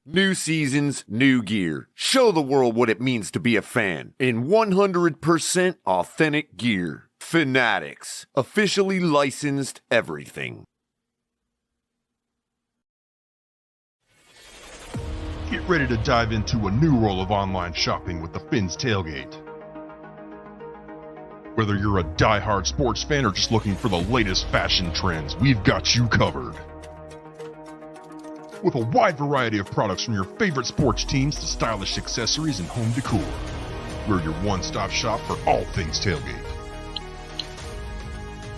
New seasons, new gear. Show the world what it means to be a fan in 100% authentic gear. Fanatics, officially licensed everything. Get ready to dive into a new world of online shopping with the Fins Tailgate. Whether you're a die-hard sports fan or just looking for the latest fashion trends, we've got you covered. With a wide variety of products from your favorite sports teams to stylish accessories and home decor, we're your one-stop shop for all things tailgate.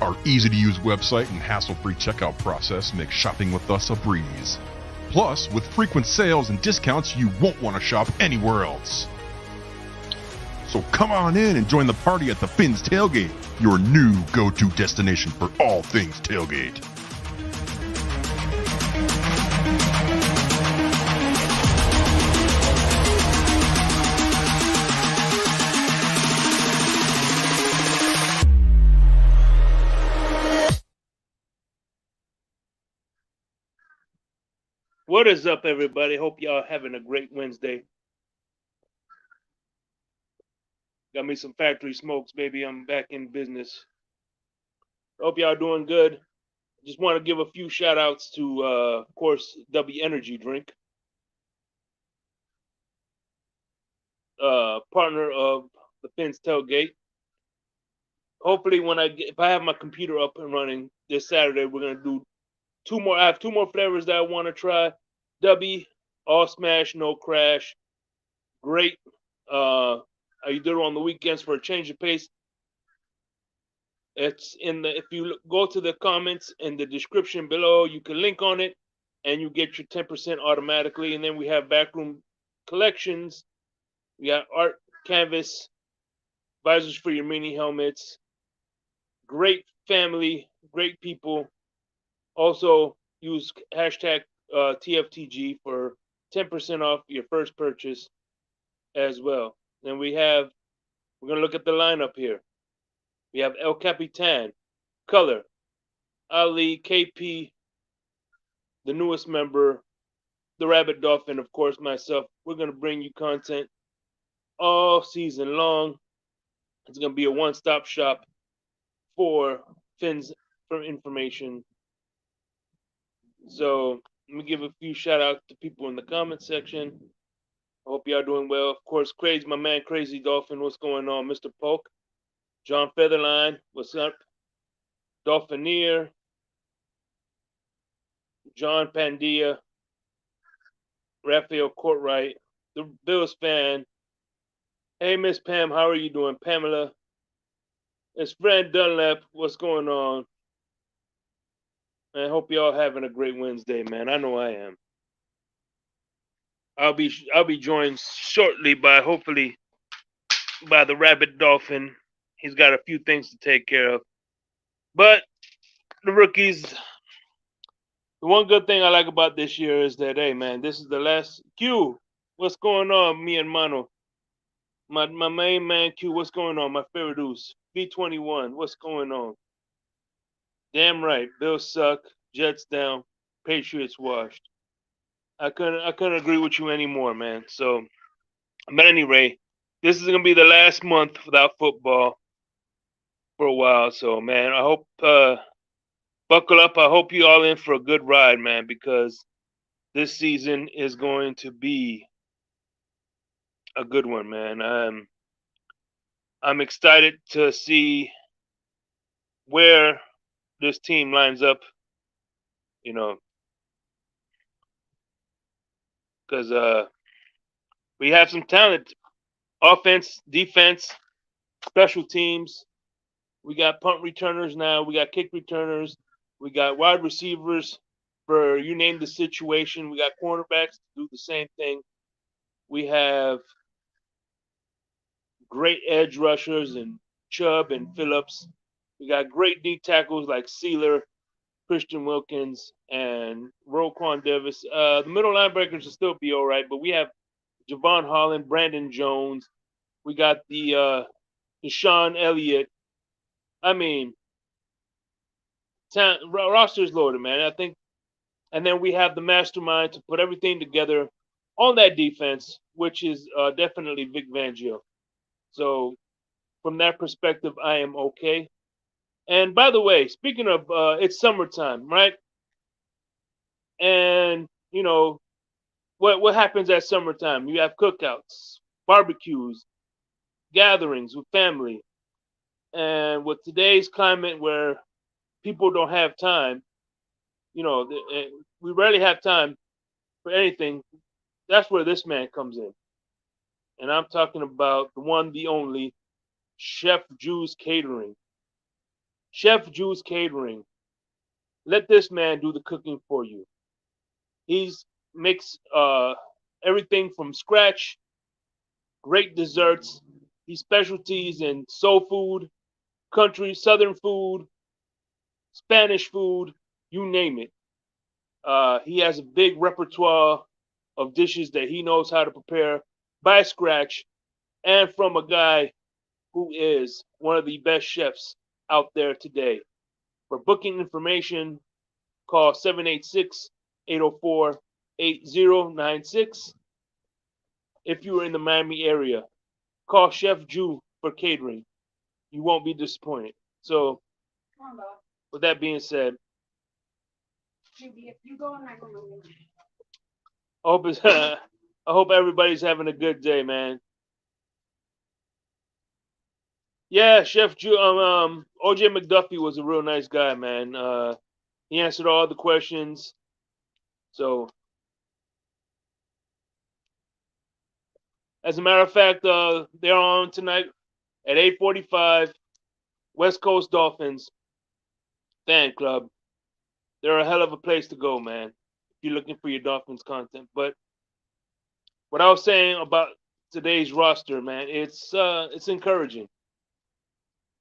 Our easy-to-use website and hassle-free checkout process make shopping with us a breeze. Plus, with frequent sales and discounts, you won't want to shop anywhere else. So come on in and join the party at the Fins Tailgate, your new go-to destination for all things tailgate. What is up, everybody? Hope y'all having a great Wednesday. Got me some factory smokes, baby. I'm back in business. Hope y'all doing good. Just want to give a few shout outs to, of course, W Energy Drink. Partner of the Fins Tailgate. Hopefully, if I have my computer up and running this Saturday, we're gonna do two more. I have two more flavors that I want to try. W, all smash, no crash. Great. You do it on the weekends for a change of pace. It's if you go to the comments in the description below, you can link on it and you get your 10% automatically. And then we have backroom collections. We got art, canvas, visors for your mini helmets. Great family, great people. Also use hashtag TFTG for 10% off your first purchase as well. Then we're going to look at the lineup here. We have El Capitan, Color, Ali, KP, the newest member, the Rabid Dolphin, of course, myself. We're going to bring you content all season long. It's going to be a one-stop shop for Fins for information. So let me give a few shout outs to people in the comment section. I hope y'all doing well. Of course, Crazy, my man, Crazy Dolphin, what's going on? Mr. Polk, John Featherline, what's up? Dolphinier, John Pandia, Raphael Courtwright, the Bills fan. Hey, Miss Pam, how are you doing? Pamela. It's Fred Dunlap. What's going on? I hope y'all having a great Wednesday, man. I know I am. I'll be joined shortly by hopefully by the Rabid Dolphin. He's got a few things to take care of. But the rookies, the one good thing I like about this year is that, hey, man, this is the last. Q, what's going on, me and Mano? My main man, Q, what's going on? My favorite deuce, B21, what's going on? Damn right, Bills suck, Jets down, Patriots washed. I couldn't agree with you anymore, man. So, but anyway, this is gonna be the last month without football for a while. So, man, I hope buckle up. I hope you all in for a good ride, man, because this season is going to be a good one, man. I'm excited to see where this team lines up. You know, because we have some talent, offense, defense, special teams. We got punt returners now. We got kick returners. We got wide receivers for you name the situation. We got cornerbacks to do the same thing. We have great edge rushers and Chubb and Phillips. We got great D tackles like Sealer, Christian Wilkins, and Roquan Davis. The middle linebackers will still be all right, but we have Javon Holland, Brandon Jones. We got the Deshaun Elliott. I mean, roster's loaded, man. I think, and then we have the mastermind to put everything together on that defense, which is definitely Vic Fangio. So, from that perspective, I am okay. And by the way, speaking of, it's summertime, right? And you know what happens at summertime? You have cookouts, barbecues, gatherings with family, and with today's climate where people don't have time, we rarely have time for anything. That's where this man comes in, and I'm talking about the one, the only Chef Juice Catering. Chef Juice Catering. Let this man do the cooking for you. He's makes everything from scratch, great desserts. He specialties in soul food, country, southern food, Spanish food, you name it. He has a big repertoire of dishes that he knows how to prepare by scratch and from a guy who is one of the best chefs out there today. For booking information, call 786-804-8096. If you are in the Miami area, call Chef Jew for catering. You won't be disappointed. So, with that being said, I hope everybody's having a good day, man. Yeah, Chef Jew, OJ McDuffie was a real nice guy, man. He answered all the questions. So, as a matter of fact, they're on tonight at 8:45. West Coast Dolphins fan club. They're a hell of a place to go, man. If you're looking for your Dolphins content. But what I was saying about today's roster, man, it's encouraging.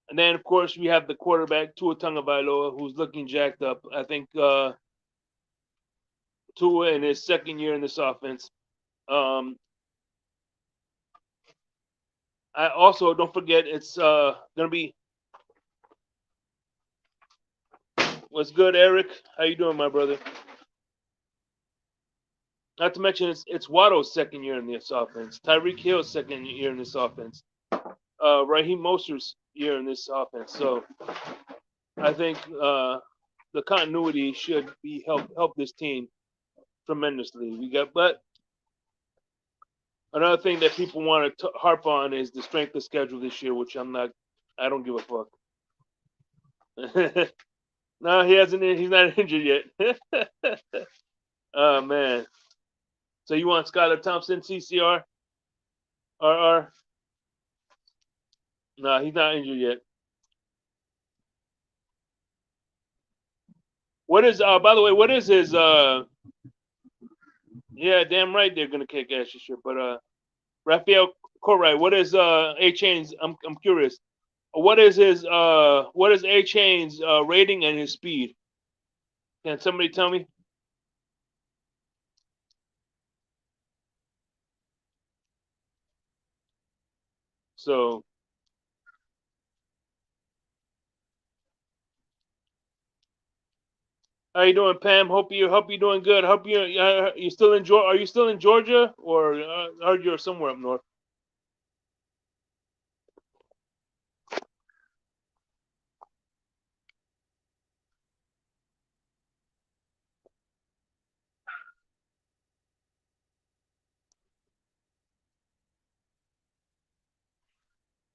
And then of course we have the quarterback Tua Tagovailoa, who's looking jacked up. I think Tua in his second year in this offense. I also don't forget it's gonna be. What's good, Eric? How you doing, my brother? Not to mention it's Waddle's second year in this offense. Tyreek Hill's second year in this offense. Raheem Mostert's year in this offense. So I think the continuity should be help this team tremendously. But another thing that people want to harp on is the strength of schedule this year, which I don't give a fuck. No, he hasn't. He's not injured yet. Oh man. So you want Skylar Thompson, CCR, RR? No, he's not injured yet. What is by the way, what is his yeah, damn right they're gonna kick ass shit. But Raphael Corright, what is A Chain's I'm curious. What is A Chain's rating and his speed? Can somebody tell me? So how you doing, Pam? Hope you're doing good. Hope you still enjoy. Are you still in Georgia, or heard you're somewhere up north?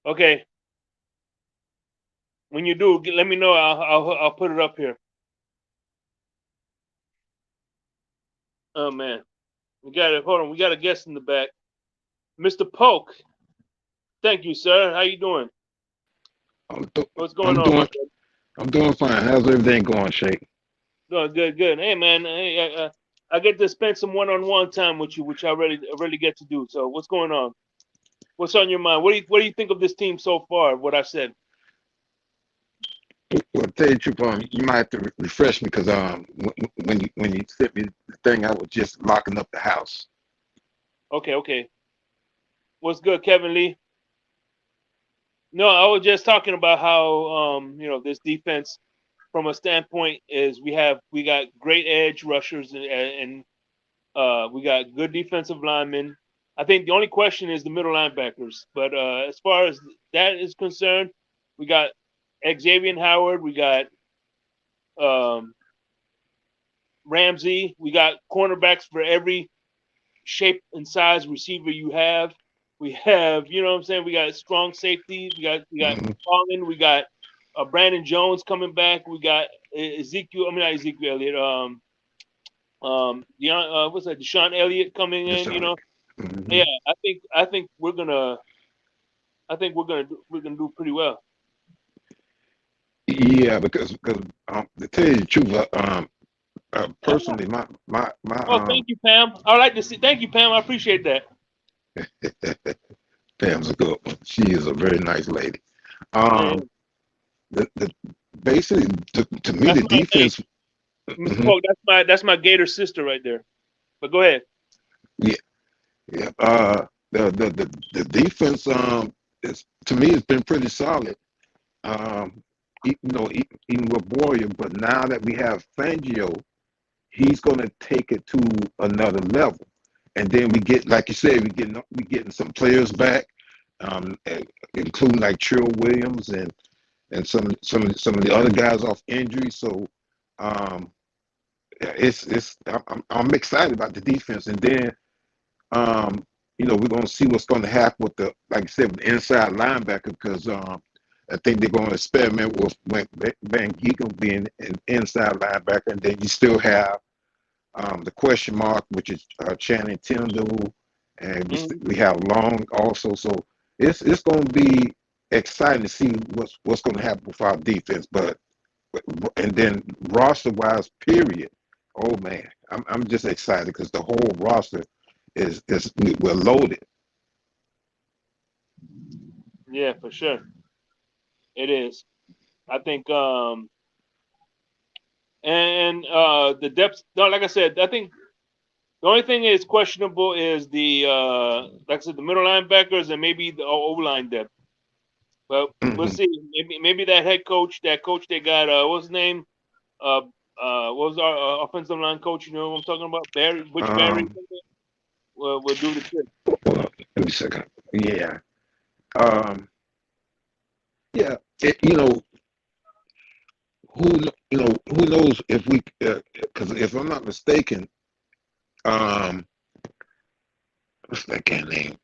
Okay. When you do, let me know. I'll put it up here. Oh man, we got it. Hold on, we got a guest in the back, Mr. Polk. Thank you, sir. How you doing? What's going on? I'm doing fine. How's everything going, Shake? Doing good, good. Hey man, hey, I get to spend some one-on-one time with you, which I really get to do. So what's going on? What's on your mind? What do you think of this team so far? What I said. Well, to tell you the truth, you might have to refresh me because when you sent me the thing, I was just locking up the house. Okay. What's good, Kevin Lee? No, I was just talking about how this defense, from a standpoint, is we got great edge rushers and we got good defensive linemen. I think the only question is the middle linebackers. But as far as that is concerned, we got Xavier Howard, we got Ramsey, we got cornerbacks for every shape and size receiver you have. We have, you know what I'm saying? We got strong safety. We got Collin. We got Brandon Jones coming back. We got not Ezekiel Elliott. What's that? Deshaun Elliott coming in. You know, yeah. I think we're gonna do pretty well. Yeah, because to tell you the truth, personally, my Oh, thank you, Pam. I like to see. Thank you, Pam. I appreciate that. Pam's a good one. She is a very nice lady. Basically to me the defense. Polk, that's my Gator sister right there. But go ahead. Yeah. The defense is, to me, it's been pretty solid. Even with Warrior, but now that we have Fangio, he's going to take it to another level. And then we get, like you said, we getting some players back, including like Trill Williams and some of the other guys off injury. So I'm excited about the defense. And then we're going to see what's going to happen with the, like I said, with the inside linebacker, because I think they're going to experiment with Van Geekel being an inside linebacker, and then you still have the question mark, which is Channing Tindall, and we have Long also. So it's going to be exciting to see what's going to happen with our defense. And then roster wise, period. Oh man, I'm just excited because the whole roster is we're loaded. Yeah, for sure. It is. I think the depth, no, like I said, I think the only thing is questionable is the like I said, the middle linebackers and maybe the O-line depth. But we'll see. Maybe that coach they got, what's his name? What was our offensive line coach? You know what I'm talking about? Barry. We'll do the trick. Hold on, let me second. Yeah. Yeah. Who knows if we? Because if I'm not mistaken, what's that guy's name?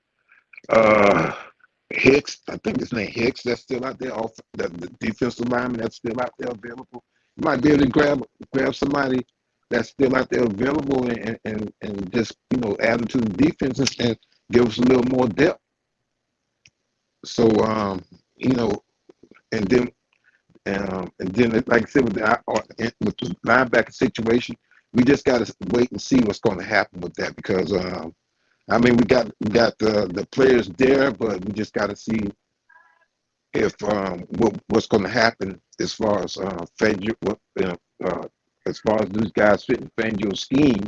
Hicks. I think his name Hicks. That's still out there. Off the defensive lineman that's still out there available. You might be able to grab somebody that's still out there available, and just add them to the defense and give us a little more depth. So you know, and then like I said with the linebacker situation, we just got to wait and see what's going to happen with that because I mean we got the players there, but we just got to see if what's going to happen as far as as far as these guys fitting Fangio's scheme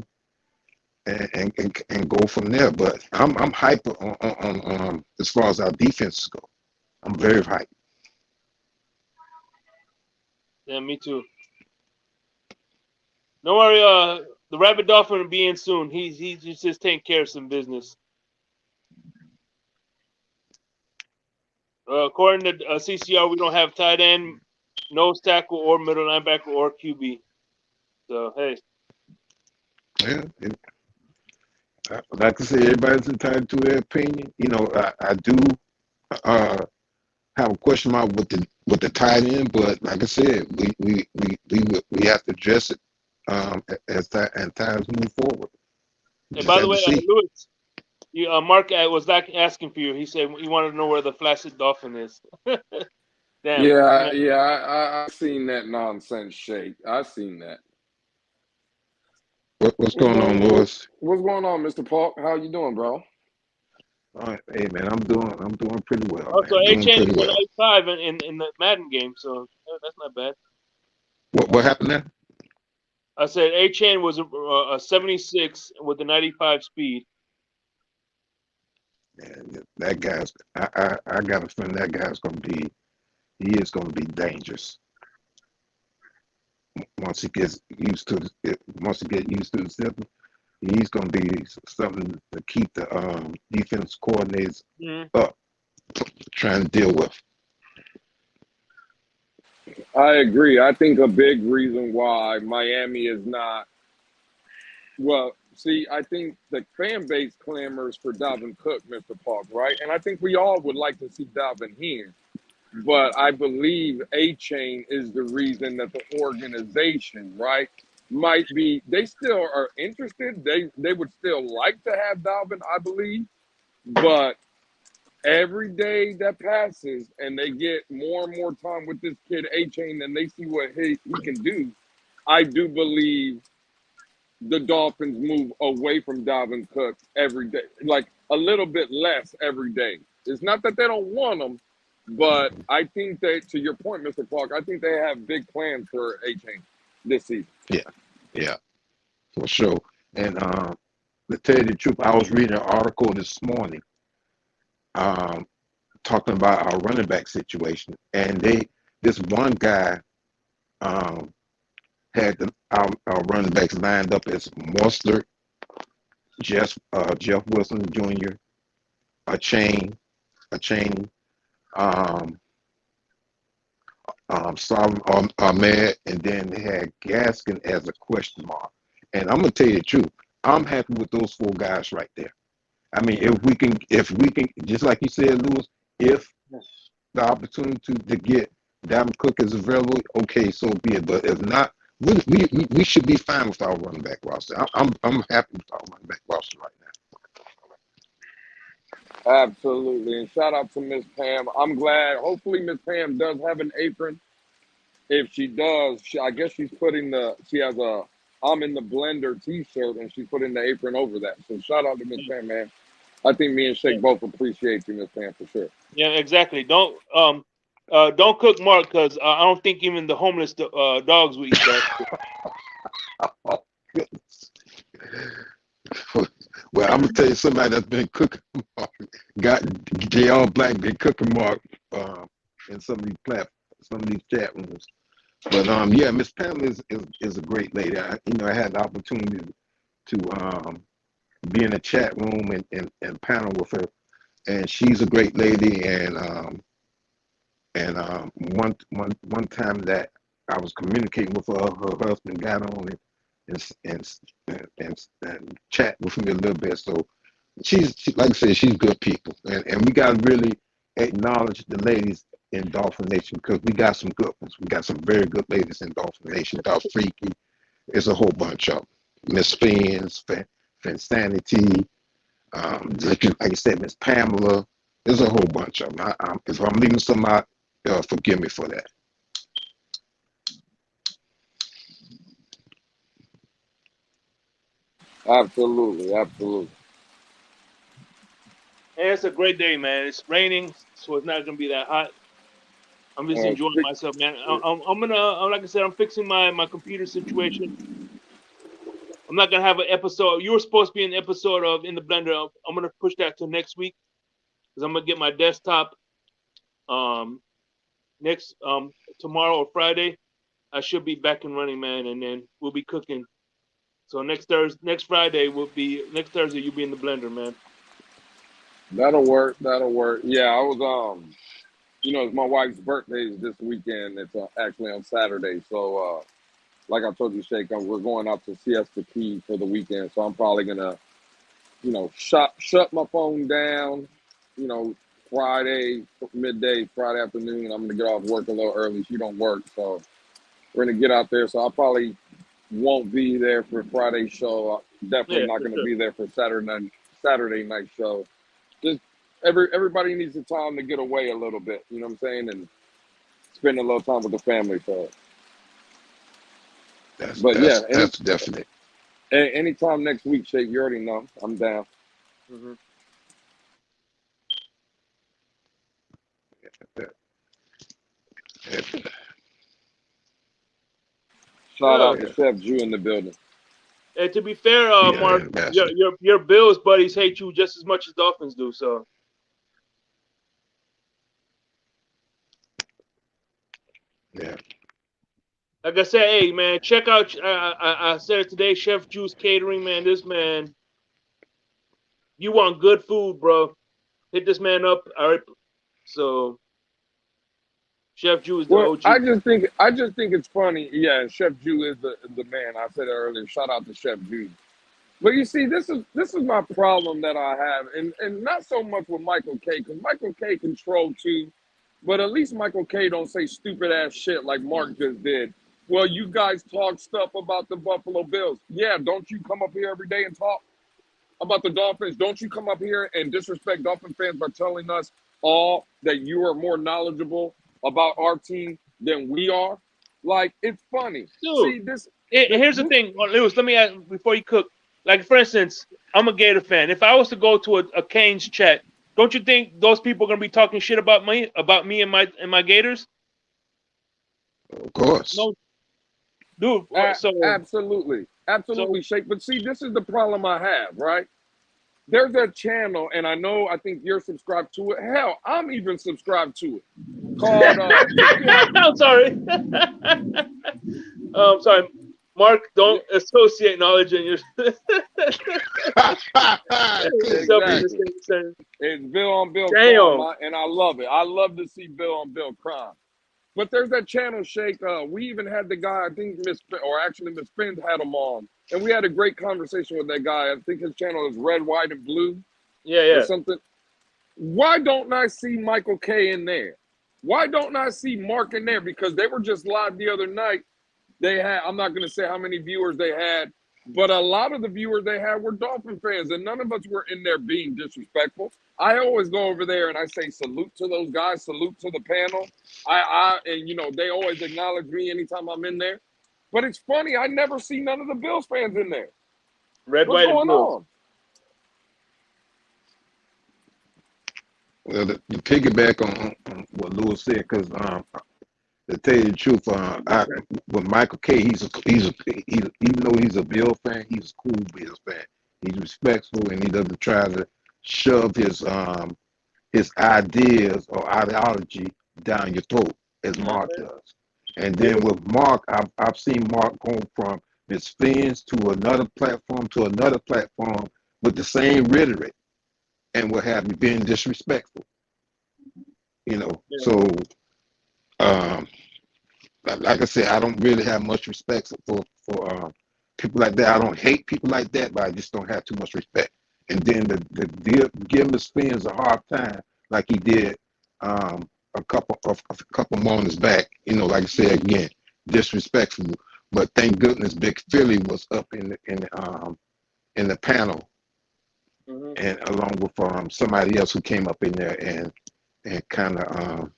and go from there. But I'm hyper on as far as our defenses go. I'm very hyped. Yeah, me too. Don't worry, the Rabid Dolphin will be in soon. He's just taking care of some business. According to CCR, we don't have tight end, nose tackle, or middle linebacker, or QB. So hey, Yeah, like I said, everybody's entitled to their opinion. I do have a question mark with the tight end, but like I said, we have to address it as times move forward. and by the way, Louis, Mark was asking for you. He said he wanted to know where the Flaccid Dolphin is. Damn. Yeah, I seen that nonsense shake. I seen that. What's going on, Louis? What's going on, Mr. Park? How you doing, bro? All right, hey man, I'm doing pretty well. Oh, so man. A-Chain was 85 in the Madden game, so that's not bad. What happened there? I said A-Chain was a 76 with a 95 speed. Man, that guy's I got a feeling that guy's he is gonna be dangerous once he gets used to the system. He's gonna be something to keep the defense coordinators up trying to deal with. I agree. I think a big reason why Miami is not I think the fan base clamors for Dalvin Cook, Mr. Park, right? And I think we all would like to see Dalvin here. But I believe A-Chain is the reason that the organization, right, might be, they still are interested. They would still like to have Dalvin, I believe. But every day that passes and they get more and more time with this kid A-Chain and they see what he can do, I do believe the Dolphins move away from Dalvin Cook every day, like a little bit less every day. It's not that they don't want him, but I think that, to your point, Mr. Clark, I think they have big plans for A-Chain this season. Yeah, for sure. And to tell you the truth, I was reading an article this morning talking about our running back situation, and this one guy had our running backs lined up as Mostert, Jeff Wilson Jr., a chain, Solomon Ahmed, and then they had Gaskin as a question mark. And I'm gonna tell you the truth, I'm happy with those 4 guys right there. I mean, if we can, just like you said, Louis, if the opportunity to get Dalvin Cook is available, okay, so be it. But if not, we should be fine with our running back roster. I'm happy with our running back roster right now. Absolutely. And shout out to Miss Pam. I'm glad. Hopefully Miss Pam does have an apron. If she does, I guess she has a I'm in the blender t-shirt and she's putting the apron over that. So shout out to Miss Pam, man. I think me and Shake both appreciate you, Miss Pam, for sure. Yeah, exactly. Don't cook Mark, because I don't think even the homeless dogs will eat that. Oh, goodness. Well, I'm gonna tell you somebody that's been cooking Mark, got J.R. Black been cooking Mark in some of these chat rooms. But yeah, Miss Pam is a great lady. I had the opportunity to be in a chat room and panel with her, and she's a great lady. And one time that I was communicating with her husband got on and chat with me a little bit. So she's like I said, she's good people, and we got to really acknowledge the ladies in Dolphin Nation, because we got some good ones. We got some very good ladies in Dolphin Nation. Got Freaky, It's a whole bunch of them. Miss Fins, Finsanity, like you said, Miss Pamela. There's a whole bunch of them. If I'm leaving some out, forgive me for that. Absolutely, absolutely. Hey, it's a great day, man. It's raining, so it's not gonna be that hot. I'm just enjoying Speak, myself, man. I'm gonna, like I said, I'm fixing my computer situation. I'm not gonna have an episode. You were supposed to be an episode of In the Blender. I'm gonna push that to next week because I'm gonna get my desktop um next tomorrow or Friday. I should be back and running, man, and then we'll be cooking. So next Thursday next Thursday you'll be in the blender, man. that'll work. That'll work. Yeah, I was it's my wife's birthday is this weekend. It's actually on Saturday. So, like I told you, Sheikh, we're going out to T.F.T.G for the weekend. So I'm probably gonna, shut my phone down. You know, Friday midday, Friday afternoon. I'm gonna get off work a little early. She don't work, so we're gonna get out there. So I probably won't be there for Friday's show. Definitely Yeah, not for gonna sure. be there for Saturday night show. Just everybody needs the time to get away a little bit. You know what I'm saying? And spend a little time with the family. So, That's but yeah, that's that's definite. anytime next week, Shake, you already know I'm down. Mm-hmm. Shout Yeah. out to Chef Jew in the building. And to be fair, Yeah, Mark, that's it. your Bills buddies hate you just as much as Dolphins do. So, Yeah. like I said, hey man, check out. I said it today, Chef Juice Catering, man. This man, you want good food, bro? Hit this man up. All right. So, Chef Juice is the Well, OG. I just think it's funny. Yeah, Chef Jew is the man. I said it earlier. Shout out to Chef Jew. But you see, this is my problem that I have, and not so much with Michael K, because Michael K control too, but at least Michael K don't say stupid ass shit like Mark just did. Well, you guys talk stuff about the Buffalo Bills. Yeah, don't you come up here every day and talk about the Dolphins? Don't you come up here and disrespect Dolphin fans by telling us all that you are more knowledgeable about our team than we are? Like, it's funny. Dude, See, here's the this thing, Lewis. Let me ask before you cook. Like, for instance, I'm a Gator fan. If I was to go to a Canes chat, don't you think those people are gonna be talking shit about me and my Gators? Of course. No, dude. Absolutely, So absolutely, Shake. But see, this is the problem I have, right? There's a channel, and I think you're subscribed to it. Hell, I'm even subscribed to it. Called I'm sorry. Sorry, Mark. yeah, Don't associate knowledge in your yourself in the exactly. same sentence. It's Bill on Bill crime, Damn. and I love it. I love to see Bill on Bill crime. But there's that channel, Shake. We even had the guy, I think Miss Fins had him on, and we had a great conversation with that guy. I think his channel is Red, White, and Blue Yeah, or yeah. something. Why don't I see Michael K in there? Why don't I see Mark in there? Because they were just live the other night. They had, I'm not going to say how many viewers they had, but a lot of the viewers they had were Dolphin fans, and none of us were in there being disrespectful. I always go over there and I say salute to those guys, salute to the panel. And they always acknowledge me anytime I'm in there. But it's funny, I never see none of the Bills fans in there. Red, What's white, and going blue. on? Well, the piggyback on what Lewis said, because to tell you the truth, with Michael K, even though he's a Bill fan, he's a cool Bills fan. He's respectful, and he doesn't try to shove his ideas or ideology down your throat as Mark does. And then with Mark, I've seen Mark go from Miss Fins to another platform with the same rhetoric and what have you, being disrespectful. Yeah. So like I said, I don't really have much respect for people like that. I don't hate people like that, but I just don't have too much respect. And then the give Miss Fins a hard time, like he did a couple moments back. Like I said again, disrespectful But thank goodness Big Philly was up in the panel, Mhm. and along with somebody else who came up in there and kind of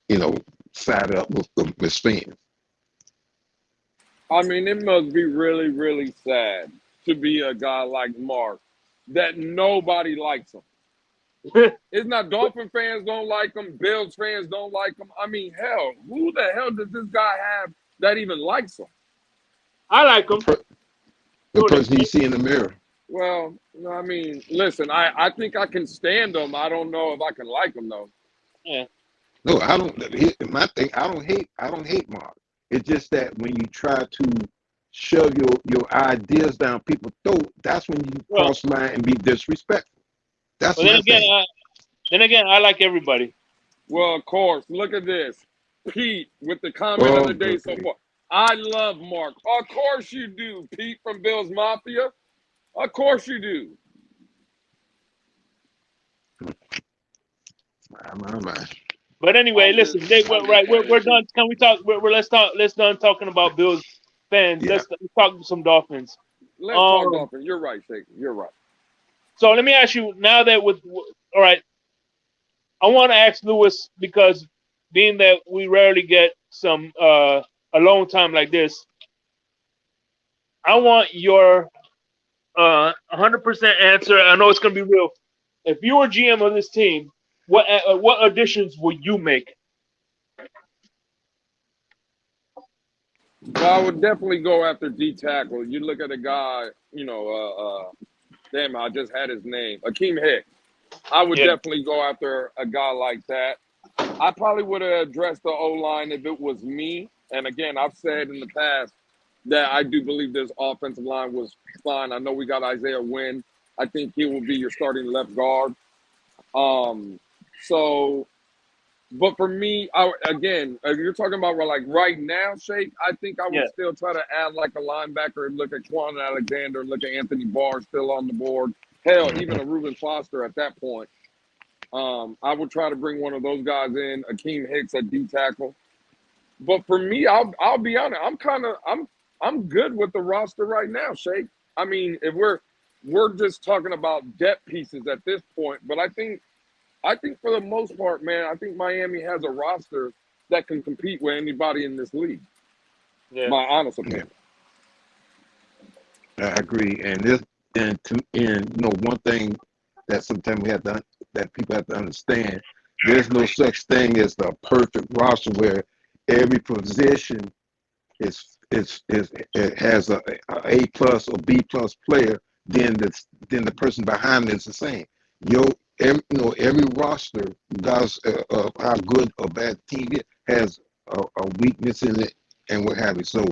you know sided up with Spence. I mean, it must be really, really sad to be a guy like Mark that nobody likes him. It's not Dolphin fans don't like him, Bills fans don't like him. I mean, hell, who the hell does this guy have that even likes him? I like The, him. per- the person you see in the mirror. Well, no, I mean, listen, I think I can stand him. I don't know if I can like him though. Yeah. No, I don't. My thing, I don't hate Mark. It's just that when you try to shove your ideas down people's throat, that's when you Well, cross line and be disrespectful. That's but my thing. then again, I like everybody. Well, of course, look at this. Pete with the comment of Oh, the day good so grief. far. I love Mark. Of course you do, Pete from Bills Mafia. Of course you do. My. But anyway, I'm just, listen, I'm just right, we're saying, Pete. done. Can we talk? Let's done talking about Bills fans. Yeah. Let's talk some Dolphins. Let's talk Um, Dolphins. You're right, Shake. You're right. so let me ask you now that all right, I want to ask Lewis because being that we rarely get some alone time like this, I want your 100% answer. I know it's gonna be real. If you were GM of this team, what additions would you make? Well, I would definitely go after D tackle. You look at a guy, damn, I just had his name, Akeem Hicks. I would Yeah, definitely go after a guy like that. I probably would have addressed the O line if it was me. And again, I've said in the past that I do believe this offensive line was fine. I know we got Isaiah Wynn. I think he will be your starting left guard. Um, so, but for me, again, if you're talking about like right now, Shake, I think I yeah. would still try to add like a linebacker and look at Quan Alexander, look at Anthony Barr still on the board. Hell, even a Reuben Foster at that point. I would try to bring one of those guys in, Akeem Hicks at D tackle. But for me, I'll be honest, I'm good with the roster right now, Shake. I mean, if we're just talking about depth pieces at this point, but I think for the most part, man, I think Miami has a roster that can compete with anybody in this league. Yeah. My honest Yeah, opinion. I agree. And one thing that sometimes that people have to understand, there's no such thing as the perfect roster where every position it has a plus or B plus player, then the person behind it is the same. Every roster, regardless of how good or bad team it has a weakness in it and what have you. So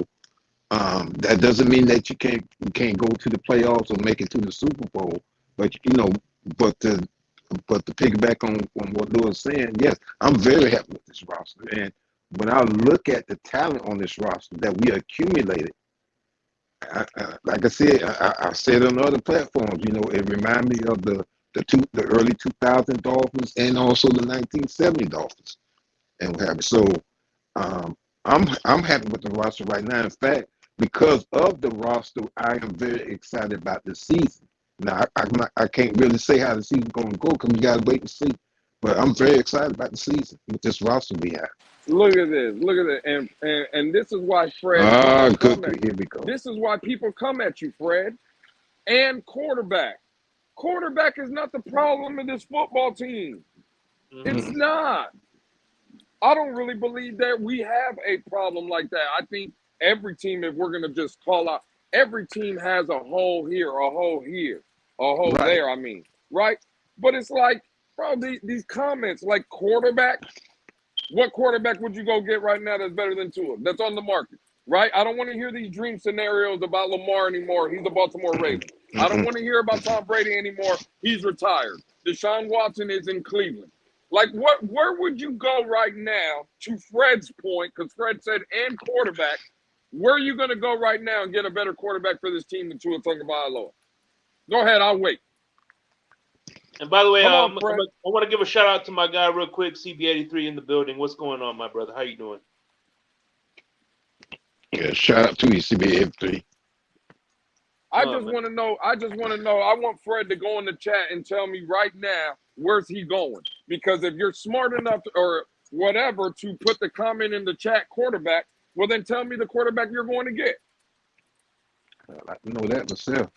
that doesn't mean that you can't go to the playoffs or make it to the Super Bowl. But but to piggyback on what Lewis is saying, yes, I'm very happy with this roster. And when I look at the talent on this roster that we accumulated, like I said, I said on other platforms, it reminds me of the early 2000 Dolphins and also the 1970 Dolphins, and what have you. So I'm happy with the roster right now. In fact, because of the roster, I am very excited about the season. Now, I can't really say how the season's going to go because we got to wait and see. But I'm very excited about the season with this roster we have. Look at this. Look at it. And this is why, Fred, Ah, people good. come at Here we go. this is why people come at you, Fred. And quarterback. Quarterback is not the problem of this football team. Hmm. It's not. I don't really believe that we have a problem like that. I think every team, if we're going to just call out, every team has a hole here, a hole here, a hole Right. there, right? But it's like, bro, these comments, like quarterback, what quarterback would you go get right now that's better than Tua, that's on the market, right? I don't want to hear these dream scenarios about Lamar anymore. He's a Baltimore Raven. I don't want to hear about Tom Brady anymore. He's retired. Deshaun Watson is in Cleveland. Like, where would you go right now, to Fred's point, because Fred said, and quarterback, where are you going to go right now and get a better quarterback for this team than Tua Tagovailoa? Go ahead, I'll wait. And by the way, Come on, I Fred. want to give a shout out to my guy real quick, CB83 in the building. What's going on, my brother? How you doing? Yeah, shout out to you, CBF3. I Oh just man. want to know. I just want to know. I want Fred to go in the chat and tell me right now where's he going. Because if you're smart enough to, or whatever to put the comment in the chat quarterback, well then tell me the quarterback you're going to get. I like to know that myself.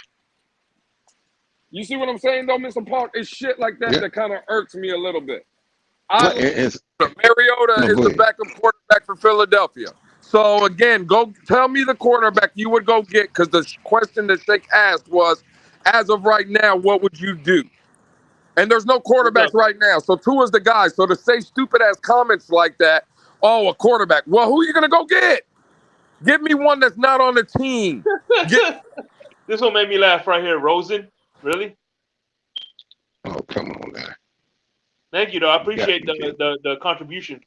You see what I'm saying though, Mr. Park? It's shit like that Yeah. that kind of irks me a little bit. Well, it's, Mariota no, is go the ahead. backup quarterback for Philadelphia. So again, go tell me the quarterback you would go get, because the question that Shake asked was, as of right now, what would you do? And there's no What's quarterbacks up? right now. So Tua's the guy. So to say stupid ass comments like that, oh, a quarterback. Well, who are you gonna go get? Give me one that's not on the team. This one made me laugh right here. Rosen, really? Oh, come on now. Thank you, though. I You got to appreciate be kidding. the contribution.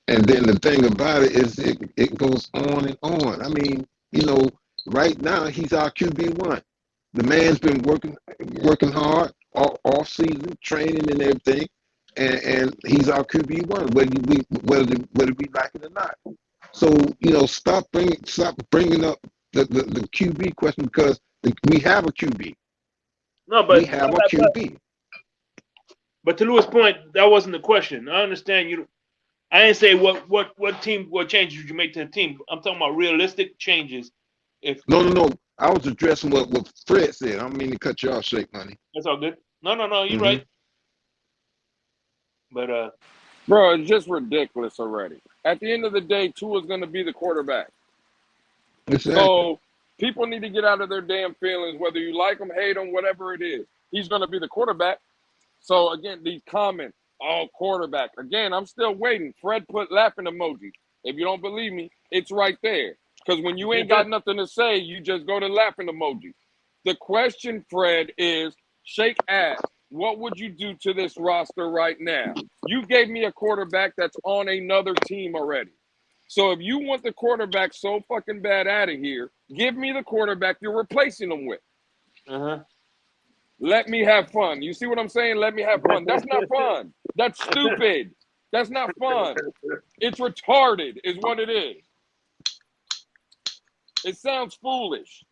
And then the thing about it is it goes on and on. I mean, right now he's our QB1. The man's been working hard all season, training and everything, and he's our QB1, whether we like it or not. So stop bringing up the QB question, because we have a QB. No, We have a QB. but to Louis' point, that wasn't the question. I understand you. I didn't say what changes would you make to the team. I'm talking about realistic changes. If No. I was addressing what Fred said. I don't mean to cut you off, Shake Money. that's all good. No, you're Mm-hmm. right. But Bro, it's just ridiculous already. At the end of the day, Tua's going to be the quarterback. Exactly. So people need to get out of their damn feelings, whether you like him, hate him, whatever it is. He's going to be the quarterback. So again, these comments, oh, quarterback. Again, I'm still waiting. Fred put laughing emoji. If you don't believe me, it's right there. Because when you ain't got nothing to say, you just go to laughing emoji. The question, Fred, is Shake asked, what would you do to this roster right now? You gave me a quarterback that's on another team already. So if you want the quarterback so fucking bad out of here, give me the quarterback you're replacing him with. Let me have fun. You see what I'm saying? Let me have fun. That's not fun. That's stupid. That's not fun. It's retarded is what it is. It sounds foolish.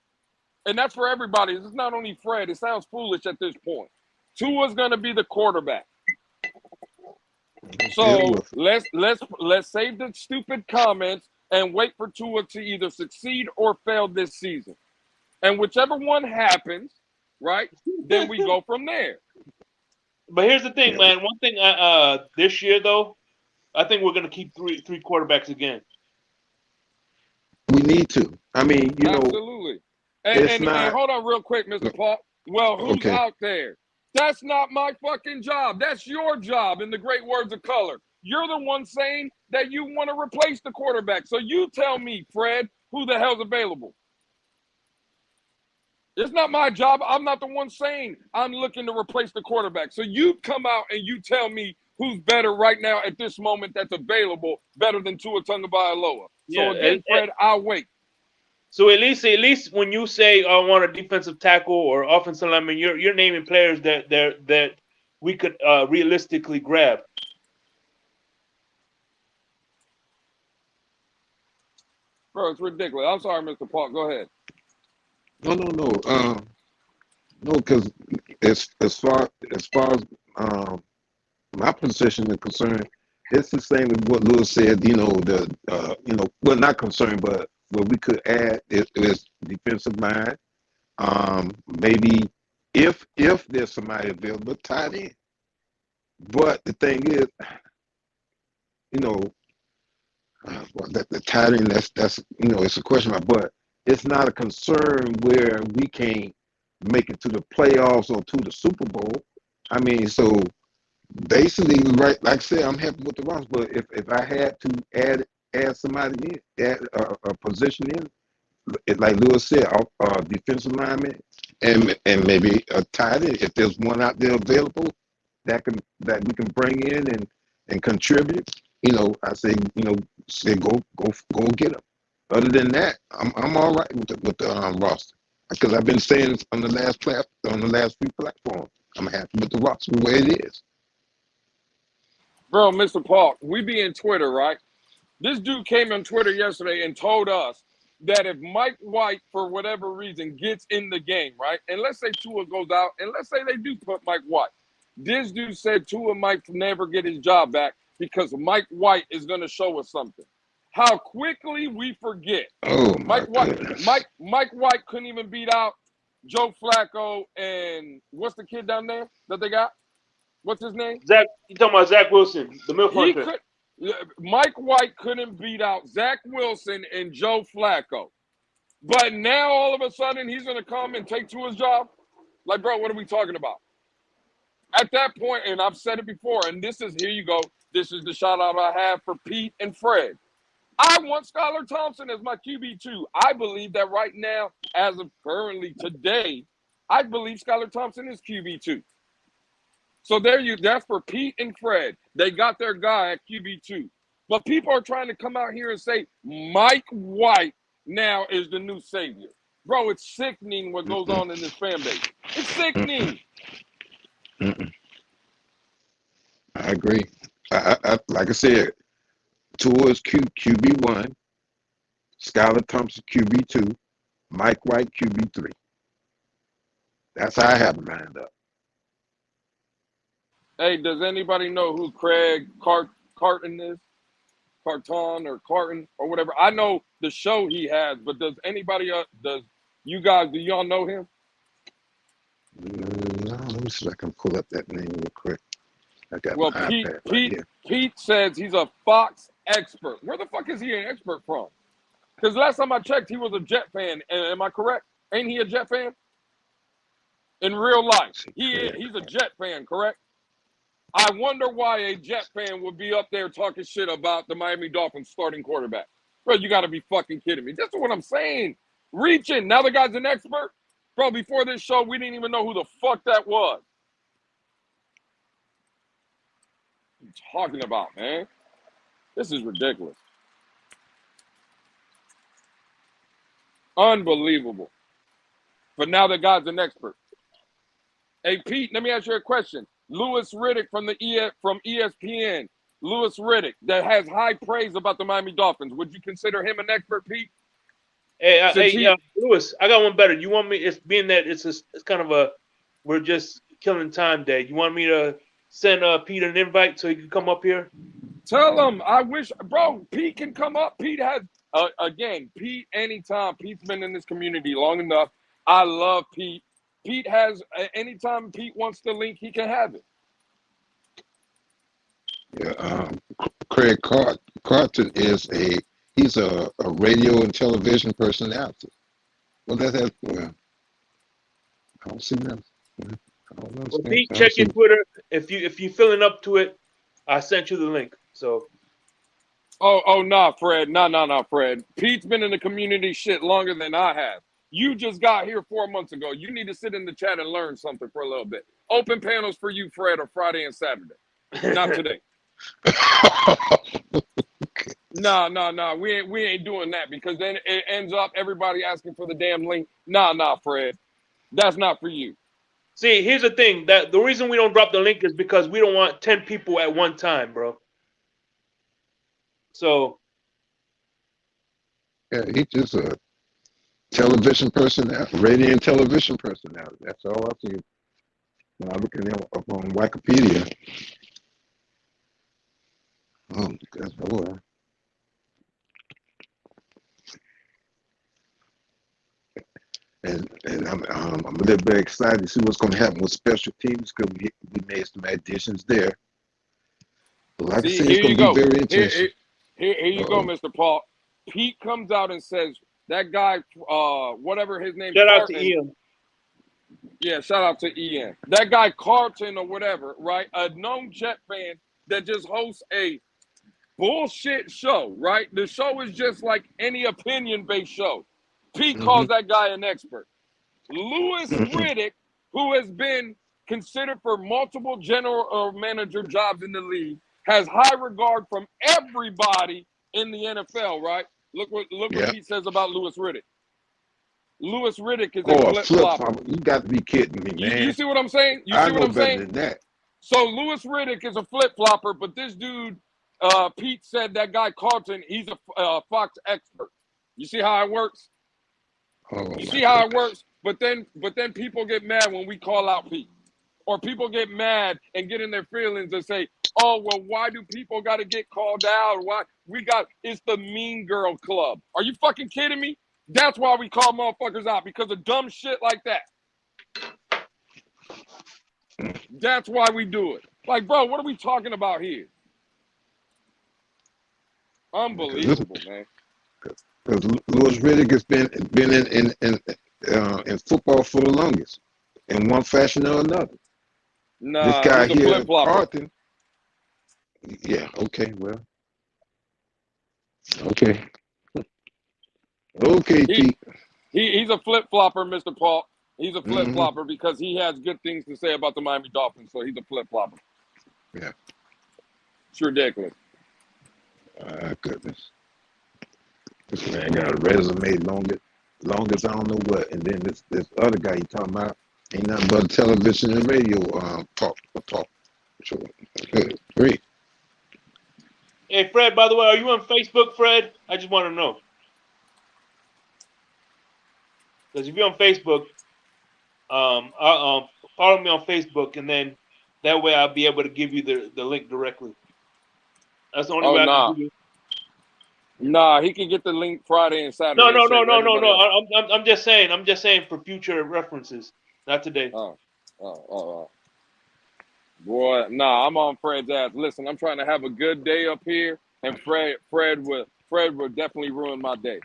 And that's for everybody. It's not only Fred. It sounds foolish at this point. Tua's going to be the quarterback. So let's save the stupid comments and wait for Tua to either succeed or fail this season. And whichever one happens, right, then we go from there. But here's the thing, man. One thing this year though, I think we're gonna keep three quarterbacks again. We need to. I mean, absolutely. And hold on real quick, Mr. Paul. Well, who's out there? That's not my fucking job. That's your job, in the great words of color. You're the one saying that you want to replace the quarterback. So you tell me, Fred, who the hell's available? It's not my job. I'm not the one saying I'm looking to replace the quarterback. So you come out and you tell me who's better right now at this moment that's available, better than Tua Tagovailoa. So again, Fred, I'll wait. So at least when you say I want a defensive tackle or offensive lineman, you're naming players that we could realistically grab. Bro, it's ridiculous. I'm sorry, Mr. Park. Go ahead. No. No, because as far as my position is concerned, it's the same as what Lewis said. Well, not concerned, but what we could add is defensive line. Maybe if there's somebody available, tight end. But the thing is, the tight end, that's it's a question mark, but it's not a concern where we can't make it to the playoffs or to the Super Bowl. I mean, so basically, right, like I said, I'm happy with the roster, but if I had to add somebody in, add a position in, like Lewis said, a defensive lineman and maybe a tight end, if there's one out there available that we can bring in and contribute, I say go get them. Other than that, I'm all right with the roster, because I've been saying it on the last few platforms. I'm happy with the roster the way it is. Bro, Mr. Park, we be in Twitter, right? This dude came on Twitter yesterday and told us that if Mike White, for whatever reason, gets in the game, right? And let's say Tua goes out, and let's say they do put Mike White. This dude said Tua might never get his job back because Mike White is going to show us something. How quickly we forget. Oh my Mike White, goodness. Mike White couldn't even beat out Joe Flacco and what's the kid down there that they got? What's his name? Zach, you talking about Zach Wilson, the milk He hunter? could. Mike White couldn't beat out Zach Wilson and Joe Flacco. But now all of a sudden he's going to come and take Tua's job? Like, bro, what are we talking about? At that point, and I've said it before, and this is, here you go. This is the shout out I have for Pete and Fred. I want Skylar Thompson as my QB2. I believe that right now, as of currently today, I believe Skylar Thompson is QB2. So that's for Pete and Fred. They got their guy at QB2. But people are trying to come out here and say Mike White now is the new savior. Bro, it's sickening what goes on in this fan base. It's sickening. I agree. I like I said, Tua is QB1, Skylar Thompson QB2, Mike White QB3. That's how I have them lined up. Hey, does anybody know who Craig Carton is? Carton or Carton or whatever. I know the show he has, but does anybody do y'all know him? No, let me see if I can pull up that name real quick. I got Well, my iPad right here. Pete says he's a Fox expert. Where the fuck is he an expert from? Because last time I checked, he was a Jet fan. Am I correct? Ain't he a Jet fan? In real life, he's a Jet fan, correct? I wonder why a Jet fan would be up there talking shit about the Miami Dolphins starting quarterback. Bro, you got to be fucking kidding me. That's what I'm saying. Reaching. Now the guy's an expert. Bro, before this show, we didn't even know who the fuck that was. What are you talking about, man? This is ridiculous. Unbelievable. But now the guy's an expert. Hey, Pete, let me ask you a question. Louis Riddick from ESPN, Louis Riddick, that has high praise about the Miami Dolphins. Would you consider him an expert, Pete? Hey, Louis, I got one better. You want me? It's being that it's kind of a we're just killing time day. You want me to send Pete an invite so he can come up here? Tell him. I wish, bro. Pete can come up. Pete has again. Pete, anytime. Pete's been in this community long enough. I love Pete. Pete has, anytime Pete wants to link, he can have it. Yeah, Craig Carton is he's a radio and television personality. Well, I don't see that. Well, Pete, check your Twitter. If you're feeling up to it, I sent you the link. So. Oh, nah, Fred. Nah, Fred. Pete's been in the community shit longer than I have. You just got here 4 months ago. You need to sit in the chat and learn something for a little bit. Open panels for you, Fred, on Friday and Saturday. Not today. Nah. We ain't doing that because then it ends up everybody asking for the damn link. Nah, Fred. That's not for you. See, here's the thing. That the reason we don't drop the link is because we don't want 10 people at one time, bro. So. Yeah, he's just a television personality, radio and television personality. That's all I see when I look at him up on Wikipedia. Oh, that's boy. And I'm a little bit excited to see what's going to happen with special teams because we made some additions there. But like I said, it's going to be very interesting. Here you go, Mr. Paul. Pete comes out and says that guy, whatever his name. Shout out to Ian. Yeah, shout out to Ian. That guy Carlton or whatever, right? A known Jet fan that just hosts a bullshit show, right? The show is just like any opinion-based show. Pete calls that guy an expert. Louis Riddick, who has been considered for multiple general manager jobs in the league, has high regard from everybody in the NFL, right? Look what Pete says about Louis Riddick. Louis Riddick is a flip-flopper. You got to be kidding me, man. You see what I'm saying? I know better than that. So Louis Riddick is a flip-flopper, but this dude Pete said that guy Carlton, he's a Fox expert. You see how it works? Oh, You my see how it goodness. works? But then people get mad when we call out Pete. Or people get mad and get in their feelings and say, oh, well, why do people got to get called out? Why it's the mean girl club. Are you fucking kidding me? That's why we call motherfuckers out, because of dumb shit like that. That's why we do it. Like, bro, what are we talking about here? Unbelievable, man. Because Louis Riddick has been in football for the longest, in one fashion or another. This Nah, guy he's a here, flip-flopper. Carlton. Yeah. Okay. Well. Okay. Okay, Pete. He's a flip-flopper, Mr. Paul. He's a flip-flopper because he has good things to say about the Miami Dolphins, so he's a flip-flopper. Yeah. It's ridiculous. Goodness. This man got a resume long as I don't know what, and then this other guy you talking about ain't nothing but television and radio talk. So, great. Hey, Fred, by the way, are you on Facebook, Fred? I just want to know. Because if you're on Facebook, follow me on Facebook, and then that way I'll be able to give you the link directly. That's the only way I can do it. Nah, he can get the link Friday and Saturday. No. I'm just saying. I'm just saying for future references, not today. Oh. Boy, nah, I'm on Fred's ass. Listen, I'm trying to have a good day up here, and Fred would definitely ruin my day.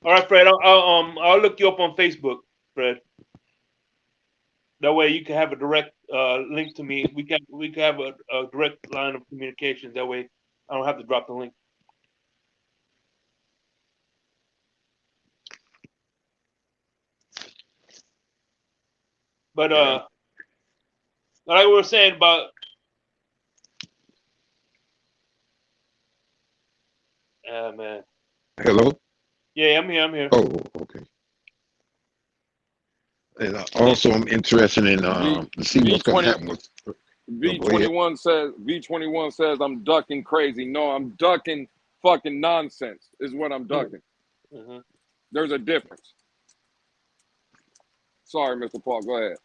All right, Fred. I'll look you up on Facebook, Fred. That way you can have a direct link to me. We can have a direct line of communication. That way I don't have to drop the link. But like we were saying about man. Hello? Yeah, I'm here. Oh, okay. And also, I'm interested in see what's going to happen with V21 says I'm ducking crazy. No, I'm ducking fucking nonsense is what I'm ducking. Mm-hmm. There's a difference. Sorry, Mr. Paul. Go ahead.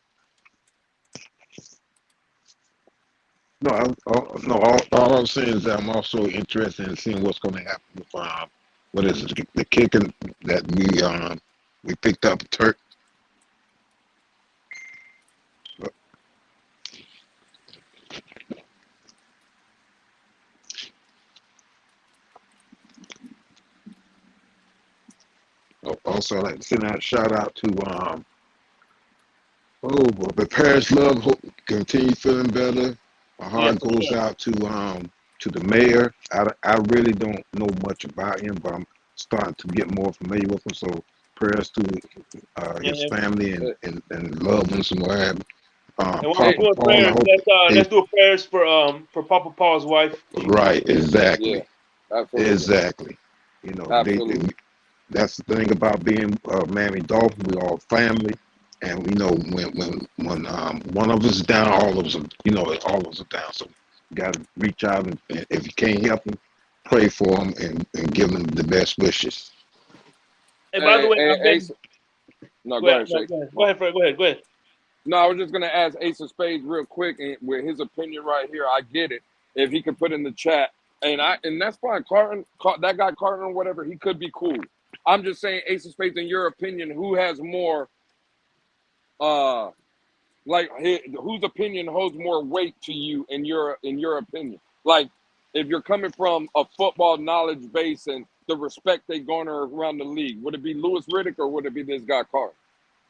No, all I'm saying is that I'm also interested in seeing what's going to happen with what is it, the kicking that we picked up Turk. Also, I'd like to send out a shout out to but Paris Love, hope continue feeling better. My heart goes out to the mayor. I really don't know much about him, but I'm starting to get more familiar with him. So prayers to his family and loved ones and what have you. Papa Paul, let's do prayers for Papa Paul's wife. Right, exactly. Yeah, absolutely. Exactly. You know, that's the thing about being Miami Dolphin. We all family. And you know, when one of us is down, all of us are down. So you got to reach out, and if you can't help them, pray for them and give them the best wishes. And by the way, go ahead, Fred. Go ahead. No, I was just gonna ask Ace of Spades real quick, and with his opinion right here, I get it. If he could put in the chat, and that's fine. That guy Carton or whatever, he could be cool. I'm just saying, Ace of Spades, in your opinion, who has more? Whose opinion holds more weight to you in your opinion? Like, if you're coming from a football knowledge base and the respect they garner around the league, would it be Louis Riddick or would it be this guy Carter?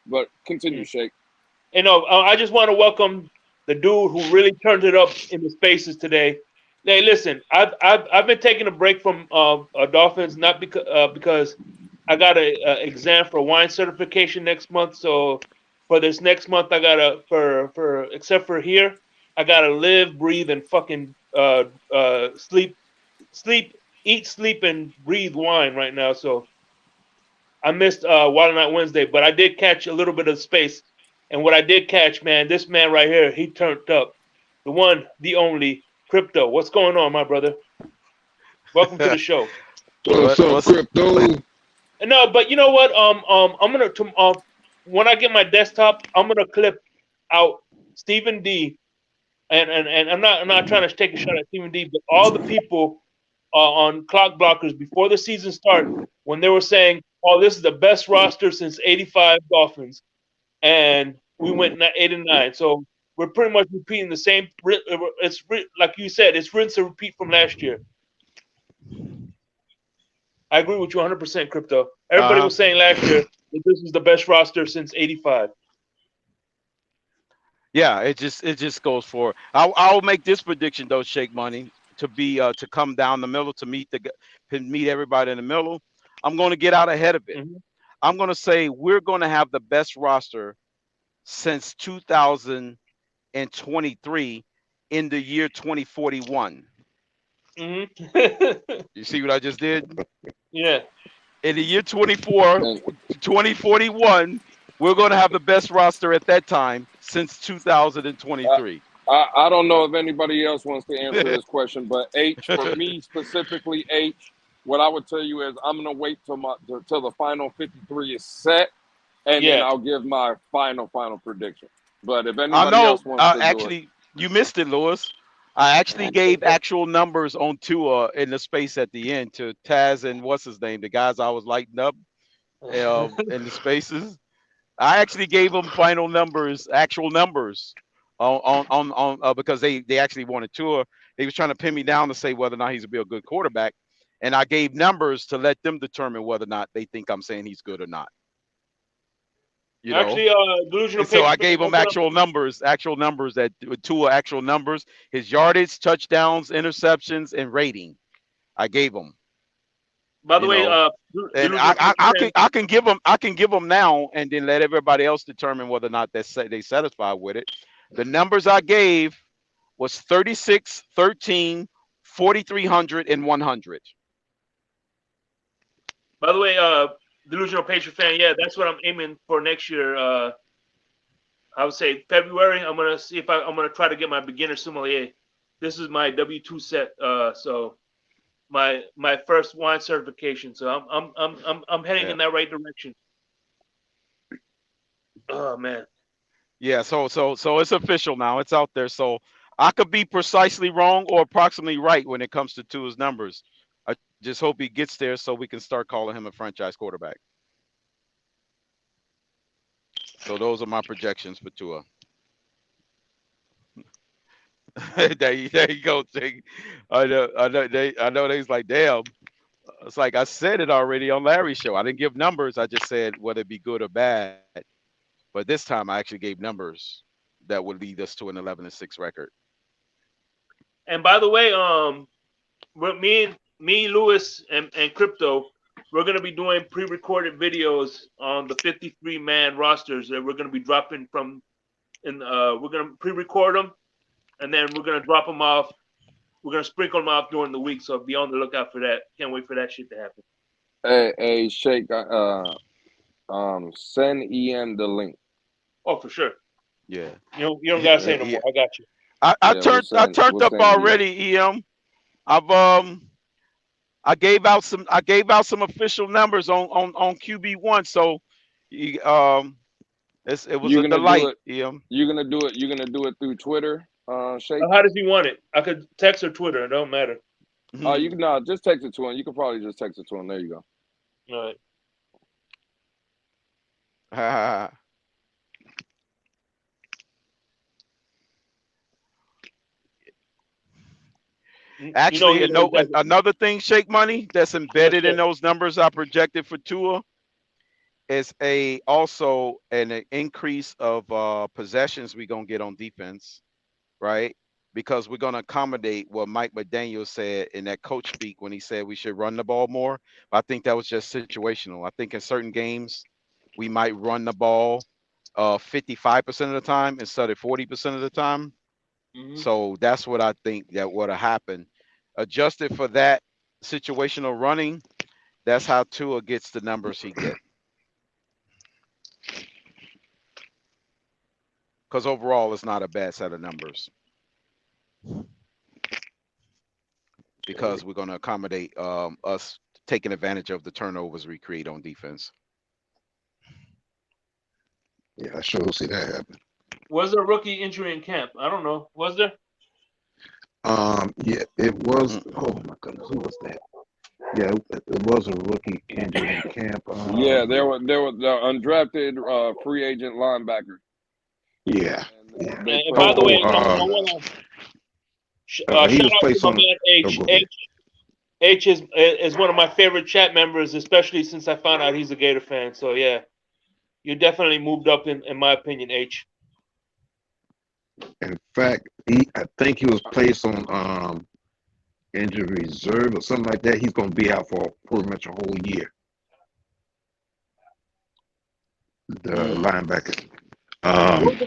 But continue, Shake. You know, I just want to welcome the dude who really turned it up in the spaces today. Hey, listen, I've been taking a break from Dolphins, not because I got an exam for wine certification next month. So for this next month, I gotta for except for here, I gotta live, breathe, and fucking sleep, eat, sleep, and breathe wine right now. So I missed Wild Night Wednesday, but I did catch a little bit of space. And what I did catch, man, this man right here, he turned up. The one, the only, Crypto, what's going on, my brother? Welcome to the show. What's up, crypto? No, but you know what? I'm gonna when I get my desktop, I'm gonna clip out Stephen D. And I'm not trying to take a shot at Stephen D. But all the people on clock blockers before the season start when they were saying, "Oh, this is the best roster since '85 Dolphins," and we went 8-9. So we're pretty much repeating the same. Like you said, it's rinse and repeat from last year. I agree with you 100%, Crypto. Everybody was saying last year that this is the best roster since '85. Yeah, it just goes for. I'll make this prediction though, Shake Money, to be to come down the middle to meet everybody in the middle. I'm going to get out ahead of it. Mm-hmm. I'm going to say we're going to have the best roster since 2023 in the year 2041. Mm-hmm. You see what I just did? Yeah. In the year 2041, we're going to have the best roster at that time since 2023. I don't know if anybody else wants to answer this question, but H, for me specifically, H, what I would tell you is I'm gonna wait till the final 53 is set, and then I'll give my final prediction. But if anybody else wants to actually, do it, you missed it, Lewis. I actually gave actual numbers on Tua in the space at the end to Taz and what's his name, the guys I was lighting up in the spaces. I actually gave them final numbers, actual numbers, on because they actually wanted Tua. They was trying to pin me down to say whether or not he's gonna be a good quarterback, and I gave numbers to let them determine whether or not they think I'm saying he's good or not. You know? Actually, delusional. So I gave him actual numbers that Tua actual numbers, his yardage, touchdowns, interceptions, and rating. I gave him. By the way, and I can give them now, and then let everybody else determine whether or not they satisfied with it. The numbers I gave was 36, 13, 4,300, and 100. By the way, delusional Patriot fan, yeah, that's what I'm aiming for next year. I would say February. I'm gonna see if I'm gonna try to get my beginner sommelier. This is my W2 set. So my first wine certification. So I'm heading in that right direction. Oh man. Yeah, so it's official now. It's out there. So I could be precisely wrong or approximately right when it comes to Tua's numbers. I just hope he gets there so we can start calling him a franchise quarterback. So those are my projections for Tua. there you go. I know they's like, damn. It's like I said it already on Larry's show. I didn't give numbers. I just said whether it be good or bad. But this time I actually gave numbers that would lead us to an 11-6 record. And by the way, me, Lewis, and Crypto, we're gonna be doing pre-recorded videos on the 53-man rosters that we're gonna be dropping from. And we're gonna pre-record them, and then we're gonna drop them off. We're gonna sprinkle them off during the week, so be on the lookout for that. Can't wait for that shit to happen. Hey, Shake, send EM the link. Oh, for sure. Yeah. You don't gotta say no more. I got you. I turned up already, EM. I gave out some official numbers on QB1, so it was a delight, EM. You're gonna do it through Twitter, Shake. How does he want it? I could text or Twitter. It don't matter. You can just text it to him. You can probably just text it to him. There you go. All right. Actually, another thing, Shake Money, that's embedded in those numbers I projected for Tua is also an increase of possessions we're gonna get on defense, right? Because we're gonna accommodate what Mike McDaniel said in that coach speak when he said we should run the ball more. But I think that was just situational. I think in certain games we might run the ball 55% of the time instead of 40% of the time. Mm-hmm. So that's what I think that would have happened. Adjusted for that situational running, that's how Tua gets the numbers he gets. Because overall, it's not a bad set of numbers. because we're going to accommodate us taking advantage of the turnovers we create on defense. Yeah, I sure see that happen. Was there a rookie injury in camp? I don't know. Was there? Yeah, it was. Oh my goodness, who was that? Yeah, it was a rookie injury in camp. Yeah, there was the undrafted free agent linebacker. Yeah. And by the way, I want to shout out he was to placed my on. man H. H is one of my favorite chat members, especially since I found out he's a Gator fan. So yeah, you definitely moved up in my opinion, H. In fact, I think he was placed on injury reserve or something like that. He's going to be out for pretty much a whole year. The linebacker. Let me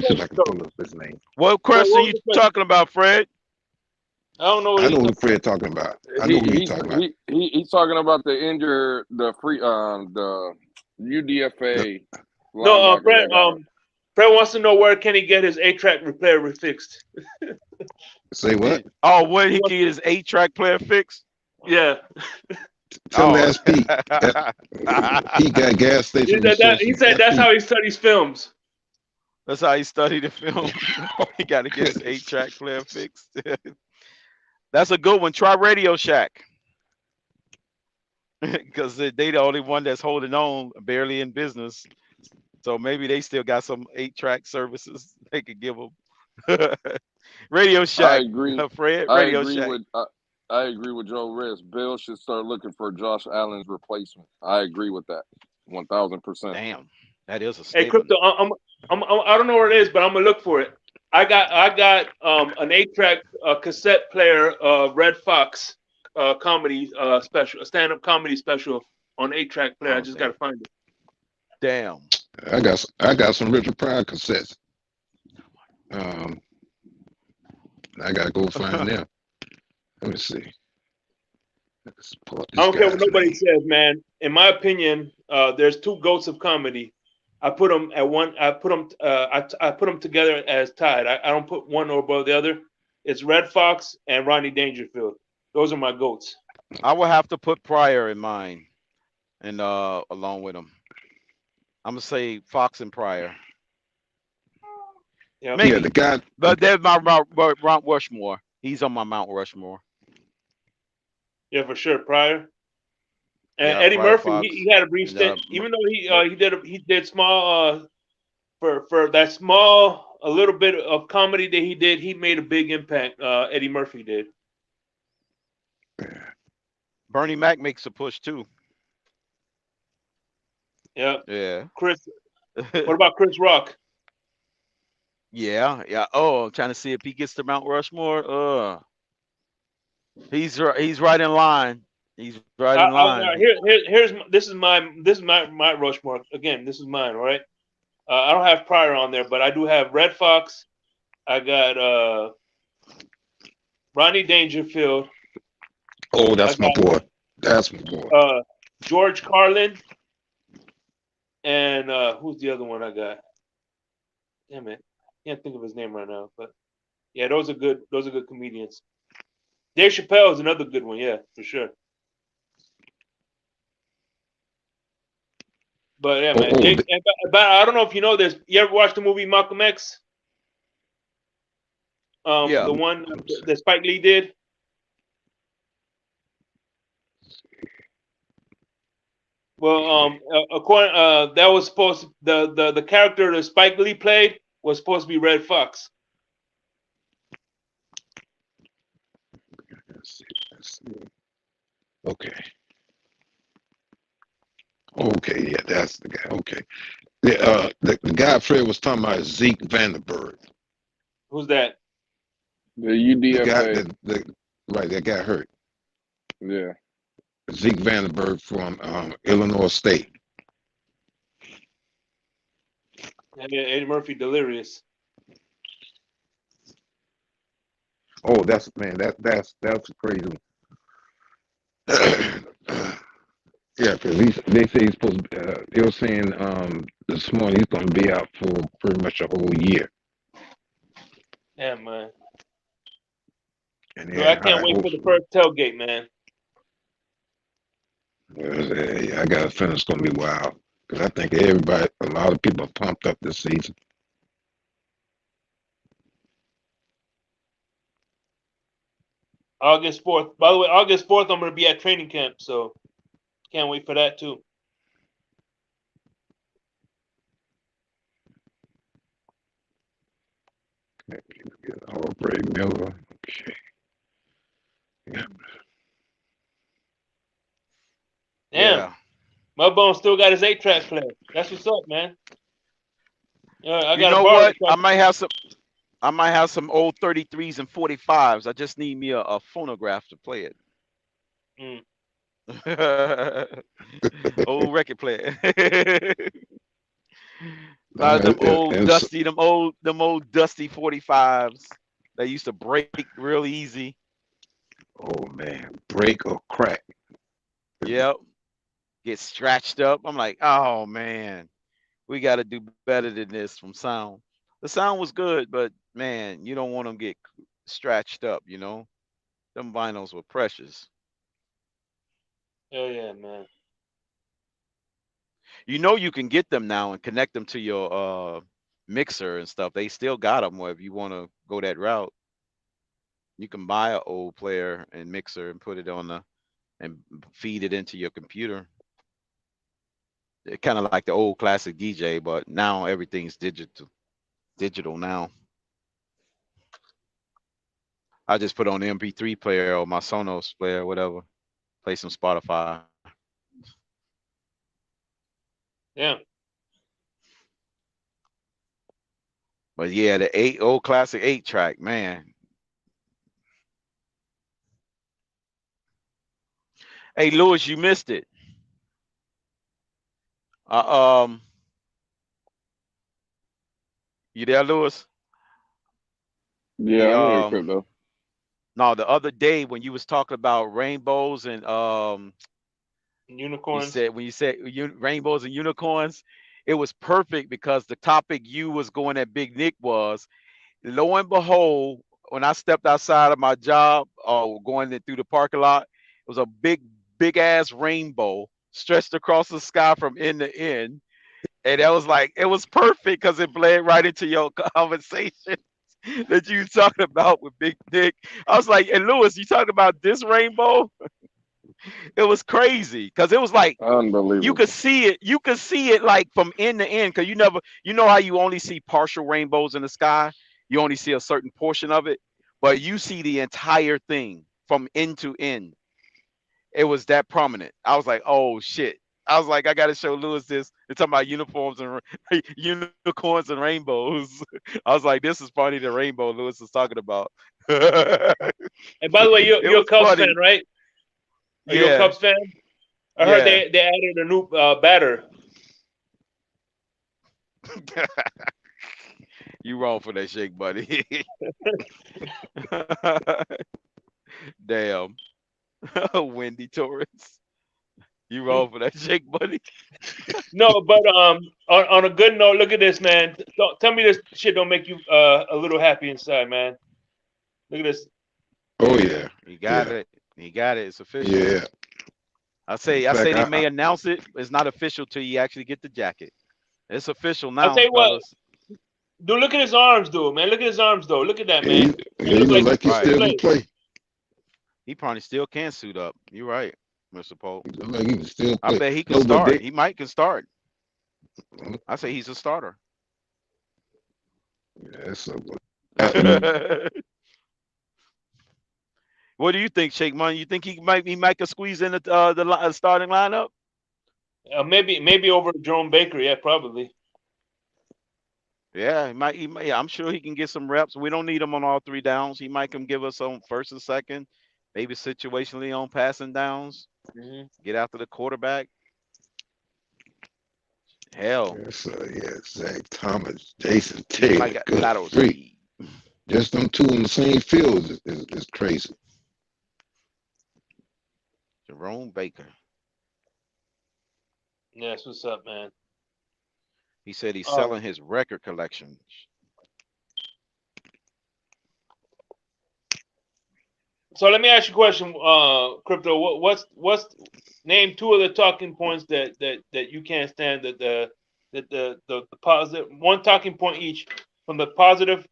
see if I can pull up his name. What question are you talking about, Fred? I don't know. I know who Fred talking about. I know who he's talking about. He's talking about the injured, the UDFA. No, Fred wants to know where can he get his 8-track player refixed. Say what? Oh, where he get his 8-track player fixed? Yeah. Tell SP. He got gas station. He said that's how he studies films. That's how he studied the film. He got to get his 8-track player fixed. That's a good one. Try Radio Shack. Because they the only one that's holding on, barely in business. So maybe they still got some 8-track services they could give them. Radio Shack. I agree. Fred, Radio Shack. I agree with Joe Riss. Bill should start looking for Josh Allen's replacement. I agree with that, 1,000%. Damn, that is a statement. Hey, Crypto, I don't know where it is, but I'm gonna look for it. I got an 8-track cassette player, Red Fox comedy special, a stand-up comedy special on 8-track player. I just gotta find it. Damn. I got some Richard Pryor cassettes. I gotta go find them. Let me see. I don't care what nobody says, man. In my opinion, there's two goats of comedy. I put them at one. I put them together as tied. I don't put one over the other. It's Red Fox and Rodney Dangerfield. Those are my goats. I will have to put Pryor in mine, and along with him, I'm gonna say Fox and Pryor. Yeah, maybe. Yeah, the guy. But there's my Mount Rushmore. He's on my Mount Rushmore. Yeah, for sure, Pryor. And Yeah, Eddie Pryor, Murphy, he had a brief stint. Even though he did small for that small a little bit of comedy that he did, he made a big impact. Eddie Murphy did. Bernie Mac makes a push too. Yeah. Yeah. Chris. What about Chris Rock? Yeah. Oh, I'm trying to see if he gets to Mount Rushmore. He's right in line. He's right in line. This is my Rushmore. Again, this is mine, all right? I don't have Pryor on there, but I do have Red Fox. I got Rodney Dangerfield. Oh, that's my boy. That's my boy. George Carlin. And who's the other one I got? Damn it. Can't think of his name right now. But yeah, those are good comedians. Dave Chappelle is another good one, yeah, for sure. But yeah, man. But I don't know if you know this. You ever watched the movie Malcolm X? Yeah. The one that Spike Lee did. Well, according that was supposed to, the character that Spike Lee played was supposed to be Red Fox. Let's see. Okay, yeah, that's the guy. Okay. The guy Fred was talking about is Zeke Vandenberg. Who's that? The UDFA. That got hurt. Yeah. Zeke Vandenberg from Illinois State. Eddie Murphy delirious. Oh, that's crazy. Yeah, because they say he's supposed to. They were saying this morning he's going to be out for pretty much a whole year. Yeah, man. And Dude, they I had can't high wait for hopes the for first tailgate, man. it. I got a feeling it's gonna be wild because I think a lot of people are pumped up this season. August 4th. By the way, August 4th, I'm going to be at training camp, so can't wait for that too. Heartbreak Miller. Okay. Yeah. Damn, Yeah. Mudbone still got his 8-track player. That's what's up, man. I You got to know borrow what? it. So I might have some old 33s and 45s. I just need me a phonograph to play it. Old record player. A lot of them old dusty 45s that used to break real easy. Oh man, break or crack. Yep. Get scratched up. I'm like, oh man, we got to do better than this from sound. The sound was good, but man, you don't want them get scratched up, you know? Them vinyls were precious. hell yeah, man. You know you can get them now and connect them to your mixer and stuff. They still got them if you want to go that route. You can buy an old player and mixer and put it on and feed it into your computer. It kind of like the old classic DJ, but now everything's digital now. I just put on the MP3 player or my Sonos player, whatever. Play some Spotify. Yeah. But yeah, the old classic 8-track, man. Hey Lewis, you missed it. You there, Lewis? Yeah, I'm here, Crypto. No, the other day when you was talking about rainbows and unicorns. You said rainbows and unicorns, it was perfect because the topic you was going at Big Nick was, lo and behold, when I stepped outside of my job or going through the parking lot, it was a big ass rainbow stretched across the sky from end to end. And that was like, it was perfect because it bled right into your conversation that you talking about with Big Nick. I was like, and Lewis, you talking about this rainbow? It was crazy because it was like you Unbelievable. could see it like from end to end because you know how you only see partial rainbows in the sky, you only see a certain portion of it, but you see the entire thing from end to end. It was that prominent. I was like, oh shit. I was like, I gotta show Lewis this. They're talking about uniforms and unicorns and rainbows. I was like, this is funny. The rainbow Lewis is talking about. And by the way, It you're a was Cubs fan, funny. right? Are you a Yeah, Cubs fan? I heard yeah. they added a new batter. You wrong for that shake, buddy. Damn. Wendy Torres. You wrong for that shake, buddy. No, but on a good note, look at this, man. Don't tell me this shit don't make you a little happy inside, man. Look at this. Oh yeah, He got yeah, it. He got it. It's official. yeah. I In say fact, they may announce it. It's not official till you actually get the jacket. It's official I'll tell now, you what, fellas. dude. Look at his arms, dude, man. Look at his arms, though. Look at that, man. He he look look like like he Right. still can play. He probably still can suit up. You're right, Mr. Pope. He look like he can still I play. bet he can No, but start. He might can start. I say he's a starter. yeah, so What do you think, Shake Money? You think he might could squeeze in the starting lineup? maybe over Jerome Baker. Yeah, probably. Yeah, he might. Yeah, I'm sure he can get some reps. We don't need him on all 3 downs. He might come give us some first and second, maybe situationally on passing downs. Mm-hmm. Get after the quarterback. Hell, yeah, Zach Thomas, Jason he might Taylor, got good lateral freak. speed. Just them two on the same field is crazy. Jerome Baker. Yeah, that's what's up, man. He said he's selling his record collection. So let me ask you a question, Crypto. What's name two of the talking points that you can't stand, the positive, one talking point each from the positive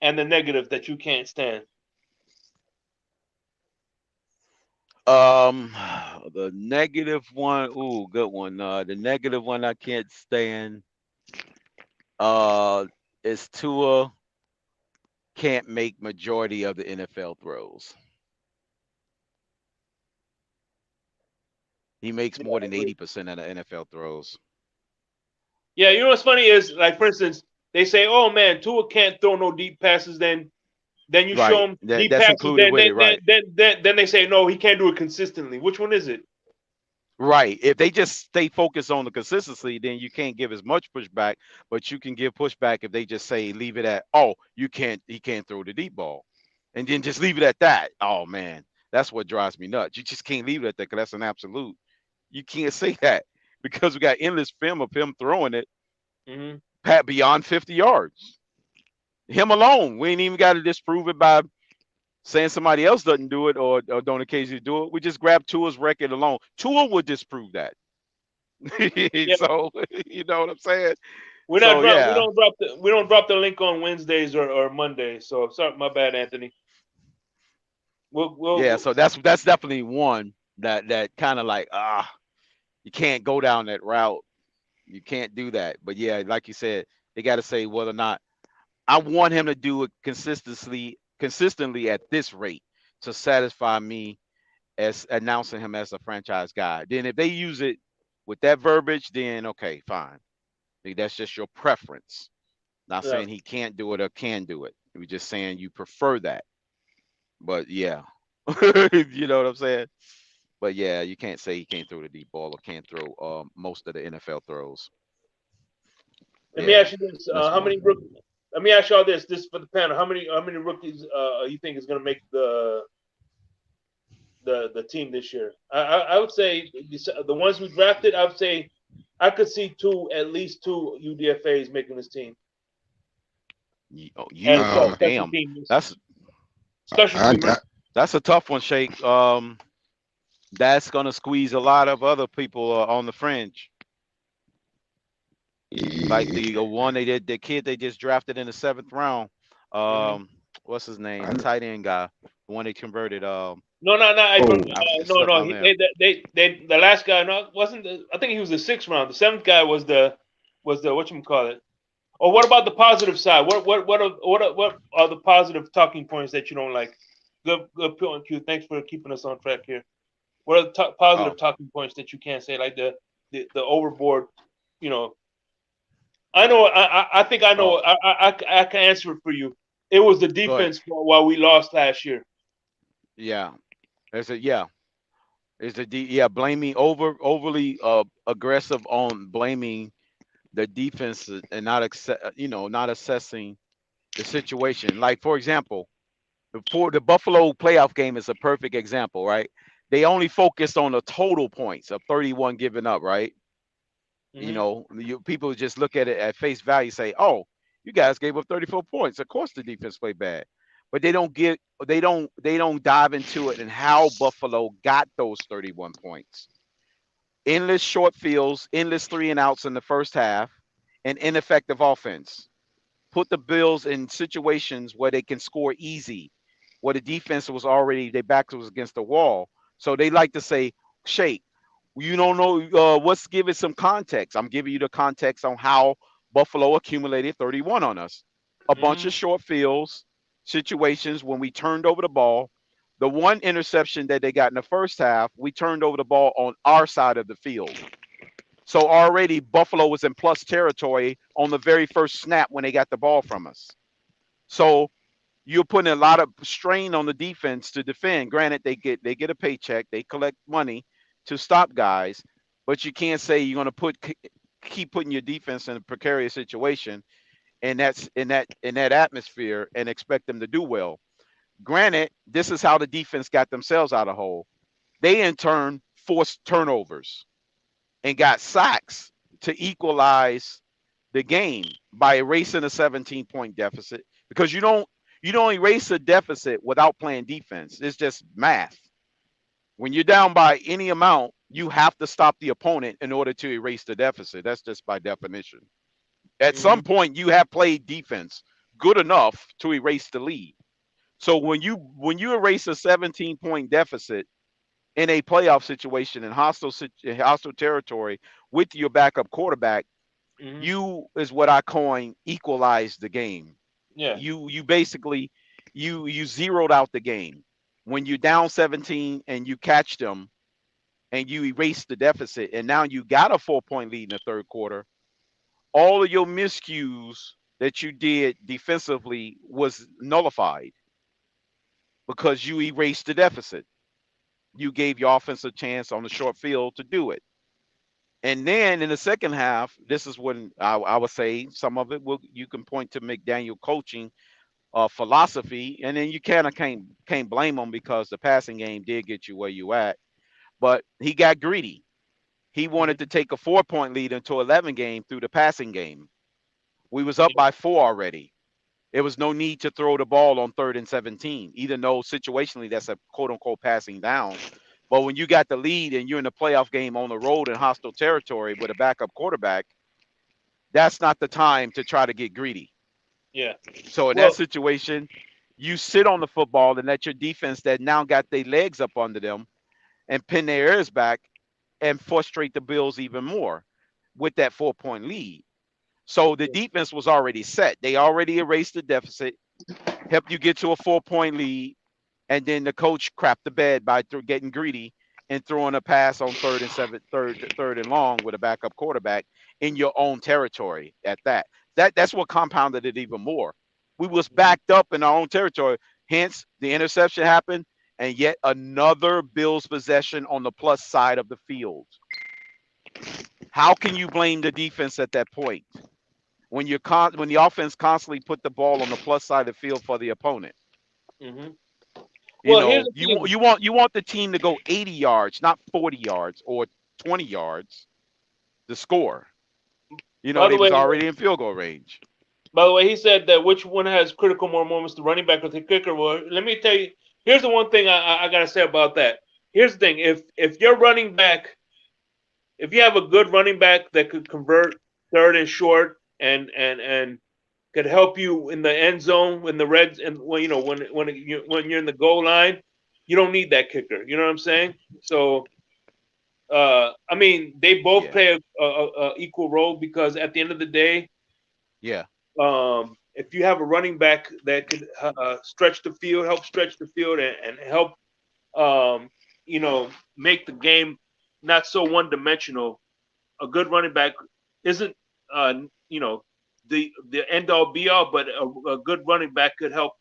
and the negative that you can't stand. The negative one, ooh, good one. The negative one I can't stand. Is Tua can't make majority of the NFL throws. He makes more than 80% of the NFL throws. Yeah, you know what's funny is, like, for instance, they say, "Oh man, Tua can't throw no deep passes." Then you show him deep That's passes. included with it, right? Then they say, "No, he can't do it consistently." Which one is it? Right. If they just stay focused on the consistency, then you can't give as much pushback, but you can give pushback if they just say leave it at, oh, he can't throw the deep ball. And then just leave it at that. Oh man, that's what drives me nuts. You just can't leave it at that because that's an absolute. You can't say that because we got endless film of him throwing it pat beyond 50 yards. Him alone. We ain't even got to disprove it by saying somebody else doesn't do it or don't occasionally do it. We just grab Tua's record alone. Tua would disprove that. Yeah. So you know what I'm saying? We So don't drop the link on Wednesdays or Mondays. So sorry, my bad, Anthony. So that's definitely one that kind of like you can't go down that route. You can't do that. But yeah, like you said, they got to say whether or not I want him to do it consistently at this rate to satisfy me as announcing him as a franchise guy. Then if they use it with that verbiage, then okay, fine. That's just your preference. Not saying he can't do it or can do it. We're just saying you prefer that. But yeah, you know what I'm saying. But yeah, you can't say he can't throw the deep ball or can't throw most of the NFL throws. Let me ask you this: how many rookies? Let me ask y'all this: this for the panel. How many rookies you think is going to make the team this year? I would say the ones we drafted. I would say I could see at least two UDFA's making this team. Damn, that's a tough one, Shake. That's gonna squeeze a lot of other people on the fringe. Like the one they did, the kid they just drafted in the 7th round. What's his name? The tight end guy, the one they converted. No. The last guy wasn't. I think he was the 6th round. The 7th guy was the whatchamacallit. Or what about the positive side? What are the positive talking points that you don't like? Good point, Q. Thanks for keeping us on track here. What are the positive talking points that you can't say, like the overboard? You know, I know. I think I know. I can answer it for you. It was the defense while we lost last year. Yeah, blaming overly aggressive on blaming the defense and not assessing the situation. Like, for example, the Buffalo playoff game is a perfect example, right? They only focused on the total points of 31 given up, right? You know, people just look at it at face value, say, "Oh, you guys gave up 34 points. Of course, the defense played bad," but they don't dive into it and how Buffalo got those 31 points. Endless short fields, endless 3 and outs in the first half, and ineffective offense. Put the Bills in situations where they can score easy, where the defense was already, their back was against the wall. So they like to say, Shake, you don't know what's giving some context. I'm giving you the context on how Buffalo accumulated 31 on us. A bunch of short fields, situations when we turned over the ball. The one interception that they got in the first half, we turned over the ball on our side of the field. So already Buffalo was in plus territory on the very first snap when they got the ball from us. So you're putting a lot of strain on the defense to defend. Granted, they get a paycheck, they collect money to stop guys, but you can't say you're going to keep putting your defense in a precarious situation, and that's in that atmosphere, and expect them to do well. Granted, this is how the defense got themselves out of hole. They in turn forced turnovers and got sacks to equalize the game by erasing a 17-point deficit, because you don't You don't erase a deficit without playing defense. It's just math. When you're down by any amount, you have to stop the opponent in order to erase the deficit. That's just by definition. At some point, you have played defense good enough to erase the lead. So when you erase a 17-point deficit in a playoff situation in hostile territory with your backup quarterback, you is what I coin equalize the game. Yeah. You basically you zeroed out the game. When you're down 17 and you catch them and you erase the deficit, and now you got a 4-point lead in the third quarter, all of your miscues that you did defensively was nullified because you erased the deficit. You gave your offense a chance on the short field to do it. And then in the second half, this is when I would say some of it you can point to McDaniel coaching philosophy, and then you kind of can't blame him because the passing game did get you where you at. But he got greedy. He wanted to take a 4-point lead into 11 game through the passing game. We was up by 4 already. There was no need to throw the ball on 3rd and 17, even though situationally that's a quote unquote passing down. But when you got the lead and you're in a playoff game on the road in hostile territory with a backup quarterback, that's not the time to try to get greedy. Yeah. So in that situation, you sit on the football and let your defense that now got their legs up under them and pin their ears back and frustrate the Bills even more with that 4-point lead. So the defense was already set. They already erased the deficit, helped you get to a 4-point lead, and then the coach crapped the bed by getting greedy and throwing a pass on 3rd and long with a backup quarterback in your own territory at that. That's what compounded it even more. We was backed up in our own territory. Hence, the interception happened, and yet another Bills possession on the plus side of the field. How can you blame the defense at that point when when the offense constantly put the ball on the plus side of the field for the opponent? You want the team to go 80 yards, not 40 yards or 20 yards to score. They was already in field goal range. By the way, he said that which one has critical more moments, the running back or the kicker? Well, let me tell you, here's the one thing I got to say about that. Here's the thing. If your running back, if you have a good running back that could convert 3rd and short and could help you in the end zone when the Reds and when you're in the goal line, you don't need that kicker. You know what I'm saying? So, I mean, they both play a equal role because at the end of the day, if you have a running back that could stretch the field, help stretch the field, and help, make the game not so one-dimensional, a good running back isn't, the end-all be-all, but a good running back could help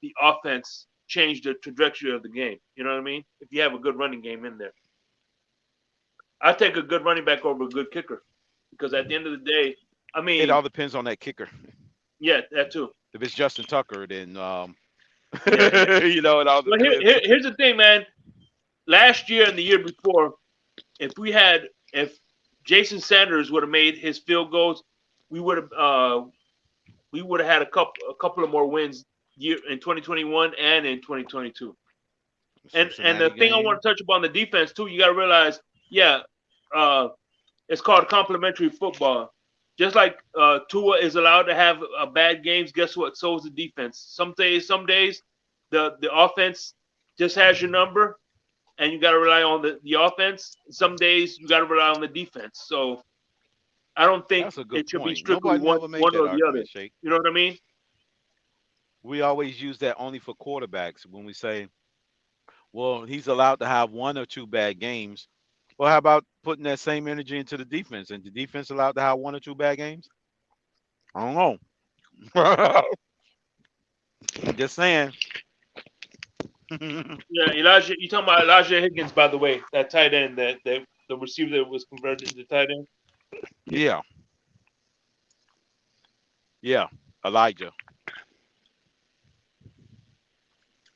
the offense change the trajectory of the game. You know what I mean? If you have a good running game in there. I take a good running back over a good kicker because at the end of the day, I mean, it all depends on that kicker. Yeah, that too. If it's Justin Tucker, then it all depends. But here's the thing, man. Last year and the year before, if Jason Sanders would have made his field goals, we would have had a couple of more wins in 2021 and in 2022. And the thing I want to touch upon the defense too, you got to realize, it's called complementary football. Just like Tua is allowed to have bad games, guess what? So is the defense. Some days the offense just has your number, and you got to rely on the offense. Some days you got to rely on the defense. So I don't think it should be strictly one or the other. Shake. You know what I mean? We always use that only for quarterbacks when we say, well, he's allowed to have 1 or 2 bad games. Well, how about putting that same energy into the defense? And the defense allowed to have 1 or 2 bad games? I don't know. I'm just saying. Yeah, Elijah. You talking about Elijah Higgins, by the way, that tight end, that the receiver that was converted to tight end. Yeah. Yeah, Elijah.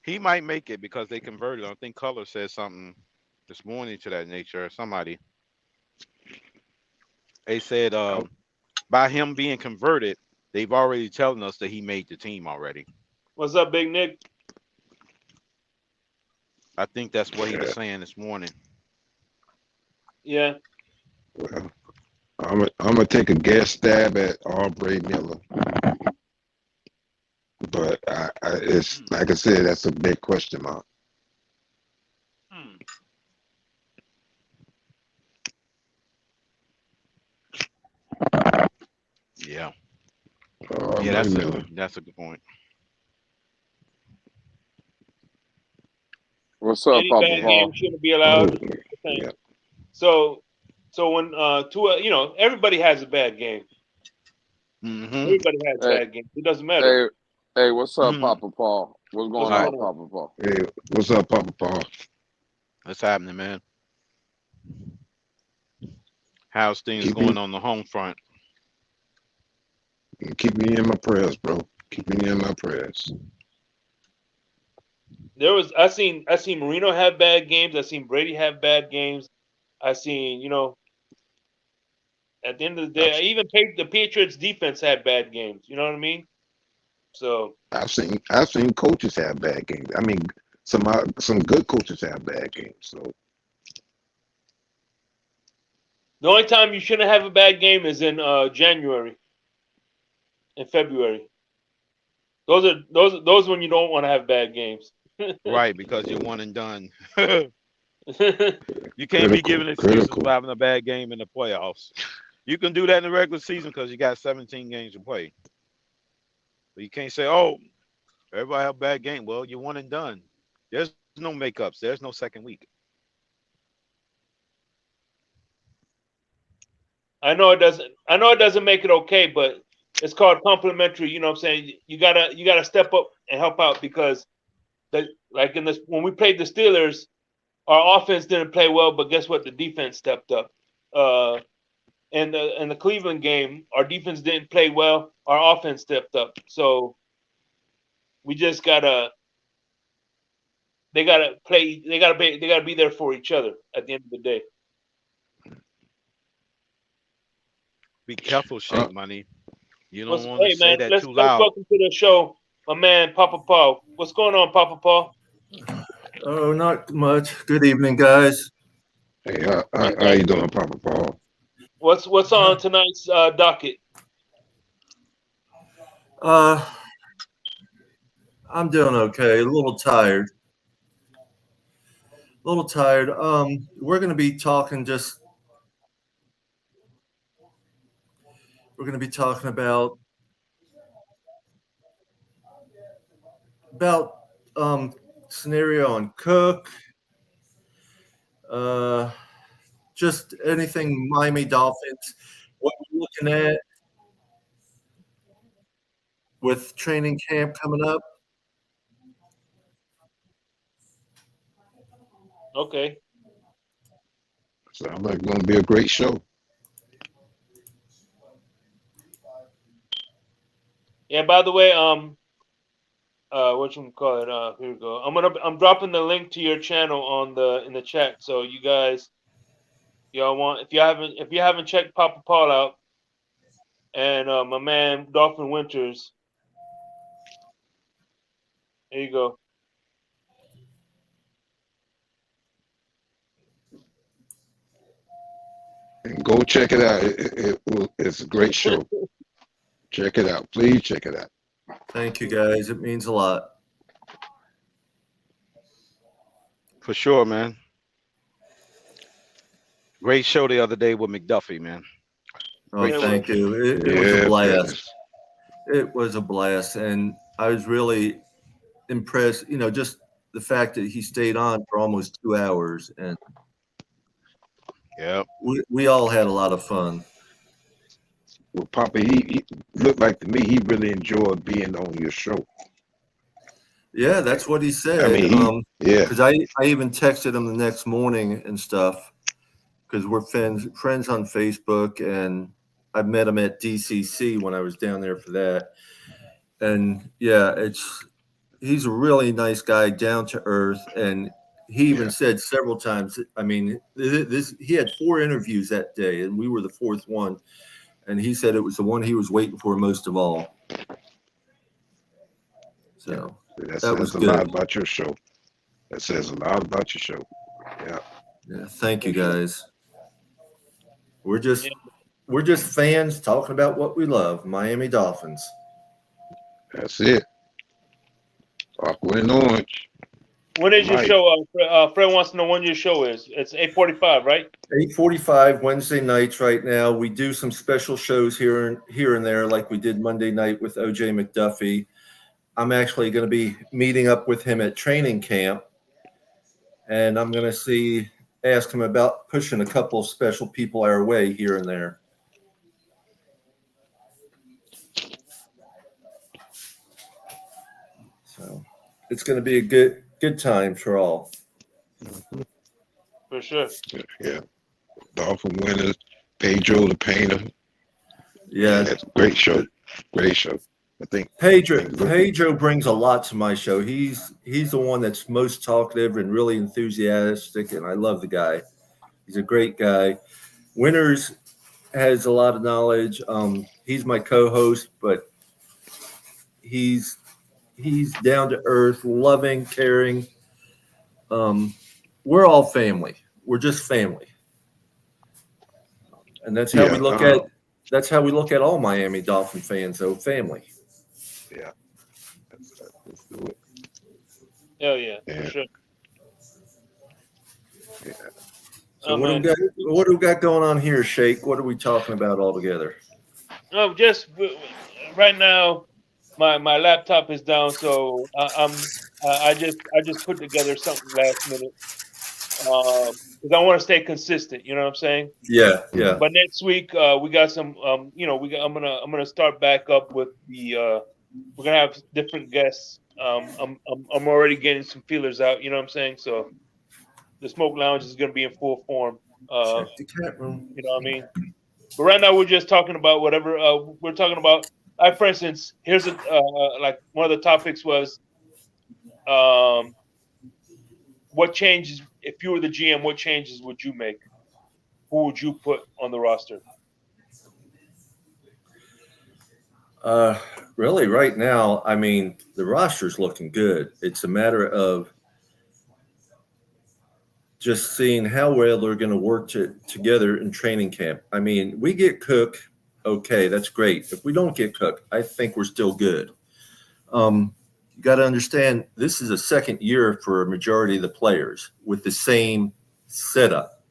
He might make it because they converted. I think Color said something this morning to that nature. Somebody. They said by him being converted, they've already telling us that he made the team already. What's up, Big Nick? I think that's what he was saying this morning. Yeah. Well, I'm gonna take a guess stab at Aubrey Miller, but it's like I said, that's a big question mark. Yeah. Yeah, that's a good point. What's up, Any Papa bad Paul? game shouldn't be allowed. Yeah. So when Tua, everybody has a bad game. Mm-hmm. Everybody has bad games. It doesn't matter. Hey, what's up, Papa Paul? What's going on, Papa Paul? Hey, what's up, Papa Paul? What's happening, man? How's things going on the home front? Keep me in my prayers, bro. Keep me in my prayers. I seen Marino have bad games. I seen Brady have bad games. I seen, at the end of the day, I even the Patriots defense had bad games. You know what I mean? So I've seen coaches have bad games. I mean, some good coaches have bad games. So the only time you shouldn't have a bad game is in January and February. Those when you don't want to have bad games. Right, because you're one and done. You can't be giving excuses for having a bad game in the playoffs. You can do that in the regular season because you got 17 games to play. But you can't say, "Oh, everybody have a bad game." Well, you're one and done. There's no makeups. There's no second week. I know it doesn't make it okay, but it's called complimentary. You know what I'm saying? You gotta step up and help out because when we played the Steelers, our offense didn't play well, but guess what? The defense stepped up. In the Cleveland game, our defense didn't play well. Our offense stepped up. So we just gotta. They gotta play. They gotta be there for each other at the end of the day. Be careful, Shake Money. You don't want to say that too let's loud. welcome to the show, my man Papa Paul. What's going on, Papa Paul? Oh, not much. Good evening, guys. Hey, how you doing, Papa Paul? What's on tonight's docket? I'm doing okay. A little tired. We're going to be talking about scenario on Cook. Just anything Miami Dolphins. What we're looking at with training camp coming up. Okay. Sounds like it's going to be a great show. Yeah. By the way, what you call it? Here we go. I'm dropping the link to your channel in the chat. So you guys, if you haven't checked Papa Paul out and my man Dolphin Winters, there you go. And go check it out. It's a great show. Check it out. Please check it out. Thank you, guys. It means a lot. For sure, man. Great show the other day with McDuffie, man. Oh, thank you. It was a blast. It was a blast. And I was really impressed, just the fact that he stayed on for almost 2 hours. And yeah, we all had a lot of fun. Well, Papa, he looked like to me he really enjoyed being on your show. Yeah, that's what he said. I mean, because I even texted him the next morning and stuff because we're friends on Facebook, and I met him at DCC when I was down there for that. And yeah, he's a really nice guy, down to earth, and he even said several times. I mean, he had 4 interviews that day, and we were the 4th one. And he said it was the one he was waiting for most of all. So That that was says a lot good. about your show. That says a lot about your show. Yeah. Yeah, thank you For sure. guys. We're just Yeah. we're just fans talking about what we love, Miami Dolphins. That's it. Aqua and orange. When is your Right. show? Fred wants to know when your show is. It's 8:45, right? 8:45 Wednesday nights right now. We do some special shows here and there, like we did Monday night with OJ McDuffie. I'm actually going to be meeting up with him at training camp, and I'm going to ask him about pushing a couple of special people our way here and there. So it's going to be a good time for all. For sure. Yeah. Dolphin winners, Pedro the painter. Yeah, That's a great show. Great show. I think Pedro brings a lot to my show. He's the one that's most talkative and really enthusiastic, and I love the guy. He's a great guy. Winters has a lot of knowledge. He's my co-host, but he's down to earth, loving, caring. We're all family. We're just family, and that's how we look at. That's how we look at all Miami Dolphin fans, though, family. Yeah. Let's do it. Hell yeah, for sure. Yeah. So what do we got going on here, Shake? What are we talking about all together? No, just right now, my laptop is down, so I just put together something last minute because I want to stay consistent. You know what I'm saying? Yeah. But next week we got some. I'm gonna start back up with the. We're gonna have different guests. I'm already getting some feelers out. You know what I'm saying? So the Smoke Lounge is gonna be in full form. Check the cat room. You know what I mean? But right now we're just talking about whatever we're talking about. Like for instance, here's like one of the topics was what changes if you were the GM? What changes would you make? Who would you put on the roster? Really, right now, I mean, the roster's looking good. It's a matter of just seeing how well they're going to work together in training camp. I mean, we get Cook, okay, that's great. If we don't get Cook, I think we're still good. You got to understand, this is a second year for a majority of the players with the same setup.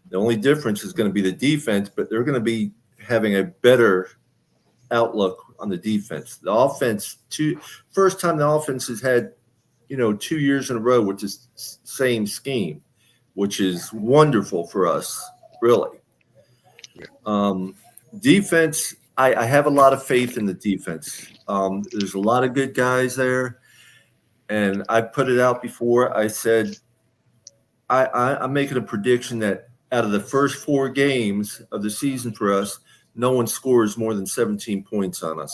The only difference is going to be the defense, but they're going to be having a better outlook on the defense. The offense, first time the offense has had, 2 years in a row with this same scheme, which is wonderful for us, really. Defense, I have a lot of faith in the defense. There's a lot of good guys there, and I put it out before. I said I'm making a prediction that out of the first 4 games of the season for us, no one scores more than 17 points on us.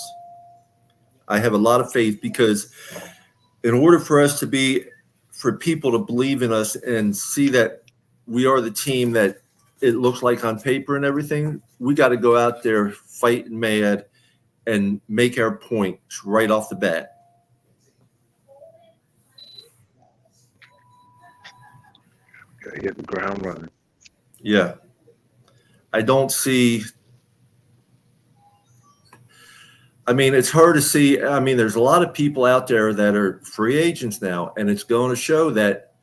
I have a lot of faith because in order for us for people to believe in us and see that we are the team that it looks like on paper and everything, we got to go out there fighting mad and make our points right off the bat. Got to hit the ground running. Yeah. I don't see. I mean, it's hard to see. I mean, there's a lot of people out there that are free agents now, and it's going to show that,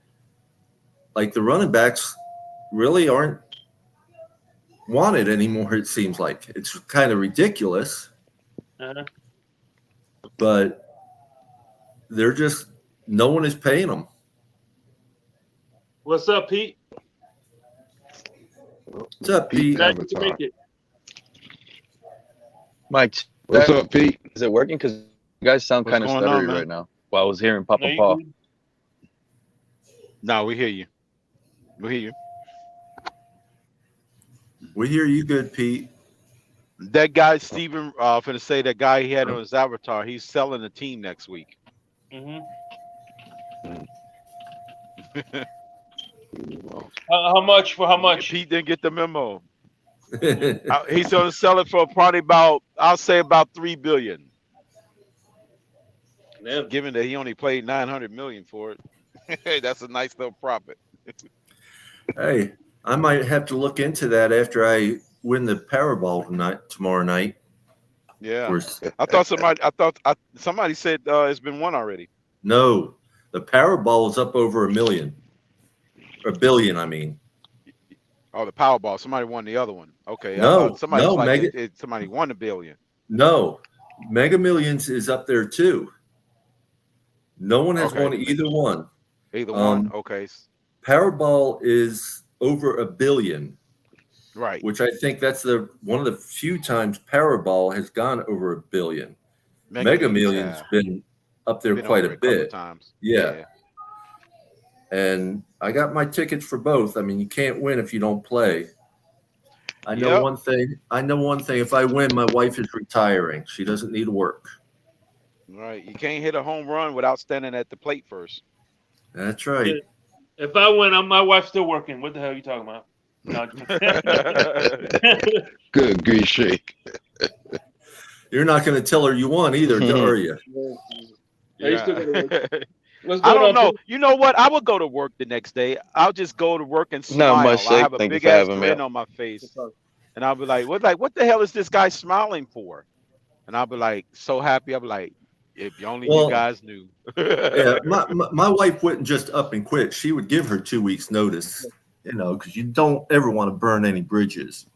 like, the running backs really aren't wanted anymore, it seems like. It's kind of ridiculous. But they're just – no one is paying them. What's up, Pete? What's up, Pete? Mike, what's up, Pete? Is it working? Because you guys sound kind of stuttery right now. Well, I was hearing Papa Paw. No, we hear you. We hear you. We hear you good, Pete. That guy, Steven, for to say that guy he had on his avatar, he's selling the team next week. How much? For how much? Pete didn't get the memo. He's going to sell it for probably about, I'll say about $3 billion. Given that he only paid $900 million for it, that's a nice little profit. Hey, I might have to look into that after I win the Powerball tomorrow night. Yeah, I thought somebody said it's been won already. No, the Powerball is up over $1 million, or $1 billion. I mean. Oh, the Powerball. Somebody won the other one. Okay, No, I thought somebody no, somebody won $1 billion. No, Mega Millions is up there too. No one has won either one. Either one. Okay. Powerball is over $1 billion. Right. Which I think that's one of the few times Powerball has gone over $1 billion. Mega Millions been up there quite a bit. Times. Yeah. And I got my tickets for both. I mean, you can't win if you don't play. I know one thing. If I win, my wife is retiring. She doesn't need to work. Right. You can't hit a home run without standing at the plate first. That's right. If I win, my wife's still working. What the hell are you talking about? No, good grief, Shake. You're not going to tell her you won either, are you? Yeah. I don't know. You know what? I would go to work the next day. I'll just go to work and smile. Not much, Shake. I have a big ass grin on my face, and I'll be like, "What the hell is this guy smiling for?" And I'll be like, so happy. I'll be like, "If only you guys knew." Yeah, my wife wouldn't just up and quit. She would give her 2 weeks notice. Because you don't ever want to burn any bridges.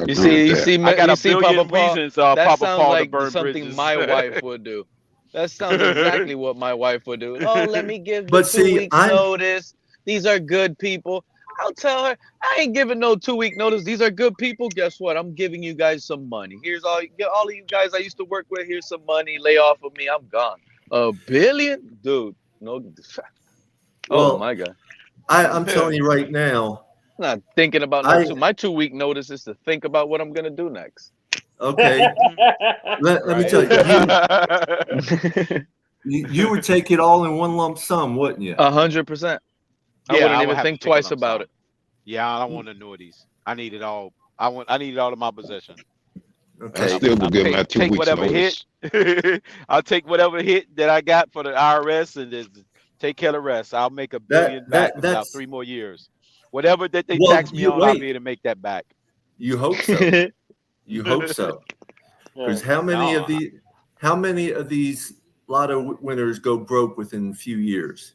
You see, I got a billion Papa reasons. Paul, that Papa sounds Paul like to burn something bridges. my wife would do. That sounds exactly what my wife would do. Oh, let me give the 2 weeks notice. These are good people. I'll tell her I ain't giving no 2 week notice. These are good people. Guess what? I'm giving you guys some money. Here's all of you guys I used to work with. Here's some money. Lay off of me. I'm gone. $1 billion, dude. No. Oh my God. I'm telling you right now. I'm not thinking about my 2 week notice is to think about what I'm gonna do next. Okay. let me tell you. You would take it all in one lump sum, wouldn't you? 100%. I wouldn't even think twice about it. Yeah, I don't want annuities. I need it all. I need it all in my possession. Okay. I still will give my 2 weeks notice. I'll take whatever hit that I got for the IRS and just take care of the rest. I'll make $1 billion back in about 3 more years. Whatever that they tax me on, I'll be able to make that back. You hope so. You hope so. Because how many of these lotto winners go broke within a few years?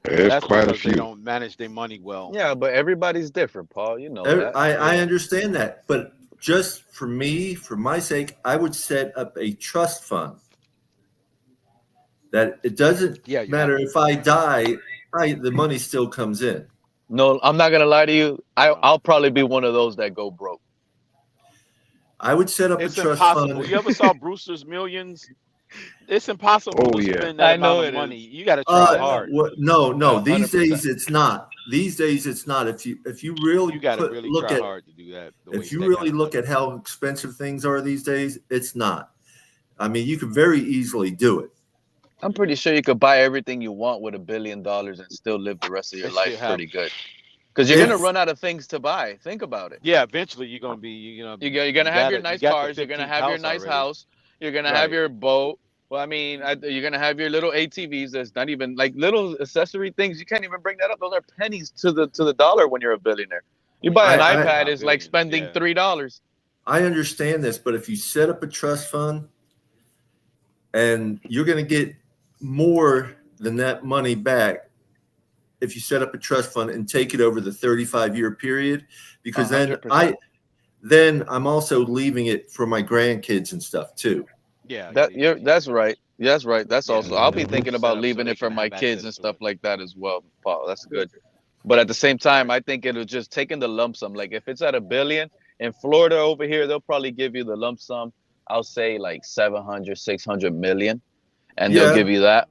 That's quite a few. They don't manage their money well. Yeah, but everybody's different, Paul. You know that. I understand that, but just for me, for my sake, I would set up a trust fund. That it doesn't matter if I die, the money still comes in. No, I'm not gonna lie to you. I'll probably be one of those that go broke. I would set up a trust fund. You ever saw Brewster's Millions? It's impossible to spend that amount of money. You got to try hard. No. These days it's not. These days it's not. If you really try hard to do that. If you really look at how expensive things are these days, it's not. I mean, you could very easily do it. I'm pretty sure you could buy everything you want with $1 billion and still live the rest of your life pretty good. Because you're gonna run out of things to buy. Think about it. Yeah, eventually you're gonna have your nice cars. You're gonna have your nice house. You're gonna have your boat. Well, I mean, you're gonna have your little ATVs. That's not even like little accessory things. You can't even bring that up. Those are pennies to the dollar when you're a billionaire. You buy an iPad is like spending $3. I understand this, but if you set up a trust fund, and you're gonna get more than that money back if you set up a trust fund and take it over the 35-year period, because 100%. then I'm also leaving it for my grandkids and stuff too. Yeah, that's right. That's right. That's also I'll be thinking about leaving it for my kids and stuff like that as well, Paul. That's good. But at the same time, I think it'll just take in the lump sum. Like if it's at $1 billion in Florida over here, they'll probably give you the lump sum. I'll say like 700-600 million, and they'll give you that.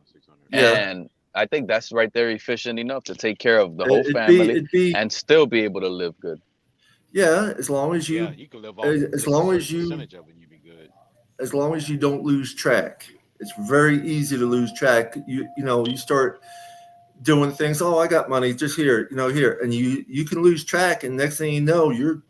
And I think that's right there efficient enough to take care of the whole family and still be able to live good. Yeah, as long as you can live as long as you as long as you don't lose track. It's very easy to lose track. You start doing things. Oh, I got money just here, here, and you can lose track, and next thing you know, you're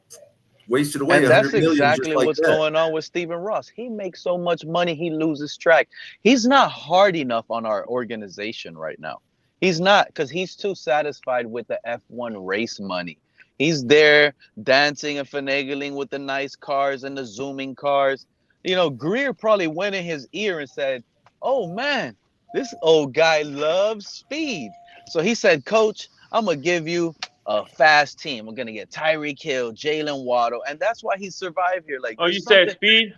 wasted away. And that's 100 million just exactly like what's that. going on with Stephen Ross. He makes so much money, he loses track. He's not hard enough on our organization right now. He's not, because he's too satisfied with the F1 race money. He's there dancing and finagling with the nice cars and the zooming cars. You know, Greer probably went in his ear and said, "Oh man, this old guy loves speed." So he said, "Coach, I'm going to give you a fast team. We're going to get Tyreek Hill, Jalen Waddle." And that's why he survived here. Like, Oh, you there's said something. speed?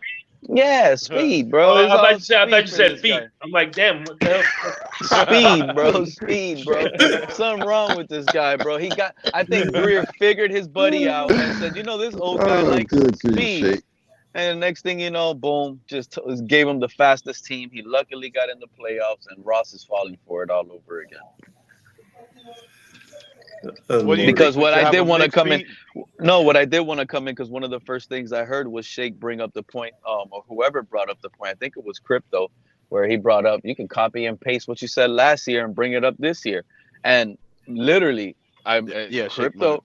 Yeah, speed, bro. Oh, It's I all thought you speed for said this feet. guy. I'm like, damn, what the hell? Speed, bro. Speed, bro. Something wrong with this guy, bro. I think Greer figured his buddy out and said, you know, this old guy likes speed. And the next thing you know, boom, just gave him the fastest team. He luckily got in the playoffs, and Ross is falling for it all over again. Because what I did want to come in, what I did want to come in, because one of the first things I heard was Shake bring up the point, or whoever brought up the point, I think it was Crypto, where he brought up, you can copy and paste what you said last year and bring it up this year. And literally, Crypto,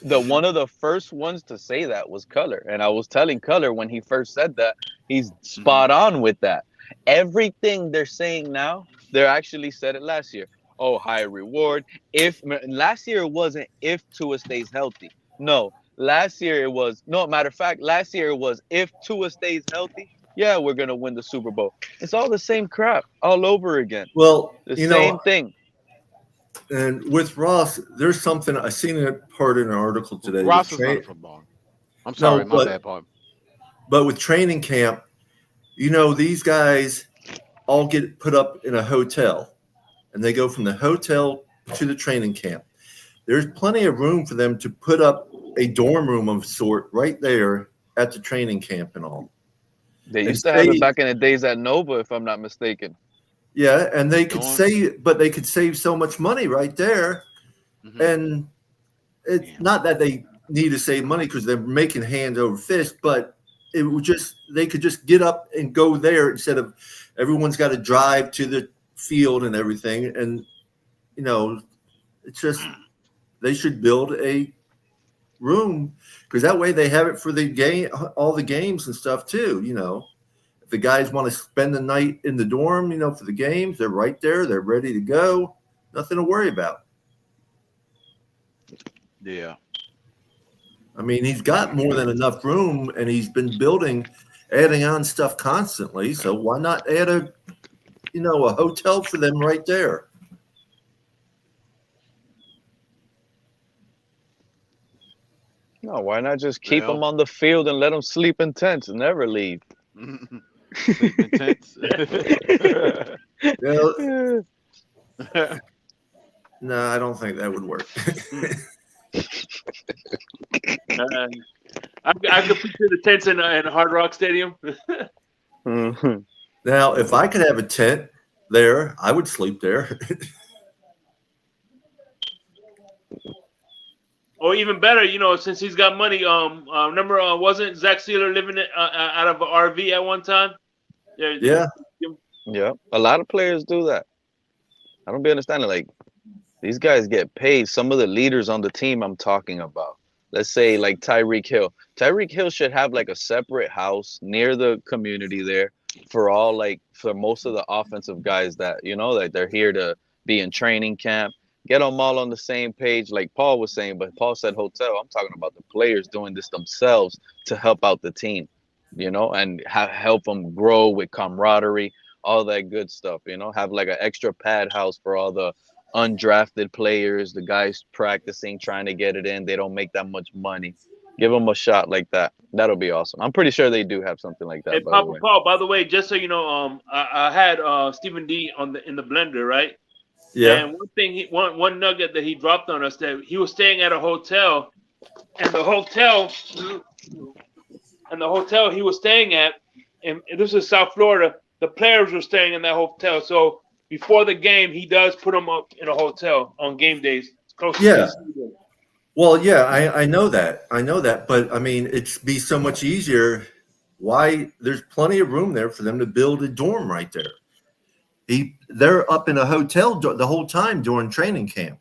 one of the first ones to say that was Color. And I was telling Color when he first said that, he's spot on with that. Everything they're saying now, they actually said it last year. Oh, high reward. Last year it wasn't if Tua stays healthy. No, last year it was, no, matter of fact, last year it was if Tua stays healthy, yeah, we're going to win the Super Bowl. It's all the same crap all over again. Well, the same thing. And with Ross, there's something I seen it part in an article today. Ross is not a football. I'm sorry, my bad part. But with training camp, you know, these guys all get put up in a hotel, and they go from the hotel to the training camp. There's plenty of room for them to put up a dorm room of sort right there at the training camp and all. They used to have it back in the days at Nova, if I'm not mistaken. Yeah, and they could save so much money right there. Mm-hmm. And it's not that they need to save money because they're making hand over fist, but it would they could just get up and go there instead of everyone's got to drive to the field and everything. And you know, it's just they should build a room because that way they have it for the game, all the games and stuff too. You know, if the guys want to spend the night in the dorm, you know, for the games, they're right there, they're ready to go, nothing to worry about. Yeah. I mean, he's got more than enough room, and he's been adding on stuff constantly. So why not add a hotel for them right there? No, why not just keep them on the field and let them sleep in tents and never leave? Sleep in tents. No, I don't think that would work. I could picture the tents in Hard Rock Stadium. Now, if I could have a tent there, I would sleep there. Or even better, you know, since he's got money. Remember, wasn't Zach Sealer living out of an RV at one time? Yeah. Yeah. A lot of players do that. I don't be understanding. Like, these guys get paid. Some of the leaders on the team I'm talking about. Let's say like Tyreek Hill. Tyreek Hill should have like a separate house near the community there for most of the offensive guys that, you know, that they're here to be in training camp. Get them all on the same page, like Paul was saying, but Paul said hotel. I'm talking about the players doing this themselves to help out the team, you know, and help them grow with camaraderie, all that good stuff, you know, have like an extra pad house for all the undrafted players, the guys practicing, trying to get it in. They don't make that much money. Give them a shot like that. That'll be awesome. I'm pretty sure they do have something like that. Hey, Papa Paul, by the way, just so you know, I had Stephen D in the blender, right? Yeah. And one thing, one nugget that he dropped on us, that he was staying at a hotel, and the hotel he was staying at, and this is South Florida, the players were staying in that hotel. So before the game, he does put them up in a hotel on game days. Yeah. Well, yeah, I know that. But I mean, it'd be so much easier. Why? There's plenty of room there for them to build a dorm right there. They're up in a hotel the whole time during training camp.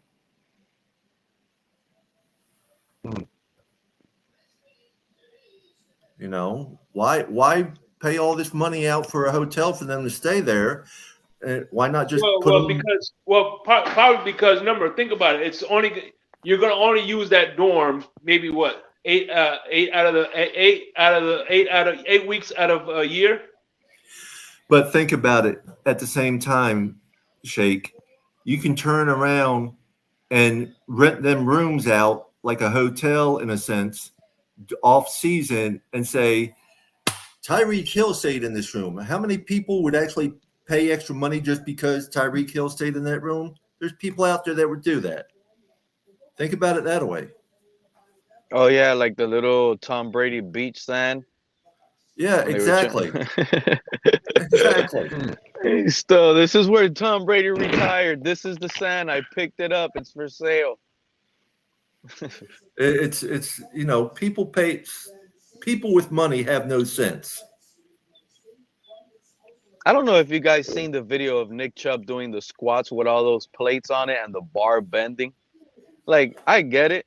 You know, why pay all this money out for a hotel for them to stay there? Why not just put them? Probably because think about it. It's only you're gonna only use that dorm maybe what 8 out of the 8 weeks out of a year. But think about it. At the same time, Shake, you can turn around and rent them rooms out like a hotel in a sense, off season, and say Tyreek Hill stayed in this room. How many people would actually pay extra money just because Tyreek Hill stayed in that room? There's people out there that would do that. Think about it that way. Oh yeah, like the little Tom Brady beach sand. Yeah, exactly. Exactly. Still, this is where Tom Brady retired. This is the sand. I picked it up. It's for sale. It's you know, people with money have no sense. I don't know if you guys seen the video of Nick Chubb doing the squats with all those plates on it and the bar bending. Like, I get it.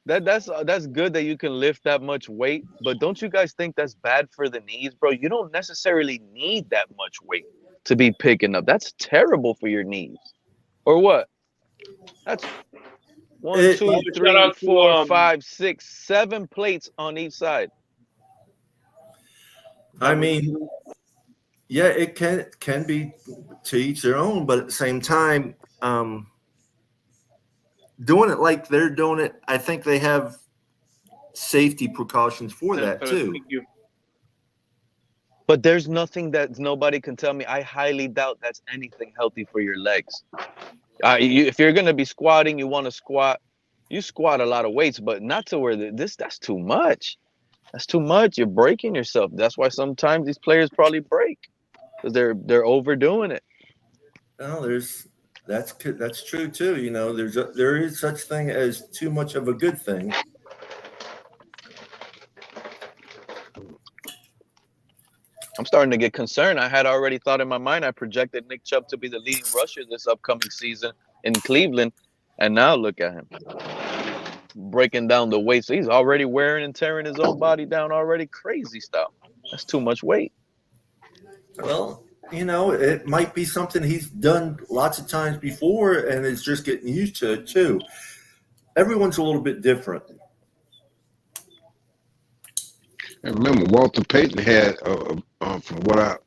That's good that you can lift that much weight, but don't you guys think that's bad for the knees, bro? You don't necessarily need that much weight to be picking up. That's terrible for your knees. Or what? That's 1, 2, 3, 4, 5, 6, 7 plates on each side. I mean, yeah, it can be to each their own, but at the same time, doing it like they're doing it, I think they have safety precautions for that too. But there's nothing that nobody can tell me. I highly doubt that's anything healthy for your legs. If you're going to be squatting, you want to squat. You squat a lot of weights, but not to where that's too much. That's too much. You're breaking yourself. That's why sometimes these players probably break because they're overdoing it. No, that's true too. You know, there is such thing as too much of a good thing. I'm starting to get concerned. I had already thought in my mind, I projected Nick Chubb to be the leading rusher this upcoming season in Cleveland. And now look at him breaking down the weight. So he's already wearing and tearing his own body down already. Crazy stuff. That's too much weight. Well, you know, it might be something he's done lots of times before and is just getting used to it too. Everyone's a little bit different. And remember, Walter Payton had, from what I've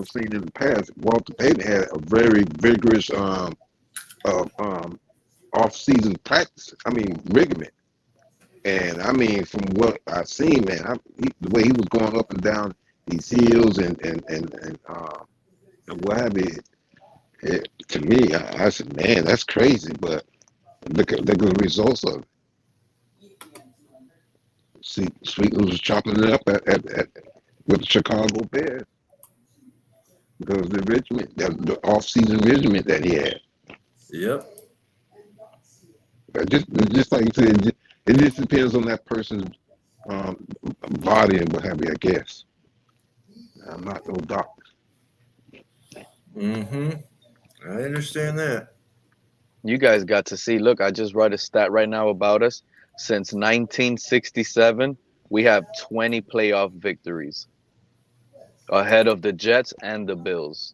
seen in the past, Walter Payton had a very vigorous off-season practice. I mean, rigament. And I mean, from what I've seen, man, the way he was going up and down these hills and what have you, to me, I said, man, that's crazy. But look at the results of it. See, Sweetland was chopping it up with the Chicago Bears because of the regiment, the off-season regiment that he had. Yep. But just like you said, it just depends on that person's body and what have you, I guess. I'm not no doctor. Mm-hmm. I understand that. You guys got to see. Look, I just wrote a stat right now about us. Since 1967, we have 20 playoff victories, ahead of the Jets and the Bills.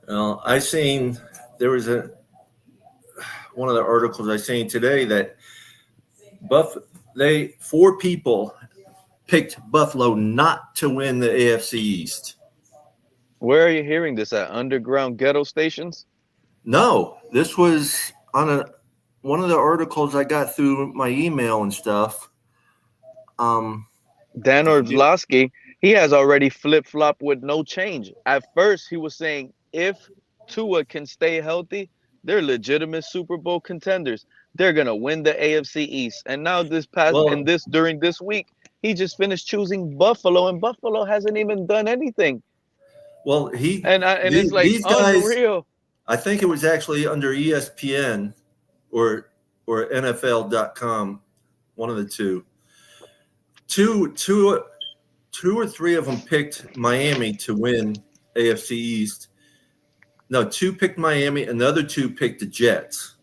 I seen there was one of the articles I seen today that 4 people picked Buffalo not to win the AFC East. Where are you hearing this at? Underground ghetto stations? No, this was on one of the articles I got through my email and stuff. Dan Orlovsky, he has already flip-flopped with no change. At first, he was saying if Tua can stay healthy, they're legitimate Super Bowl contenders. They're gonna win the AFC East. And now during this week, he just finished choosing Buffalo, and Buffalo hasn't even done anything. Well, it's like these guys, unreal. I think it was actually under ESPN or NFL.com, one of the two. Two or three of them picked Miami to win AFC East. No, 2 picked Miami, and the other 2 picked the Jets.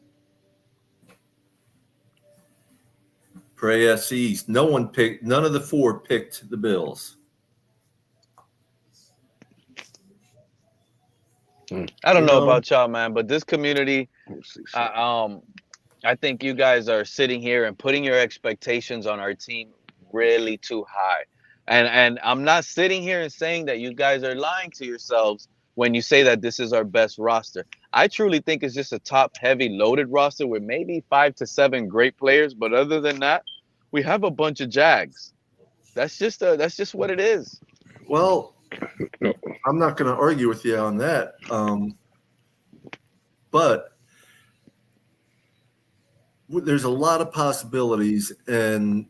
For AFC East, none of the four picked the Bills. I don't know about y'all, man, but this community, Let's see. I think you guys are sitting here and putting your expectations on our team really too high. And I'm not sitting here and saying that you guys are lying to yourselves when you say that this is our best roster. I truly think it's just a top heavy loaded roster with maybe 5 to 7 great players, but other than that, we have a bunch of Jags. That's just what it is. Well, I'm not going to argue with you on that. But there's a lot of possibilities, and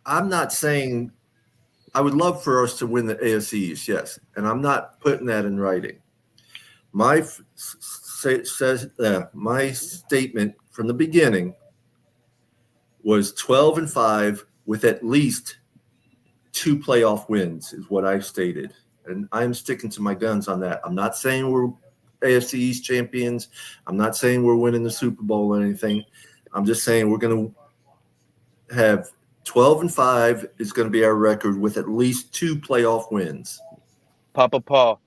I'm not saying I would love for us to win the AFC East, yes, and I'm not putting that in writing. My statement from the beginning was 12-5 with at least 2 playoff wins is what I stated, and I'm sticking to my guns on that. I'm not saying we're AFC East champions. I'm not saying we're winning the Super Bowl or anything. I'm just saying we're going to have 12-5 is going to be our record with at least 2 playoff wins. Papa Paul,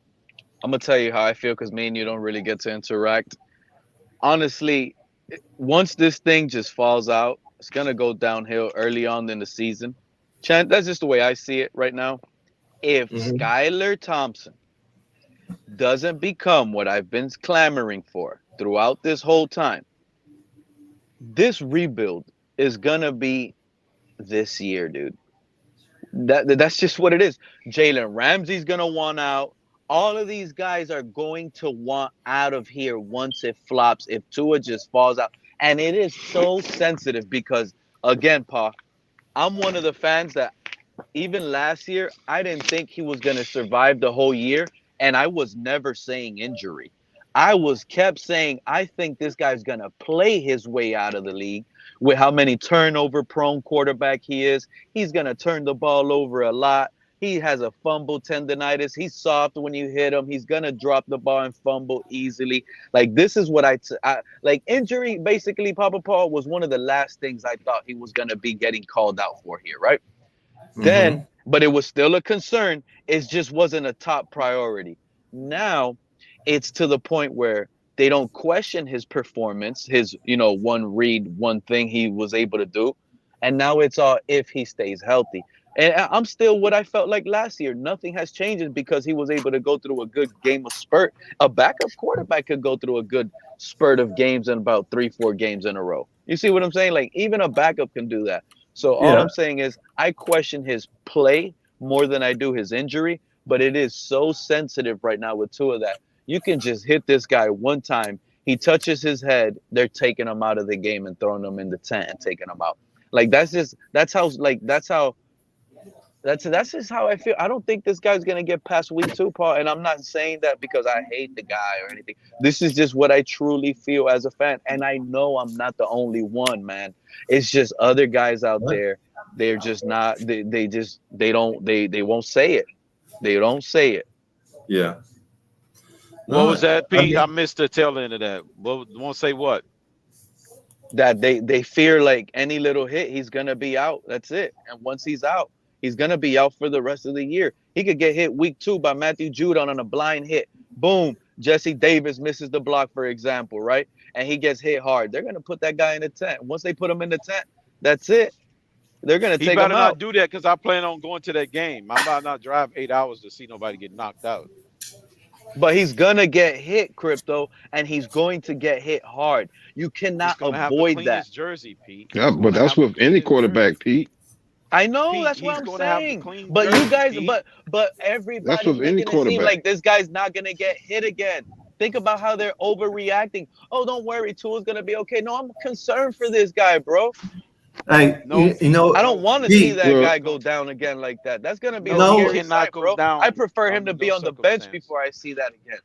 I'm going to tell you how I feel because me and you don't really get to interact. Honestly, once this thing just falls out, it's going to go downhill early on in the season. Chan, that's just the way I see it right now. If Skylar Thompson doesn't become what I've been clamoring for throughout this whole time, this rebuild is going to be this year, dude. That's just what it is. Jalen Ramsey's going to want out. All of these guys are going to want out of here once it flops, if Tua just falls out. And it is so sensitive because, again, Pa, I'm one of the fans that even last year, I didn't think he was going to survive the whole year. And I was never saying injury. I kept saying, I think this guy's going to play his way out of the league with how many turnover-prone quarterback he is. He's going to turn the ball over a lot. He has a fumble tendonitis. He's soft when you hit him. He's going to drop the ball and fumble easily. Like, this is what like, injury, basically, Papa Paul, was one of the last things I thought he was going to be getting called out for here, right? Then, but it was still a concern. It just wasn't a top priority. Now, it's to the point where they don't question his performance, his, one read, one thing he was able to do. And now it's all if he stays healthy. And I'm still what I felt like last year. Nothing has changed because he was able to go through a good game of spurt. A backup quarterback could go through a good spurt of games in about 3-4 games in a row. You see what I'm saying? Like, even a backup can do that. So all I'm saying is I question his play more than I do his injury. But it is so sensitive right now with Tua that you can just hit this guy one time. He touches his head. They're taking him out of the game and throwing him in the tent and taking him out. Like, that's just how I feel. I don't think this guy's going to get past week 2, Paul. And I'm not saying that because I hate the guy or anything. This is just what I truly feel as a fan. And I know I'm not the only one, man. It's just other guys out there. They're just not, they won't say it. They don't say it. Yeah. What was that, Pete? I missed the tail end of that. Won't say what? That they fear like any little hit, he's going to be out. That's it. And once he's out, he's going to be out for the rest of the year. He could get hit week 2 by Matthew Judon on a blind hit. Boom. Jesse Davis misses the block, for example, right? And he gets hit hard. They're going to put that guy in the tent. Once they put him in the tent, that's it. They're going to take him out. He better not do that because I plan on going to that game. I'm about not drive 8 hours to see nobody get knocked out. But he's going to get hit, Crypto, and he's going to get hit hard. You cannot avoid that. Jersey, Pete. Yeah, but that's with any quarterback, Pete. I know, Pete, that's what I'm saying. But you guys, Pete. but everybody's making it seem like this guy's not going to get hit again. Think about how they're overreacting. Oh, don't worry, Tua's going to be okay. No, I'm concerned for this guy, bro. Hey, I don't want to see that guy go down again like that. That's going to be a scary sight, bro. I prefer him to be on the bench before I see that again.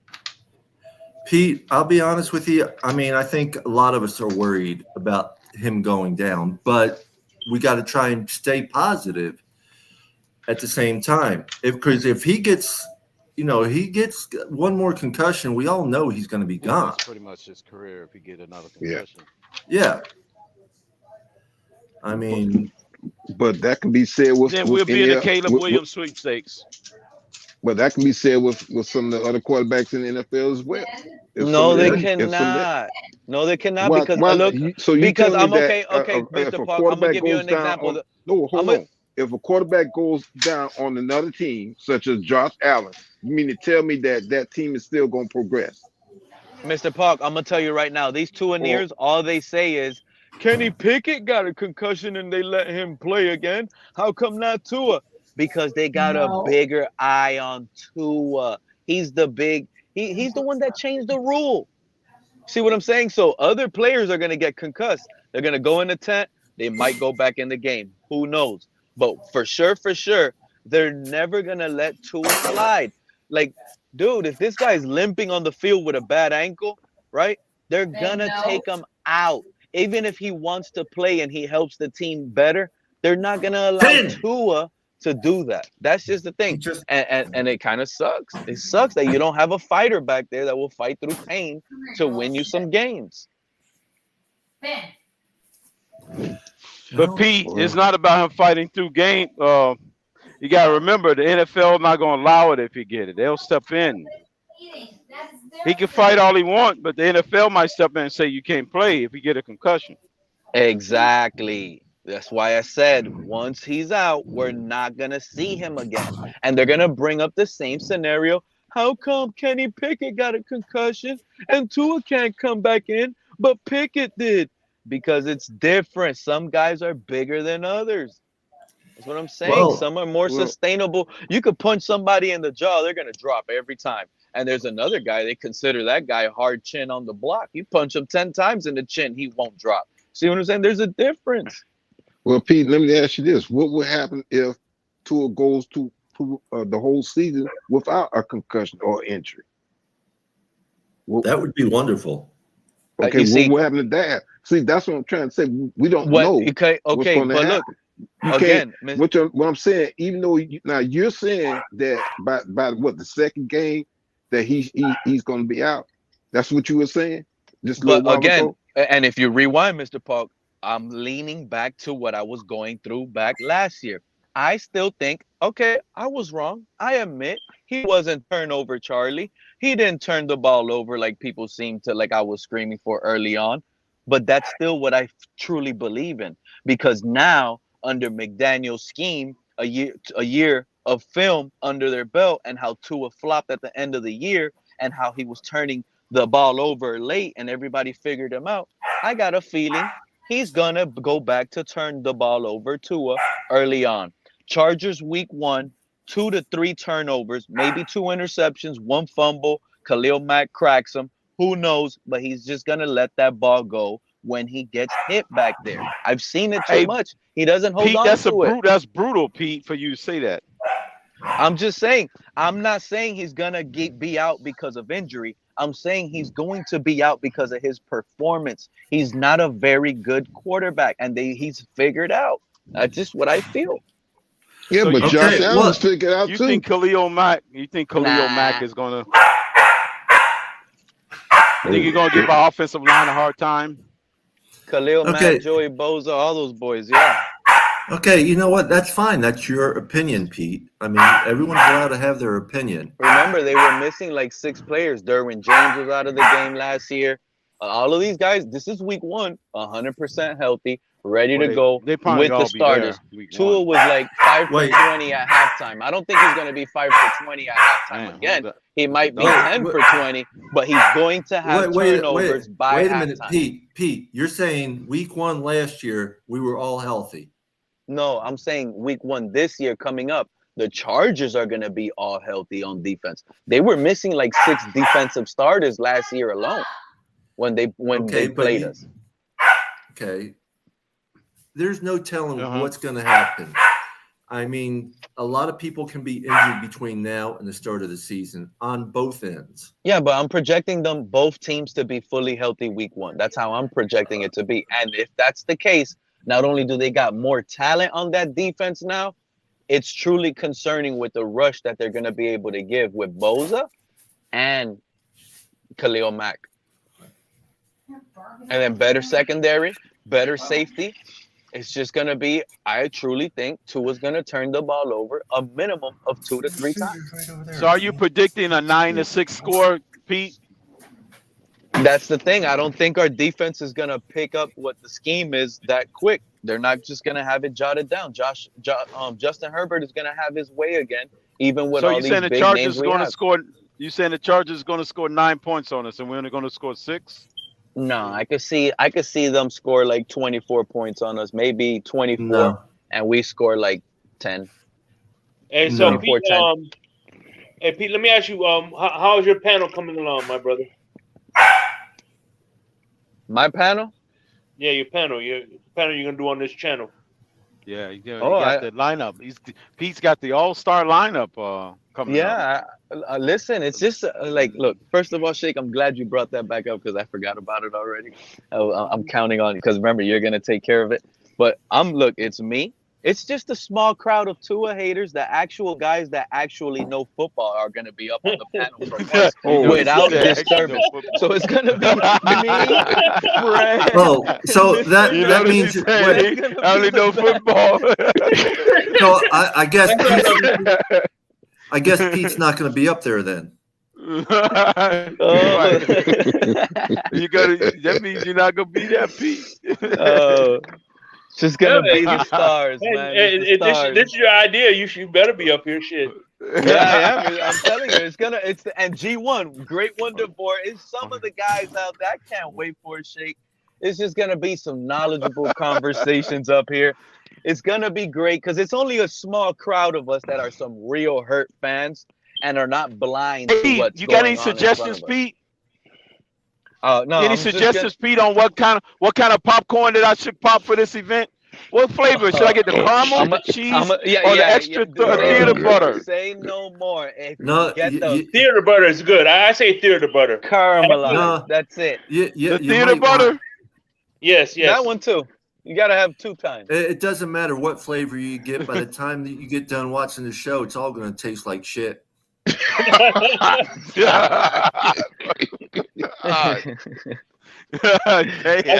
Pete, I'll be honest with you. I mean, I think a lot of us are worried about him going down, but we got to try and stay positive at the same time. Because if he gets, he gets one more concussion, we all know he's going to be gone. That's pretty much his career if he get another concussion. Yeah. I mean, but that can be said Then with we'll be in any the Caleb with, Williams sweepstakes. but that can be said with some of the other quarterbacks in the NFL as well. If some No, of they the if some of the cannot. No, they cannot why because why look, so you because telling me I'm that okay, if Mr. a Park. I'm gonna quarterback give you goes an down example. on no I'm hold on, if a quarterback goes down on another team such as Josh Allen, you mean to tell me that that team is still going to progress? Mr. Park, I'm gonna tell you right now, these two Or Aneers, all they say is Kenny Pickett got a concussion and they let him play again. How come not Tua? Because they got a bigger eye on Tua. He's the big he's the one that changed the rule. See what I'm saying? So other players are gonna get concussed. They're gonna go in the tent, they might go back in the game. Who knows? But for sure, they're never gonna let Tua slide. Like, dude, if this guy's limping on the field with a bad ankle, right? They're gonna take him out. Even if he wants to play and he helps the team better, they're not gonna allow Finn, Tua to do that. That's just the he thing. just And it kind of sucks. It sucks that you don't have a fighter back there that will fight through pain to win you some games. But Pete, it's well, not about him fighting through game. You got to remember the NFL not going to allow it if he get it. They'll step in. He can fight all he wants, but the NFL might step in and say you can't play if you get a concussion. Exactly. That's why I said once he's out, we're not going to see him again. And they're going to bring up the same scenario. How come Kenny Pickett got a concussion and Tua can't come back in, but Pickett did? Because it's different. Some guys are bigger than others. That's what I'm saying. well, Some are more well, sustainable. You could punch somebody in the jaw, they're going to drop every time. And there's another guy, they consider that guy hard chin on the block. You punch him 10 times in the chin, he won't drop. See what I'm saying? There's a difference. well, Pete, let me ask you this: what would happen if Tua goes to the whole season without a concussion or injury? What, that would be wonderful. okay, You what see, will happen to that? See, that's what I'm trying to say. We don't what, know what's okay, going to but look, happen. You can't. again, Miss, What I'm saying, even though now you're saying that by what the second game that he's going to be out. That's what you were saying just a little but while again, ago. and if you rewind, Mr. Park, I'm leaning back to what I was going through back last year. I still think, okay, I was wrong. I admit he wasn't turnover Charlie. He didn't turn the ball over like people seem to, like I was screaming for early on. But that's still what I truly believe in. Because now, under McDaniel's scheme, a year of film under their belt and how Tua flopped at the end of the year and how he was turning the ball over late and everybody figured him out, I got a feeling he's gonna go back to turn the ball over Tua early on. Chargers week 1, 2 to 3 turnovers, maybe 2 interceptions, 1 fumble. Khalil Mack cracks him. Who knows? But he's just gonna let that ball go when he gets hit back there. I've seen it too Hey, much. He doesn't hold Pete, on to it. that's brutal, Pete, for you to say that. I'm just saying, I'm not saying he's gonna be out because of injury. I'm saying he's going to be out because of his performance. He's not a very good quarterback, and he's figured out. That's just what I feel. Yeah, So but you Josh Okay, Allen's what? figured out you too. think Khalil Mack? You think Khalil Mack Nah. is gonna? You think he's gonna give our offensive line a hard time? Khalil Mack, Okay, Joey Bosa, all those boys, yeah. okay. You know what? That's fine. That's your opinion, Pete. I mean, everyone's allowed to have their opinion. Remember, they were missing like 6 players. Derwin James was out of the game last year. All of these guys, this is week 1, 100% healthy, ready Well, to go they probably with the all be there starters. week Tua 1. was like 5 for Wait, 20 at halftime. I don't think he's going to be 5 for 20 at halftime Man, again. hold up. He might be wait, 10 wait, for 20, but he's going to have turnovers by wait a minute, halftime. Pete. You're saying week 1 last year we were all healthy. No, I'm saying week 1 this year coming up, the Chargers are going to be all healthy on defense. They were missing like 6 defensive starters last year alone when they Okay, but played us. okay. There's no telling Uh-huh. what's going to happen. I mean, a lot of people can be injured between now and the start of the season on both ends. Yeah, but I'm projecting them both teams to be fully healthy week 1. That's how I'm projecting it to be. And if that's the case, not only do they got more talent on that defense now, it's truly concerning with the rush that they're going to be able to give with Bosa and Khalil Mack. And then better secondary, better safety. It's just gonna be. I truly think Tua's gonna turn the ball over a minimum of 2 to 3 times. So are you predicting a 9-6 score, Pete? That's the thing. I don't think our defense is gonna pick up what the scheme is that quick. They're not just gonna have it jotted down. Justin Herbert is gonna have his way again, even with all these big names we have. You saying the Chargers is going to score 9 points on us, and we're only going to score 6? No, I could see them score like 24 points on us, maybe 24, and we score like 10. And so, Pete, hey Pete, let me ask you, how's your panel coming along, my brother? My panel? Yeah, your panel you're gonna do on this channel. Yeah, he got the lineup. Pete's got the all-star lineup coming up. Yeah, listen, it's just like, look, first of all, Shake, I'm glad you brought that back up because I forgot about it already. I'm counting on you because remember, you're going to take care of it. But look, it's me. It's just a small crowd of Tua haters. The actual guys that actually know football are going to be up on the panel for once without disturbance. So it's going to be me, Fred. Oh, so that means I only know football. So I guess Pete's not going to be up there then. That means you're not going to be there, Pete. Just gonna be the stars, man. This is your idea. You better be up here, shit. Yeah, I am. I'm telling you, and G1, Great Wonder Boy, is some of the guys out there. I can't wait for a Shake. It's just gonna be some knowledgeable conversations up here. It's gonna be great because it's only a small crowd of us that are some real hurt fans and are not blind to what's you got going any on suggestions, Pete? No. Any suggestions, Pete, on what kind of popcorn that I should pop for this event? What flavor should I get? The caramel, the cheese, or the extra theater butter? Say no more. Theater butter is good. I say theater butter. Caramelized. That's it. The theater butter. Yes. That one too. You gotta have 2 times. It doesn't matter what flavor you get. By the time that you get done watching the show, it's all going to taste like shit. That's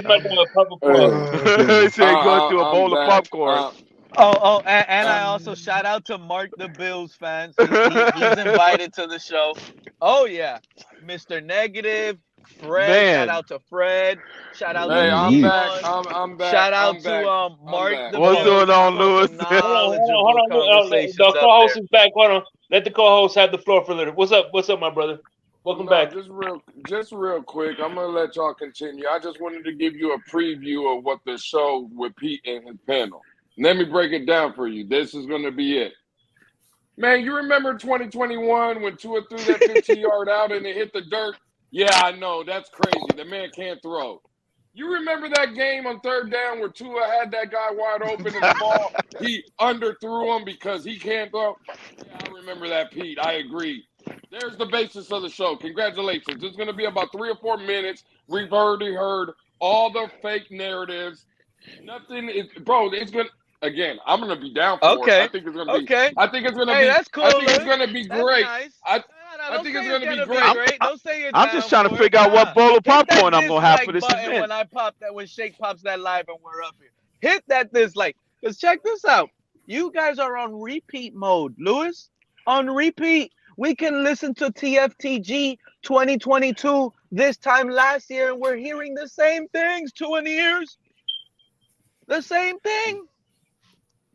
my popcorn. Going through a bowl of popcorn. And I also shout out to Mark the Bills fans. He's invited to the show. Oh yeah, Mr. Negative, Fred. Man. Shout out to Fred. Shout out to I'm back. I'm back. Shout out to Mark the What's Bills. going on, Lewis? Hold on. The co-host is back. Hold on. Let the co-host have the floor for a little. What's up, my brother? Welcome back. Just real quick. I'm gonna let y'all continue. I just wanted to give you a preview of what the show with Pete and his panel. Let me break it down for you. This is gonna be it. Man, you remember 2021 when Tua threw that 50-yard out and it hit the dirt? Yeah, I know. That's crazy. The man can't throw. You remember that game on 3rd down where Tua had that guy wide open and the ball, he underthrew him because he can't throw? Yeah, I remember that, Pete. I agree. There's the basis of the show. Congratulations. It's going to be about 3 or 4 minutes. We've already heard all the fake narratives. Nothing is, bro, it's going to, again, I'm going to be down for it. I think it's going to be, I think it's going to be, that's cool, I think it's going to be great. Nice. I think it's going to be great. Don't say you're I'm just trying to figure out what bowl of popcorn I'm going to have for this event. When Shake pops that live and we're up here. Hit that dislike. Because check this out. You guys are on repeat mode, Lewis. On repeat. We can listen to TFTG 2022 this time last year, and we're hearing the same things 2 in the ears. The same thing.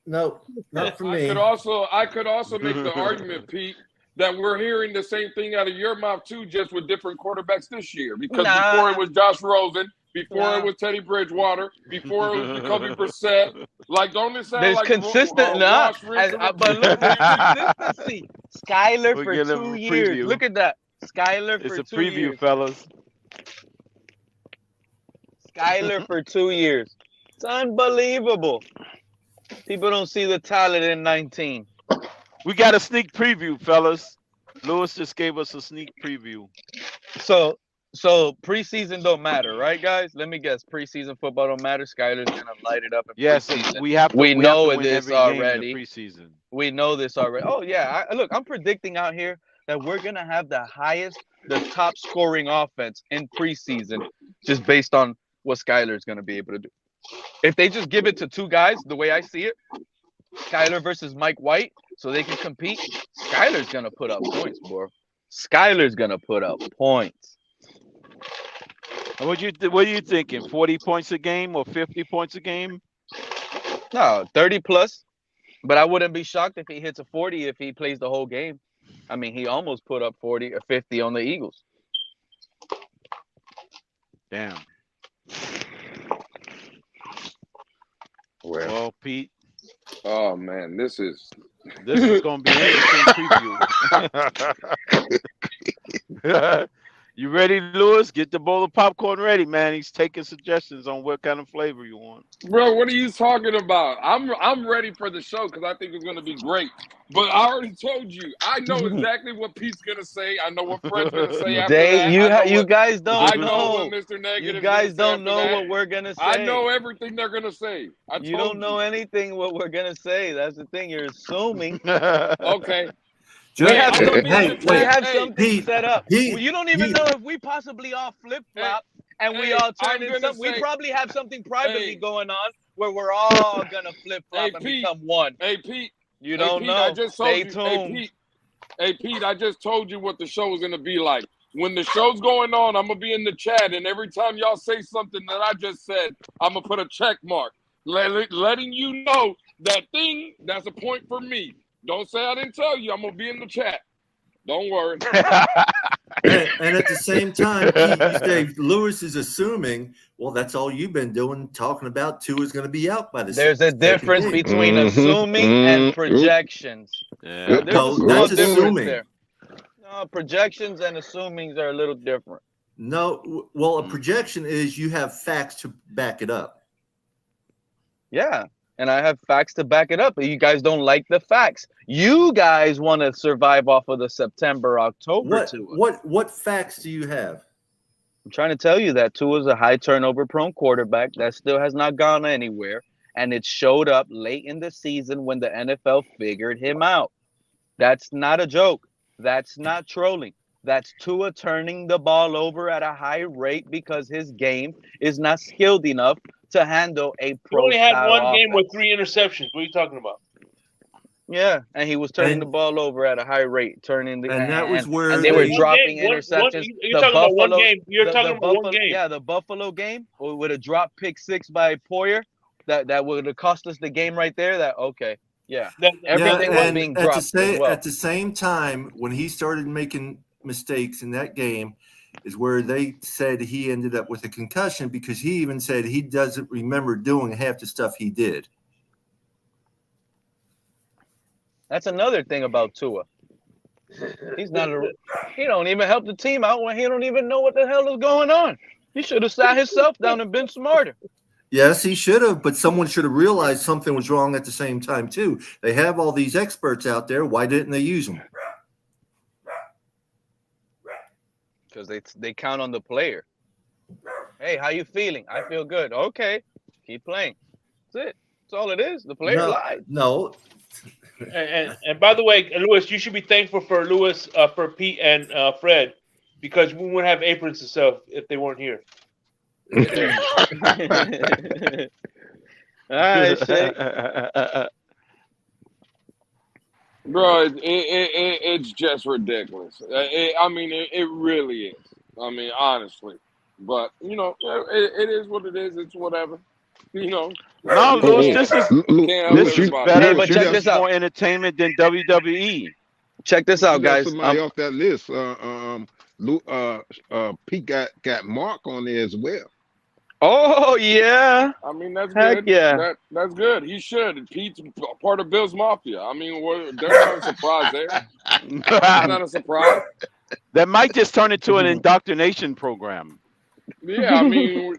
No, not for me. I could also make the argument, Pete, that we're hearing the same thing out of your mouth too, just with different quarterbacks this year. Because before it was Josh Rosen, before it was Teddy Bridgewater, before it was Jacoby Brissett. Like, don't it sound there's like consistent but look, there's consistency. Skyler for 2 years. Preview. Look at that. Skyler for 2 years. It's a preview, fellas. Skyler for 2 years. It's unbelievable. People don't see the talent in 19. We got a sneak preview, fellas. Lewis just gave us a sneak preview. So preseason don't matter, right, guys? Let me guess. Preseason football don't matter. Skyler's gonna light it up. Yes, preseason. we know this already. Preseason. We know this already. Oh yeah, look, I'm predicting out here that we're gonna have the top scoring offense in preseason, just based on what Skyler's gonna be able to do. If they just give it to two guys, the way I see it, Skyler versus Mike White, so they can compete, Skyler's gonna put up points, bro. Skyler's gonna put up points. What are you thinking? 40 points a game or 50 points a game? No, 30 plus. But I wouldn't be shocked if he hits a 40 if he plays the whole game. I mean, he almost put up 40 or 50 on the Eagles. Damn. Well, Pete. Oh man, this is gonna be an interesting preview. You ready, Lewis? Get the bowl of popcorn ready, man. He's taking suggestions on what kind of flavor you want. Bro, what are you talking about? I'm ready for the show because I think it's gonna be great. But I already told you, I know exactly what Pete's gonna say. I know what Fred's gonna say after that. You guys don't I know what Mr. Negative. You guys don't know what we're gonna say. I know everything they're gonna say. You don't know anything what we're gonna say. That's the thing. You're assuming. Okay. We have something set up. You don't even know if we possibly all flip-flop and we all turn in something. We probably have something privately going on where we're all going to flip-flop and become one. Hey, Pete. You don't know. I just told Stay you. tuned. Hey, Pete, I just told you what the show is going to be like. When the show's going on, I'm going to be in the chat, and every time y'all say something that I just said, I'm going to put a check mark, letting you know that thing, that's a point for me. Don't say I didn't tell you. I'm going to be in the chat. Don't worry. and at the same time, you say Lewis is assuming, well, that's all you've been doing, talking about Tua's going to be out by the There's a difference between assuming and projections. Yeah. That's assuming. There. No, projections and assumings are a little different. No, well, a projection is you have facts to back it up. Yeah. And I have facts to back it up. But you guys don't like the facts. You guys want to survive off of the September, October Tua. What facts do you have? I'm trying to tell you that Tua's a high turnover prone quarterback that still has not gone anywhere. And it showed up late in the season when the NFL figured him out. That's not a joke. That's not trolling. That's Tua turning the ball over at a high rate because his game is not skilled enough to handle a pro. He only had one game with 3 interceptions. What are you talking about? Yeah, and he was turning the ball over at a high rate, and they were dropping interceptions. You're talking about one game. You're talking about one game. Yeah, the Buffalo game with a drop pick 6 by Poyer that would have cost us the game right there. Everything was being dropped. At the same time, when he started making mistakes in that game, is where they said he ended up with a concussion because he even said he doesn't remember doing half the stuff he did. That's another thing about Tua. He don't even help the team out when he don't even know what the hell is going on. He should have sat himself down and been smarter. Yes, he should have, but someone should have realized something was wrong at the same time too. They have all these experts out there. Why didn't they use them? Because they count on the player. Hey, how you feeling? I feel good. Okay, keep playing. That's it. That's all it is. The player lied. No. And by the way, Lewis, you should be thankful for Lewis, for Pete and Fred, because we wouldn't have aprons to sell if they weren't here. All right, Shake. Bro, it's just ridiculous. It really is. I mean, honestly. But, it is what it is. It's whatever. No, this is better, but check this out. More entertainment than WWE. Check this out, guys. Somebody off that list. Pete got Mark on there as well. Oh yeah. I mean, that's Heck good. Yeah. That's good. He should. Pete's part of Bill's Mafia. I mean, there's not a surprise there. It's not a surprise. That might just turn into an indoctrination program. Yeah, I mean,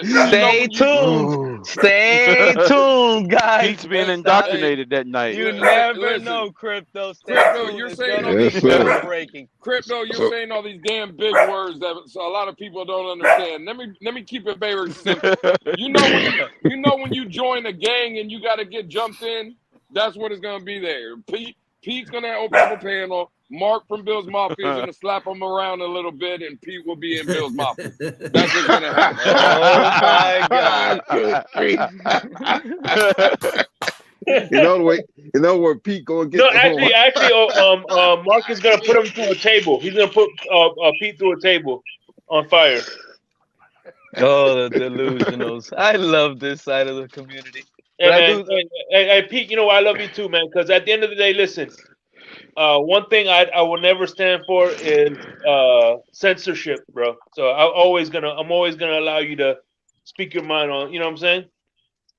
Stay tuned. Stay tuned, guys. Pete's being indoctrinated that night. You never know, Crypto. You're saying all these breaking. Crypto, you're saying all these damn big words that a lot of people don't understand. Let me keep it very simple. You know when you join a gang and you got to get jumped in, that's what it's gonna be there. Pete's gonna open up a panel. Mark from Bill's Mafia is gonna slap him around a little bit, and Pete will be in Bill's Mafia. That's what's gonna happen. Oh my God. You know where Pete gonna get No, the horn. Mark is gonna put him through a table. He's gonna put Pete through a table on fire. Oh, the delusionals. I love this side of the community. But Hey, Pete, you know I love you too, man. Because at the end of the day, listen, one thing I will never stand for is censorship, bro. So I'm always gonna allow you to speak your mind on. You know what I'm saying?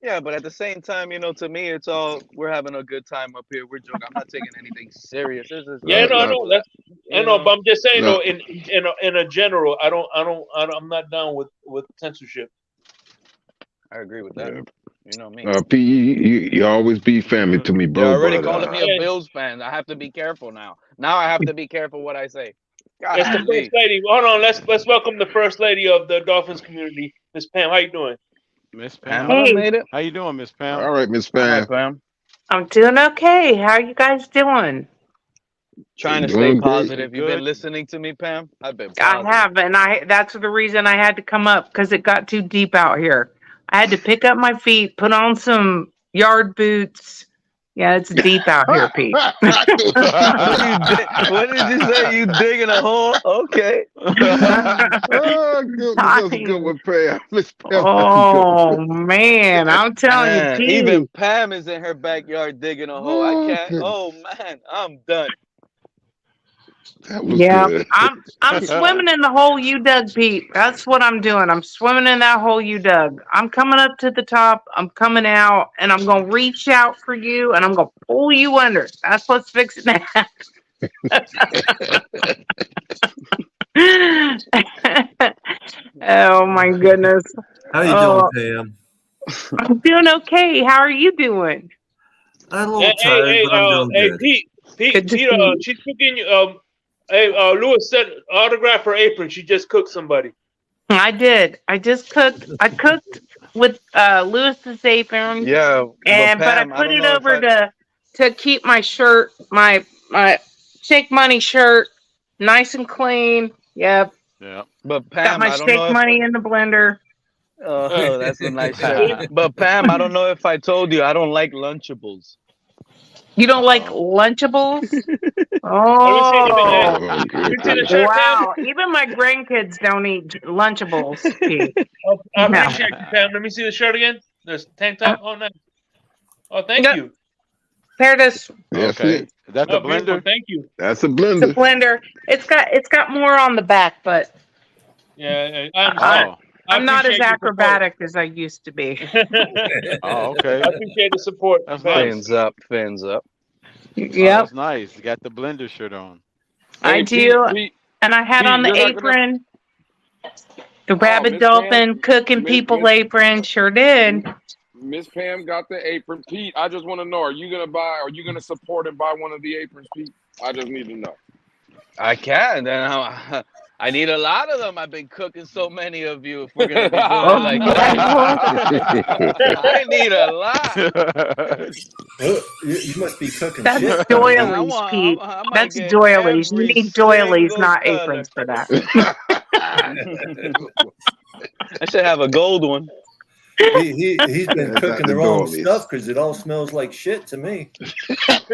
Yeah, but at the same time, you know, to me, it's all we're having a good time up here. We're joking. I'm not taking anything serious. This is Yeah, no, I know that. I know, but I'm just saying, No. in a general, I'm not down with censorship. I agree with that. You know me. Pete, you always be family to me, bro. You're already but, calling me a Bills fan. I have to be careful now. Now I have to be careful what I say. It's the first lady. Hold on, let's welcome the first lady of the Dolphins community, Miss Pam. How you doing? Miss Pam, Pam. I made it. How you doing, Miss Pam? all right, Miss All Pam. right, Pam. I'm doing okay. How are you guys doing? Trying to Doing stay great. positive. You've Good. been listening to me, Pam? I've been I positive. have, and that's the reason I had to come up because it got too deep out here. I had to pick up my feet, put on some yard boots. Yeah, it's deep out here, Pete. What did you say? You digging a hole? Okay. Good. That's a good one, Pam. Miss Pam. Oh man, I'm telling you, Man, Pete. even Pam is in her backyard digging a hole. I can't. Okay. Oh man, I'm done. That was Yeah, good. I'm swimming in the hole you dug, Pete. That's what I'm doing. I'm swimming in that hole you dug. I'm coming up to the top. I'm coming out, and I'm gonna reach out for you, and I'm gonna pull you under. That's what's fixing that. Oh my goodness. How you doing, Pam? I'm doing okay. How are you doing? I'm a little tired, but I'm doing good. Pete, Good to see you. she's cooking. Lewis said autograph her apron. She just cooked somebody. I did. I just cooked. I cooked with Lewis's apron. Yeah, And but I Pam, put don't it know over if to keep my shirt, my Shake Money shirt, nice and clean. Yep. Yeah. But Got Pam, my I don't Shake know if. Money in the blender. Oh, that's a nice shirt. But Pam, I don't know if I told you I don't like Lunchables. You don't like Lunchables? Oh, Let me see the shirt, Pam. wow. Even my grandkids don't eat Lunchables, Pete. I No. appreciate you, Pam. Let me see the shirt again. The tank top. Oh, nice. Oh, thank Yep. you. There it is. That's Okay. it. Is that the Beautiful. blender? Thank you. That's a It's a blender. blender. It's got more on the back, but Yeah, I understand. Oh. I'm not as appreciate your support. acrobatic as I used to be. Oh, okay. I appreciate the support. That's Pam. nice. Fins up, fins up. Oh, Yep, that's nice. You got the blender shirt on. I Hey, do. Pete, And I had Pete, on the you're not gonna- apron, the Rabid Miss Dolphin Pam, cooking Miss- people Miss- apron. Sure did. Miss Pam got the apron. Pete, I just want to know: Are you gonna support and buy one of the aprons, Pete? I just need to know. I can. Then I need a lot of them. I've been cooking so many of you. If we're gonna be doing it like that, I need a lot. You must be cooking That's shit. doilies, Pete. I might That's get doilies. You every need doilies, single not color. aprons for that. I should have a gold one. He's been That's cooking the the wrong doilies. stuff because it all smells like shit to me. That's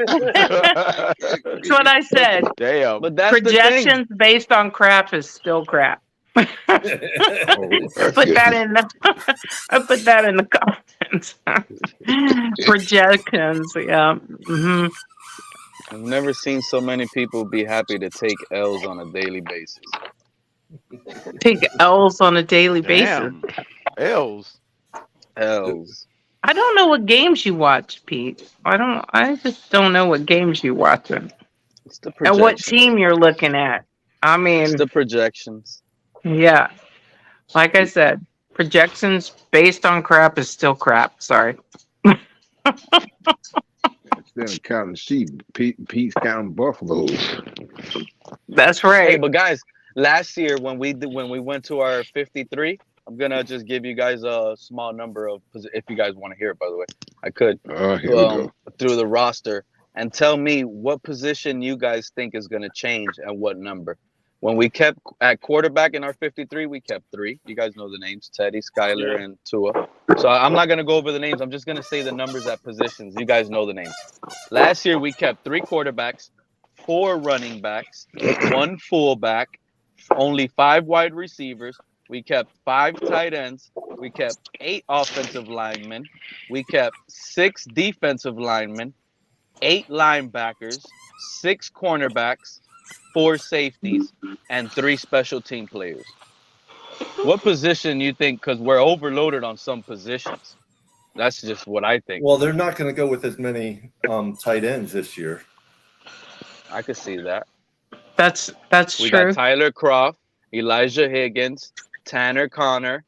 what I said. Damn. But that's the thing. Projections based on crap is still crap. Oh, that's Put good. that in the I put that in the comments. Projections, yeah. Hmm. I've never seen so many people be happy to take L's on a daily basis. Take L's on a daily basis. Damn. L's. L's. I don't know what games you watch, Pete. I just don't know what games you watching. It's the And what projections. team you're looking at. I It's mean, the projections. yeah. Like I said, projections based on crap is still crap. Sorry. Instead of counting sheep, Pete's counting buffaloes. That's Hey, right. but guys, last year when we went to our 53, I'm gonna just give you guys a small number of, if you guys want to hear it, by the way, I could Oh, here we go. through the roster. and tell me what position you guys think is going to change and what number. When we kept at quarterback in our 53, we kept 3. You guys know the names: Teddy, Skyler, and Tua. So I'm not going to go over the names. I'm just going to say the numbers at positions. You guys know the names. Last year, we kept 3 quarterbacks, 4 running backs, 1 fullback, only 5 wide receivers. We kept 5 tight ends. We kept 8 offensive linemen. We kept 6 defensive linemen, 8 linebackers, 6 cornerbacks, 4 safeties, and 3 special team players. What position you think? Because we're overloaded on some positions. That's just what I think. Well, they're not going to go with as many tight ends this year. I could see that. That's We true. got Tyler Croft, Elijah Higgins, Tanner Connor,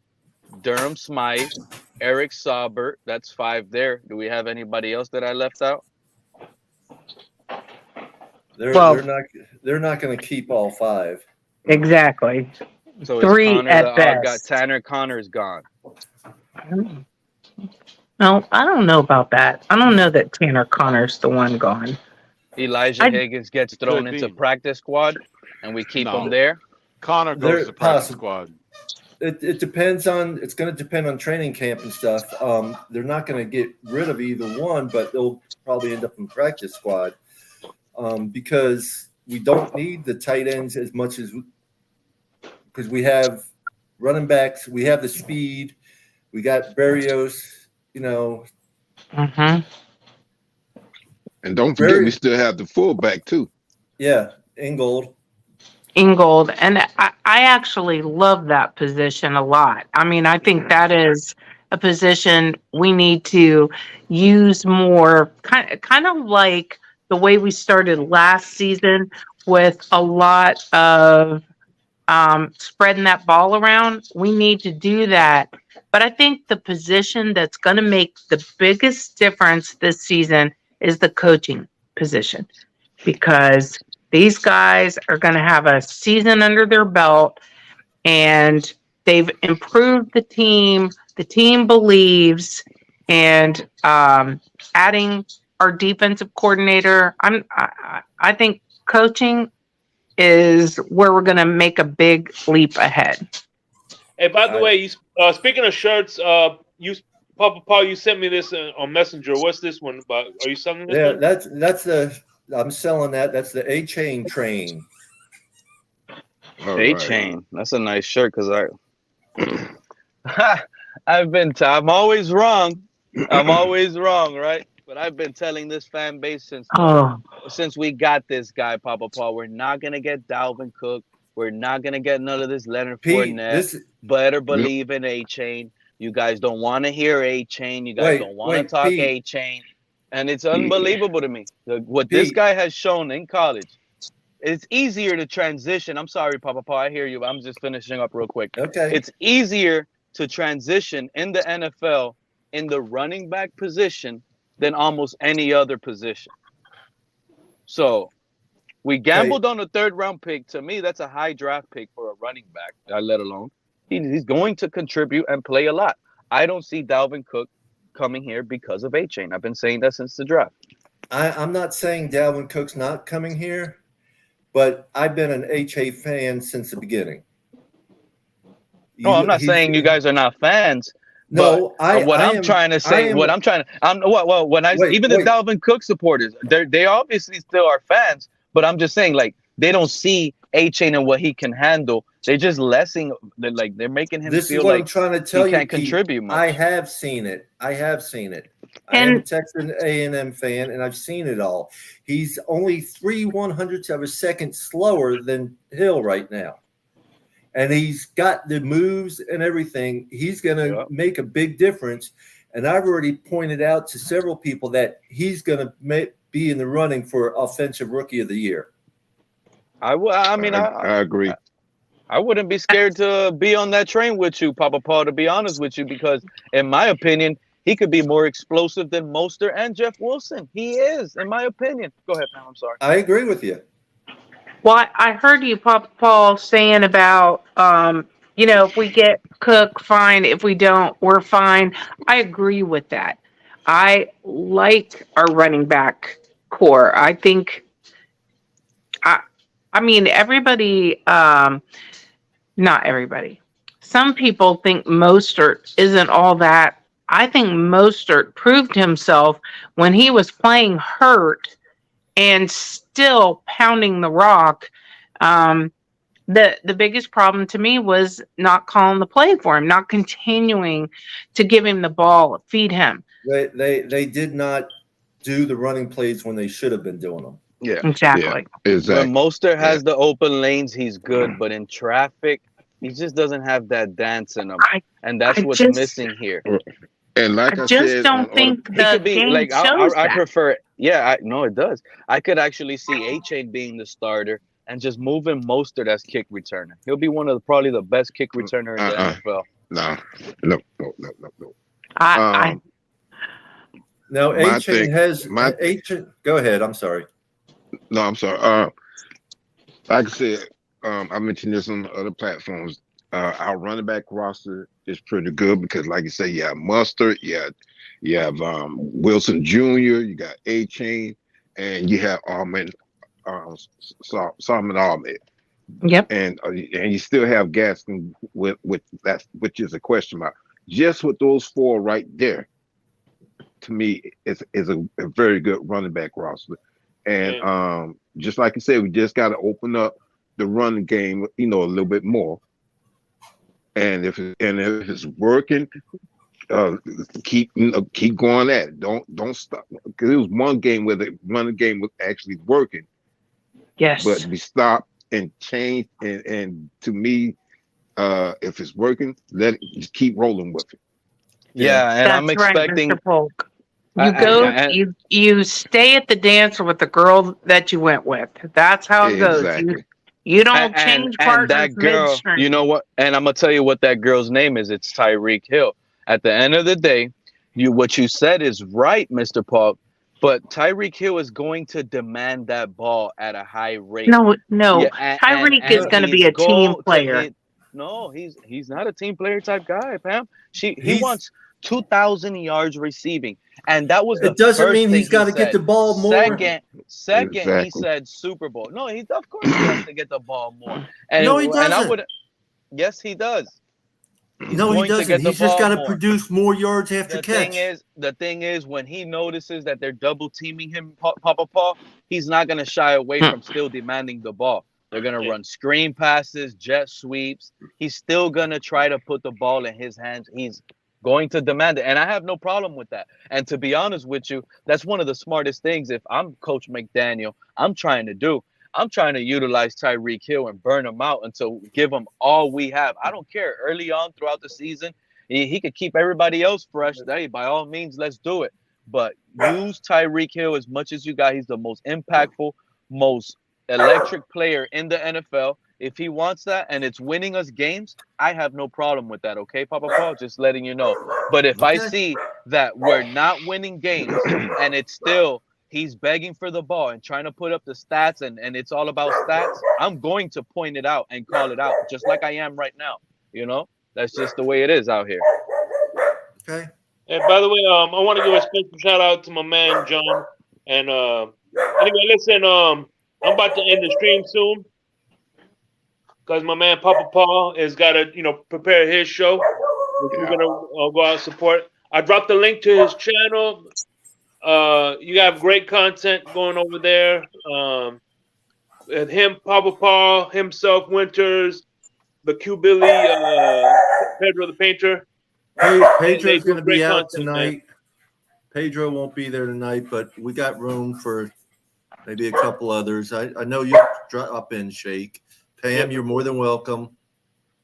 Durham Smythe, Eric Saubert. That's 5 there. Do we have anybody else that I left out? They're not going to keep all 5. Exactly. So 3 Connor at the odd guy? best. Tanner Connor's gone. No, I don't know about that. I don't know that Tanner Connor's the one gone. Elijah Higgins gets thrown into practice squad, and we keep him there. Connor goes to practice squad. It depends on. It's going to depend on training camp and stuff. They're not going to get rid of either one, but they'll probably end up in practice squad because we don't need the tight ends as much as because we have running backs, we have the speed, we got Berrios, Mm-hmm. And don't forget, we still have the fullback too. Yeah, Ingold. And I actually love that position a lot. I mean, I think that is a position we need to use more, kind of like the way we started last season with a lot of spreading that ball around. We need to do that. But I think the position that's going to make the biggest difference this season is the coaching position, because these guys are going to have a season under their belt and they've improved the team. The team believes, and adding our defensive coordinator, I think coaching is where we're going to make a big leap ahead. Hey, by the way, speaking of shirts, Papa Paul, you sent me this on Messenger. What's this one about? Are you selling this? Yeah, one? that's the. I'm selling that. That's the A-Chain train. A-Chain. That's a nice shirt because I'm always wrong. I'm always wrong, right? But I've been telling this fan base since we got this guy, Papa Paul, we're not gonna get Dalvin Cook. We're not gonna get none of this Leonard Fournette. Better believe in A-Chain. You guys don't want to hear A-Chain. You guys don't want to talk A-Chain. And it's unbelievable to me. What this guy has shown in college, it's easier to transition. I'm sorry, Papa Paul, I hear you. I'm just finishing up real quick. Okay. It's easier to transition in the NFL in the running back position than almost any other position. So we gambled on a 3rd round pick. To me, that's a high draft pick for a running back, let alone. He's going to contribute and play a lot. I don't see Dalvin Cook coming here because of A-Chain. I've been saying that since the draft. I'm not saying Dalvin Cook's not coming here, but I've been an A-Chain fan since the beginning. I'm not saying you guys are not fans. No, even the Dalvin Cook supporters, they obviously still are fans, but I'm just saying, like, they don't see A-Chain and what he can handle. They're just they're making him feel like I'm trying to tell he can't contribute much. I have seen it. I am a Texas A&M fan, and I've seen it all. He's only 3/100ths of a second slower than Hill right now. And he's got the moves and everything. He's going to make a big difference. And I've already pointed out to several people that he's going to be in the running for Offensive Rookie of the Year. I agree. I wouldn't be scared to be on that train with you, Papa Paul, to be honest with you, because in my opinion, he could be more explosive than Mostert and Jeff Wilson. He is, in my opinion. Go ahead, Pam. I'm sorry. I agree with you. Well, I heard you, Papa Paul, saying about, if we get Cook, fine. If we don't, we're fine. I agree with that. I like our running back core. I think, I mean, everybody, not everybody. Some people think Mostert isn't all that. I think Mostert proved himself when he was playing hurt and still pounding the rock. The biggest problem to me was not calling the play for him, not continuing to give him the ball, feed him. They did not do the running plays when they should have been doing them. Yeah, exactly. Yeah, exactly. When Mostert has the open lanes, he's good, but in traffic, he just doesn't have that dance in him, and that's what's missing here. And like I just said, don't think the game shows I that. prefer. Yeah, no, it does. I could actually see A-Chain being the starter and just moving Mostert as kick returner. He'll be one of probably the best kick returner in the NFL. No. Now A-Chain has A-Chain. Go ahead. I'm sorry. No, I'm sorry. Like I said, I mentioned this on other platforms. Our running back roster is pretty good because, like you say, you have Mustard, you have Wilson Jr., you got A-Chain, and you have Salman Ahmed. Yep. And you still have Gaston with that, which is a question mark. Just with those four right there, to me, is a very good running back roster. And just like you said, we just got to open up the running game, a little bit more. And if it's working, keep going at it. Don't stop. Because it was one game where the running game was actually working. Yes. But we stopped and changed. And to me, if it's working, just keep rolling with it. Yeah, and that's I'm expecting. Right, Mr. Polk. You stay at the dancer with the girl that you went with. That's how it goes. You don't change partners that girl, midstream. You know what? And I'm gonna tell you what that girl's name is. It's Tyreek Hill. At the end of the day, what you said is right, Mr. Polk. But Tyreek Hill is going to demand that ball at a high rate. No. Yeah, Tyreek is going to be a team player. No, he's not a team player type guy, Pam. He wants 2,000 yards receiving, and that was it doesn't mean he's got to get the ball more. Second, exactly. He said Super Bowl. No, of course he has to get the ball more. And, no, he doesn't. Yes, he does. No, he doesn't. He's just got to produce more yards after catch. The thing is, when he notices that they're double teaming him, Papa Paul, he's not going to shy away from still demanding the ball. They're going to run screen passes, jet sweeps. He's still going to try to put the ball in his hands. He's going to demand it. And I have no problem with that. And to be honest with you, that's one of the smartest things. If I'm Coach McDaniel, I'm trying to utilize Tyreek Hill and burn him out until give him all we have. I don't care. Early on throughout the season, he could keep everybody else fresh. Hey, by all means, let's do it. But use Tyreek Hill as much as you got. He's the most impactful, most electric player in the NFL. If he wants that and it's winning us games, I have no problem with that. Okay, Papa Paul, just letting you know. But if I see that we're not winning games and it's still he's begging for the ball and trying to put up the stats and it's all about stats, I'm going to point it out and call it out, just like I am right now. That's just the way it is out here. Okay. And by the way, I want to give a special shout out to my man John. And anyway, listen, I'm about to end the stream soon because my man Papa Paul has got to, prepare his show, which we're gonna go out and support. I dropped the link to his channel. You have great content going over there. And him, Papa Paul, himself, Winters, the Q Billy, Pedro the Painter. Pedro's going to be out tonight. Man. Pedro won't be there tonight, but we got room for maybe a couple others. I know you'll drop in, Shake. Pam, you're more than welcome.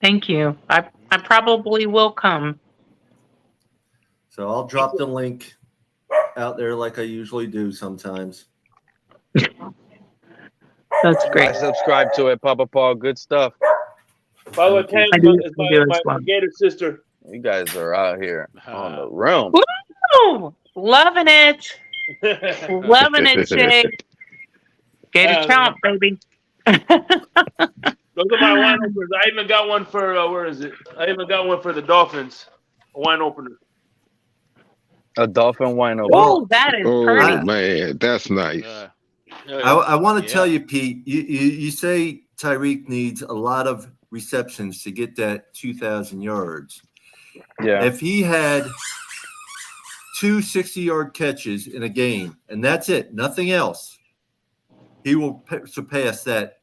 Thank you. I probably will come. So I'll drop the link out there like I usually do sometimes. That's great. I subscribe to it, Papa Paul. Good stuff. By the way, Pam is my Gator sister. You guys are out here on the room. Woo! Loving it. Loving it, Shake. Gator chomp, baby. Those are my wine openers. I even got one for where is it? I even got one for the Dolphins. A wine opener. A Dolphin wine over. Oh, that is pretty. Man, that's nice. I want to tell you, Pete, you say Tyreek needs a lot of receptions to get that 2,000 yards. Yeah. If he had 2 60-yard catches in a game, and that's it, nothing else, he will surpass that.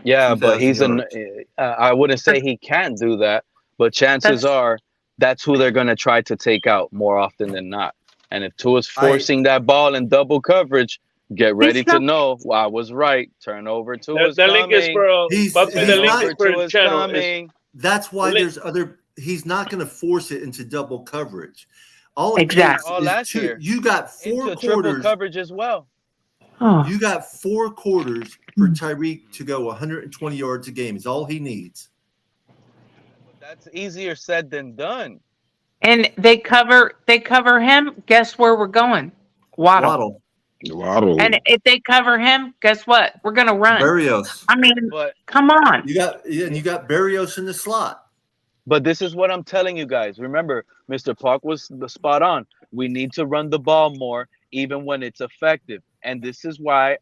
Yeah, but I wouldn't say he can't do that, but chances are that's who they're going to try to take out more often than not. And if Tua's forcing that ball in double coverage, get ready to know I was right. Turnover Tua's coming. Link is for the link is for the channel. That's why there's other. He's not going to force it into double coverage. All it takes is year. You got 4 quarters. Triple coverage as well. You got 4 quarters for Tyreek to go 120 yards a game. Is all he needs. That's easier said than done. And they cover him. Guess where we're going? Waddle. And if they cover him, guess what? We're gonna run. Berrios. I mean, come on. You got Berrios in the slot. But this is what I'm telling you guys. Remember, Mr. Park was spot on. We need to run the ball more, even when it's effective. And this is why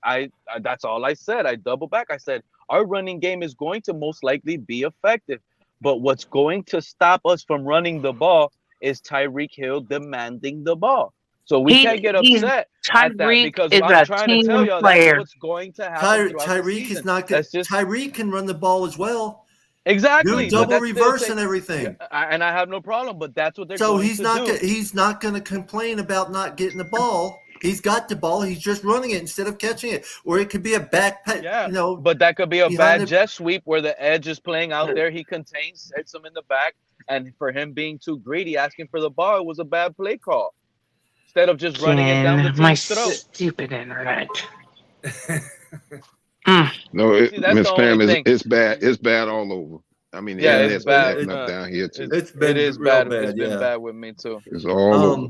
that's all I said. I double back. I said our running game is going to most likely be effective. But what's going to stop us from running the ball is Tyreek Hill demanding the ball. So we can't get upset at that because I'm trying to tell y'all that's what's going to happen. Tyreek is not good. Tyreek can run the ball as well. Exactly. Do double reverse and everything. And I have no problem, but that's what they're so going he's to not do. He's not going to complain about not getting the ball. He's got the ball. He's just running it instead of catching it. Or it could be a back, but that could be a bad jet sweep where the edge is playing out there. He contains, hits him in the back. And for him being too greedy, asking for the ball, it was a bad play call. Instead of just running it down the team's throat. Stupid internet. No, Miss Pam, it's bad. It's bad all over. I mean, it's bad enough down here too. It's been bad. It's been bad with me too. It's all over.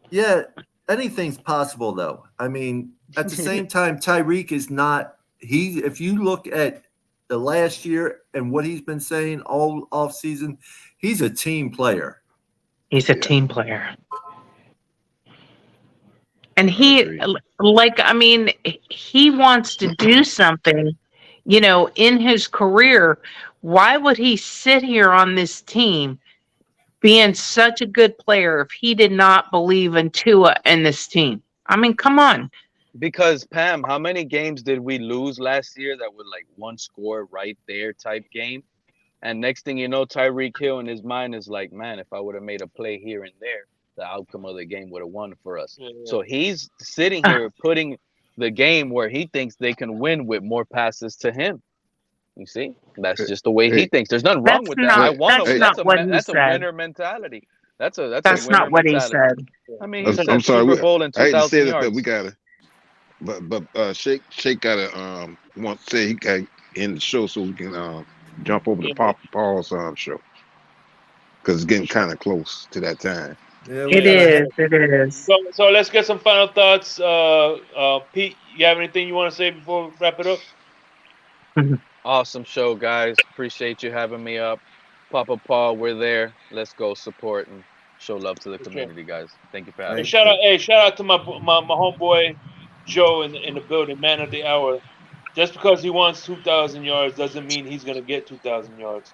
Yeah, anything's possible though. I mean, at the same time, Tyreek is not. If you look at the last year and what he's been saying all off season, he's a team player. He's a team player. And he wants to do something, in his career. Why would he sit here on this team being such a good player if he did not believe in Tua and this team? I mean, come on. Because, Pam, how many games did we lose last year that were like one score right there type game? And next thing you know, Tyreek Hill in his mind is like, man, if I would have made a play here and there, the outcome of the game would have won for us. Yeah. So he's sitting here putting the game where he thinks they can win with more passes to him. You see? That's just the way he thinks. There's nothing wrong with that. I want to. That's a winner mentality. That's not what he said. I mean, he's I'm sorry. Super Bowl in 2000 I hate to say yards. that, but we gotta. But Shake gotta want to say he got in the show so we can jump over to Papa Paul's show because it's getting kind of close to that time. Yeah, it is. So let's get some final thoughts. Pete, you have anything you want to say before we wrap it up? Awesome show, guys. Appreciate you having me up. Papa Paul, we're there. Let's go support and show love to the community, guys. Thank you for having me. Shout out to my homeboy Joe in the building, man of the hour. Just because he wants 2,000 yards doesn't mean he's going to get 2,000 yards.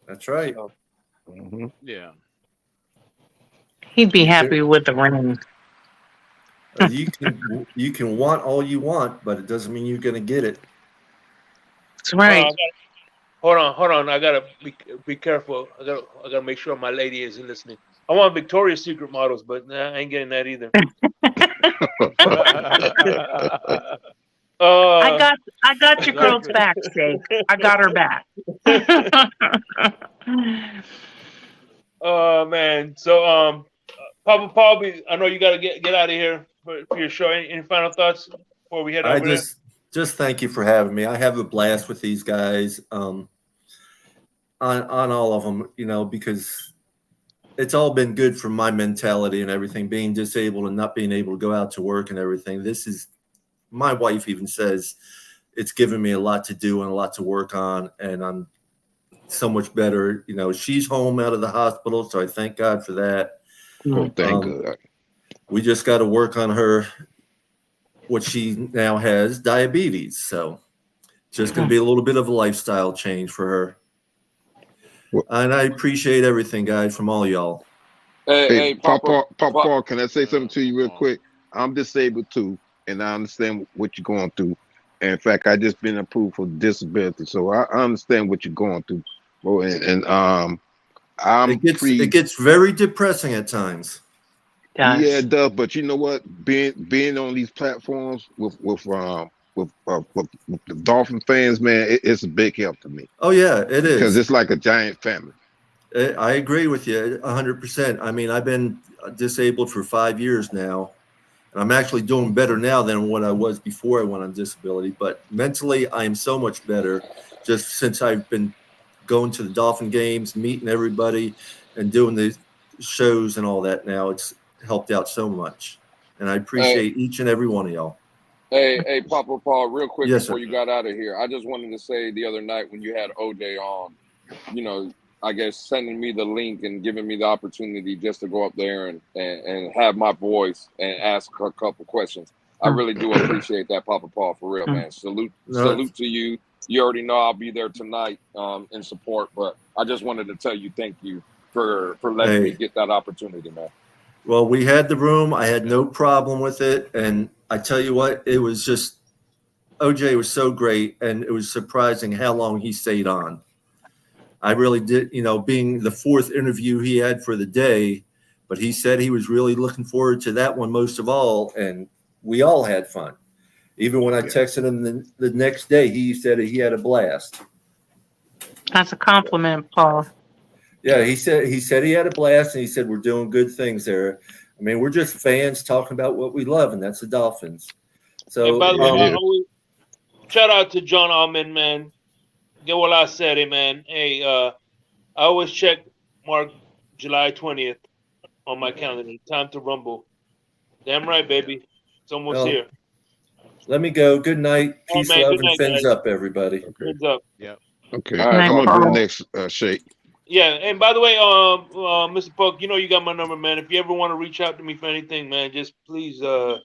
That's right. So, Yeah. He'd be happy with the ring. You can want all you want, but it doesn't mean you're going to get it. That's right. Hold on. I gotta be careful. I gotta make sure my lady isn't listening. I want Victoria's Secret models, but I ain't getting that either. I got your girl's back, Jake. I got her back. Oh man. So Papa Paul, I know you gotta get out of here for your show. Any final thoughts before we head over? Just thank you for having me. I have a blast with these guys on all of them, because it's all been good for my mentality and everything, being disabled and not being able to go out to work and everything. This is, my wife even says it's given me a lot to do and a lot to work on, and I'm so much better. You know, she's home out of the hospital, so I thank God for that. Oh, thank God. We just got to work on her. What she now has, diabetes, so just going to be a little bit of a lifestyle change for her. And I appreciate everything, guys, from all y'all. Hey, Papa, can I say something to you real quick? I'm disabled too, and I understand what you're going through. And in fact, I just been approved for disability, so I understand what you're going through. Well, it gets very depressing at times. Yeah, it does. But you know what? Being on these platforms with the Dolphin fans, man, it's a big help to me. Oh yeah, it is, because it's like a giant family. I agree with you 100%. I mean, I've been disabled for 5 years now, and I'm actually doing better now than what I was before I went on disability. But mentally, I am so much better just since I've been going to the Dolphin games, meeting everybody, and doing the shows and all that. Now it's helped out so much, and I appreciate each and every one of y'all. Hey, Papa Paul, real quick Yes, before sir. you got out of here, I just wanted to say the other night when you had OJ on, you know, I guess sending me the link and giving me the opportunity just to go up there and have my voice and ask a couple questions. I really do appreciate that, Papa Paul, for real, man. Salute to you. You already know I'll be there tonight in support, but I just wanted to tell you thank you for letting me get that opportunity, man. Well, we had the room. I had no problem with it. And I tell you what, it was just, OJ was so great. And it was surprising how long he stayed on. I really did, you know, being the fourth interview he had for the day, but he said he was really looking forward to that one most of all. And we all had fun. Even when I texted him the next day, he said he had a blast. That's a compliment, Paul. Yeah, he said he had a blast, and he said we're doing good things there. I mean, we're just fans talking about what we love, and that's the Dolphins. So, and by the way, shout out to John Allman, man. Get what I said, man. Hey, I always check mark July 20th on my calendar. Time to rumble. Damn right, baby. It's almost here. Let me go. Good night. Peace, man, love, good and night, fins guys. up, everybody. Fins up. Yeah. Okay. I'm gonna go next, Shake. Yeah, and by the way, Mr. Puck, you know you got my number, man. If you ever want to reach out to me for anything, man, just please, you're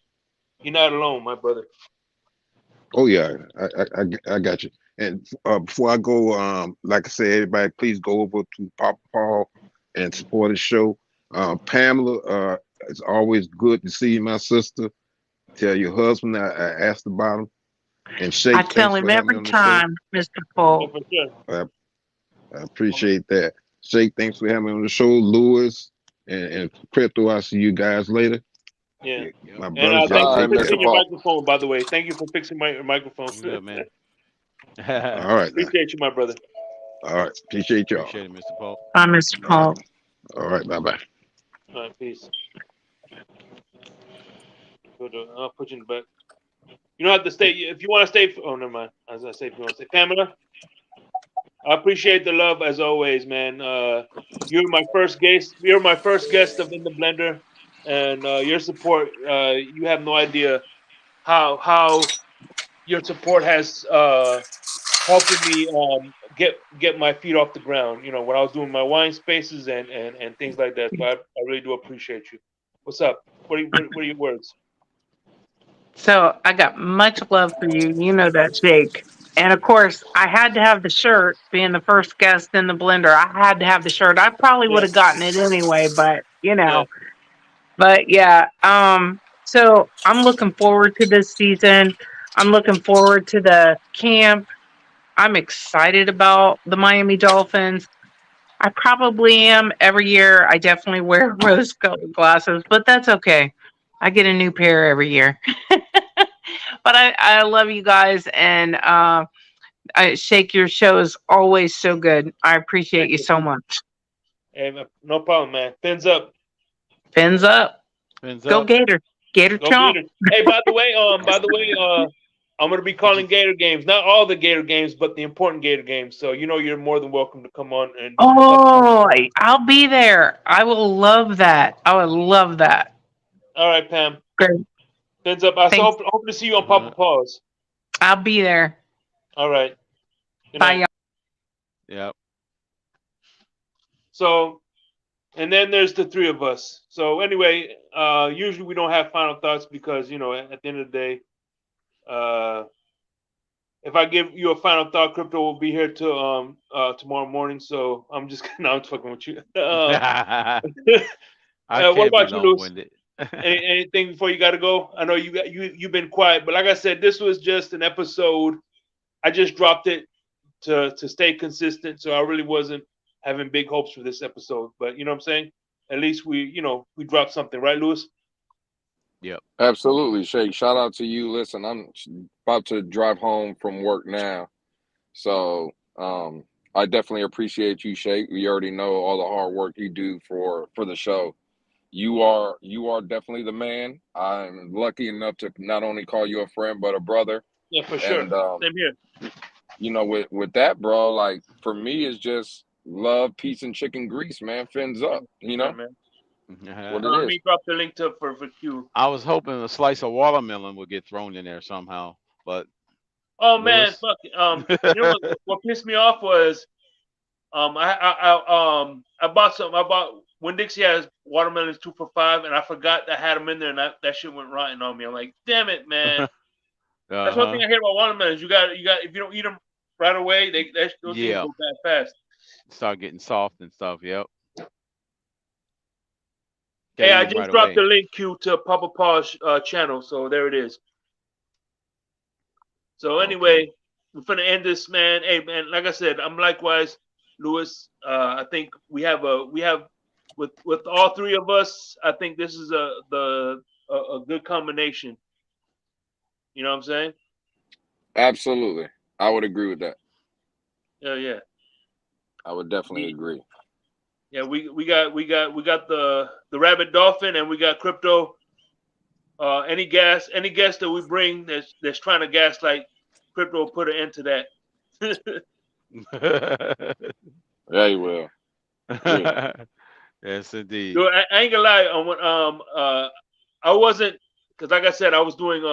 not alone, my brother. Oh yeah, I got you. And before I go, like I said, everybody, please go over to Papa Paul and support the show. Pamela, it's always good to see you, my sister. Tell your husband I asked about him. And Shake, I tell him every time, Mr. Paul. I appreciate that. Shake, thanks for having me on the show. Lewis and Crypto, I'll see you guys later. Yeah. My brother. And thank you for fixing your microphone, by the way. Thank you for fixing my microphone. Good, man. All right. Appreciate you, my brother. All right. Appreciate y'all. Appreciate it, Mr. Paul. Bye, Mr. Paul. All right. Bye-bye. All right. Peace. I'll put you in the back. You don't have to stay. If you want to stay. Oh, never mind. As I say, if you want to stay. Pamela, I appreciate the love as always, man. You're my first guest. You're my first guest of In the Blender. And your support, you have no idea how your support has helped me get my feet off the ground. You know, when I was doing my wine spaces and things like that. So I really do appreciate you. What's up? What are your words? So I got much love for you. You know that, Jake. And of course, I had to have the shirt. Being the first guest in the blender, I had to have the shirt. I probably would have gotten it anyway, but you know. Yeah. But yeah, so I'm looking forward to this season. I'm looking forward to the camp. I'm excited about the Miami Dolphins. I probably am every year. I definitely wear rose-colored glasses, but that's okay. I get a new pair every year. But I love you guys, and Shake, your show is always so good. I appreciate you so much. Hey, no problem, man. Fins up. Fins up. Go Gator. Gator chomp. Gator. Hey, by the way, I'm gonna be calling Gator games. Not all the Gator games, but the important Gator games. So you know you're more than welcome to come on and I'll be there. I will love that. I would love that. All right, Pam. Great. Fins up. I hope to see you on Papa Paws. I'll be there. All right. Bye, y'all. Yep. So, and then there's the three of us. So anyway, usually we don't have final thoughts because at the end of the day, if I give you a final thought, Crypto will be here till tomorrow morning. So I'm just I'm fucking with you. I What can't be about you, Luce? long-winded. Anything before you got to go? I know you've been quiet, but like I said, this was just an episode. I just dropped it to stay consistent, so I really wasn't having big hopes for this episode. But you know what I'm saying? At least we dropped something, right, Lewis? Yep. Absolutely, Shake. Shout out to you. Listen, I'm about to drive home from work now, so I definitely appreciate you, Shake. We already know all the hard work you do for the show. You are definitely the man. I'm lucky enough to not only call you a friend but a brother. Yeah, for sure. And Same here. with that, bro, like for me, it's just love, peace, and chicken grease, man. Fins up, Yeah, man. what it Let is. me drop the link for Q. I was hoping a slice of watermelon would get thrown in there somehow, but Oh man, Lewis. fuck. You know what pissed me off was I bought some. I bought when Dixie has watermelons 2 for $5, and I forgot I had them in there, and that shit went rotten on me. I'm like, damn it, man. That's one thing I hate about watermelons. You got if you don't eat them right away, those things go bad fast. Start getting soft and stuff. Yep. Hey, I just dropped the link, Q, to Papa Pa's channel, so there it is. So anyway, we're gonna end this, man. Hey, man, like I said, I'm likewise, Lewis. I think we have with all three of us. I think this is a good combination. You know what I'm saying? Absolutely, I would agree with that. Yeah. I would definitely agree. Yeah, we got the Rabid Dolphin, and we got Crypto. Any guest that we bring that's trying to gaslight Crypto will put an end to that. Yeah, you will. Yeah. Yes, indeed. Dude, I ain't gonna lie. I wasn't, because like I said, I was doing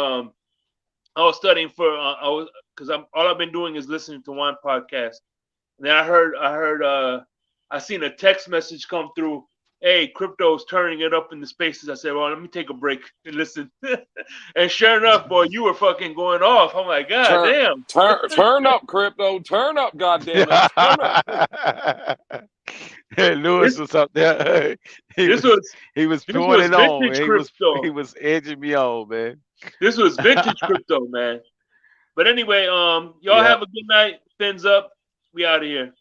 I was studying for all I've been doing is listening to one podcast. And then I seen a text message come through. Hey, Crypto's turning it up in the spaces. I said, well, let me take a break and listen. And sure enough, boy, you were fucking going off. I'm like, God damn. Turn up, Crypto. Turn up, goddamn it. Turn up. Hey, Lewis was up there. He was pulling it on. He was edging me on, man. This was vintage Crypto, man. But anyway, y'all have a good night. Fins up. We out of here.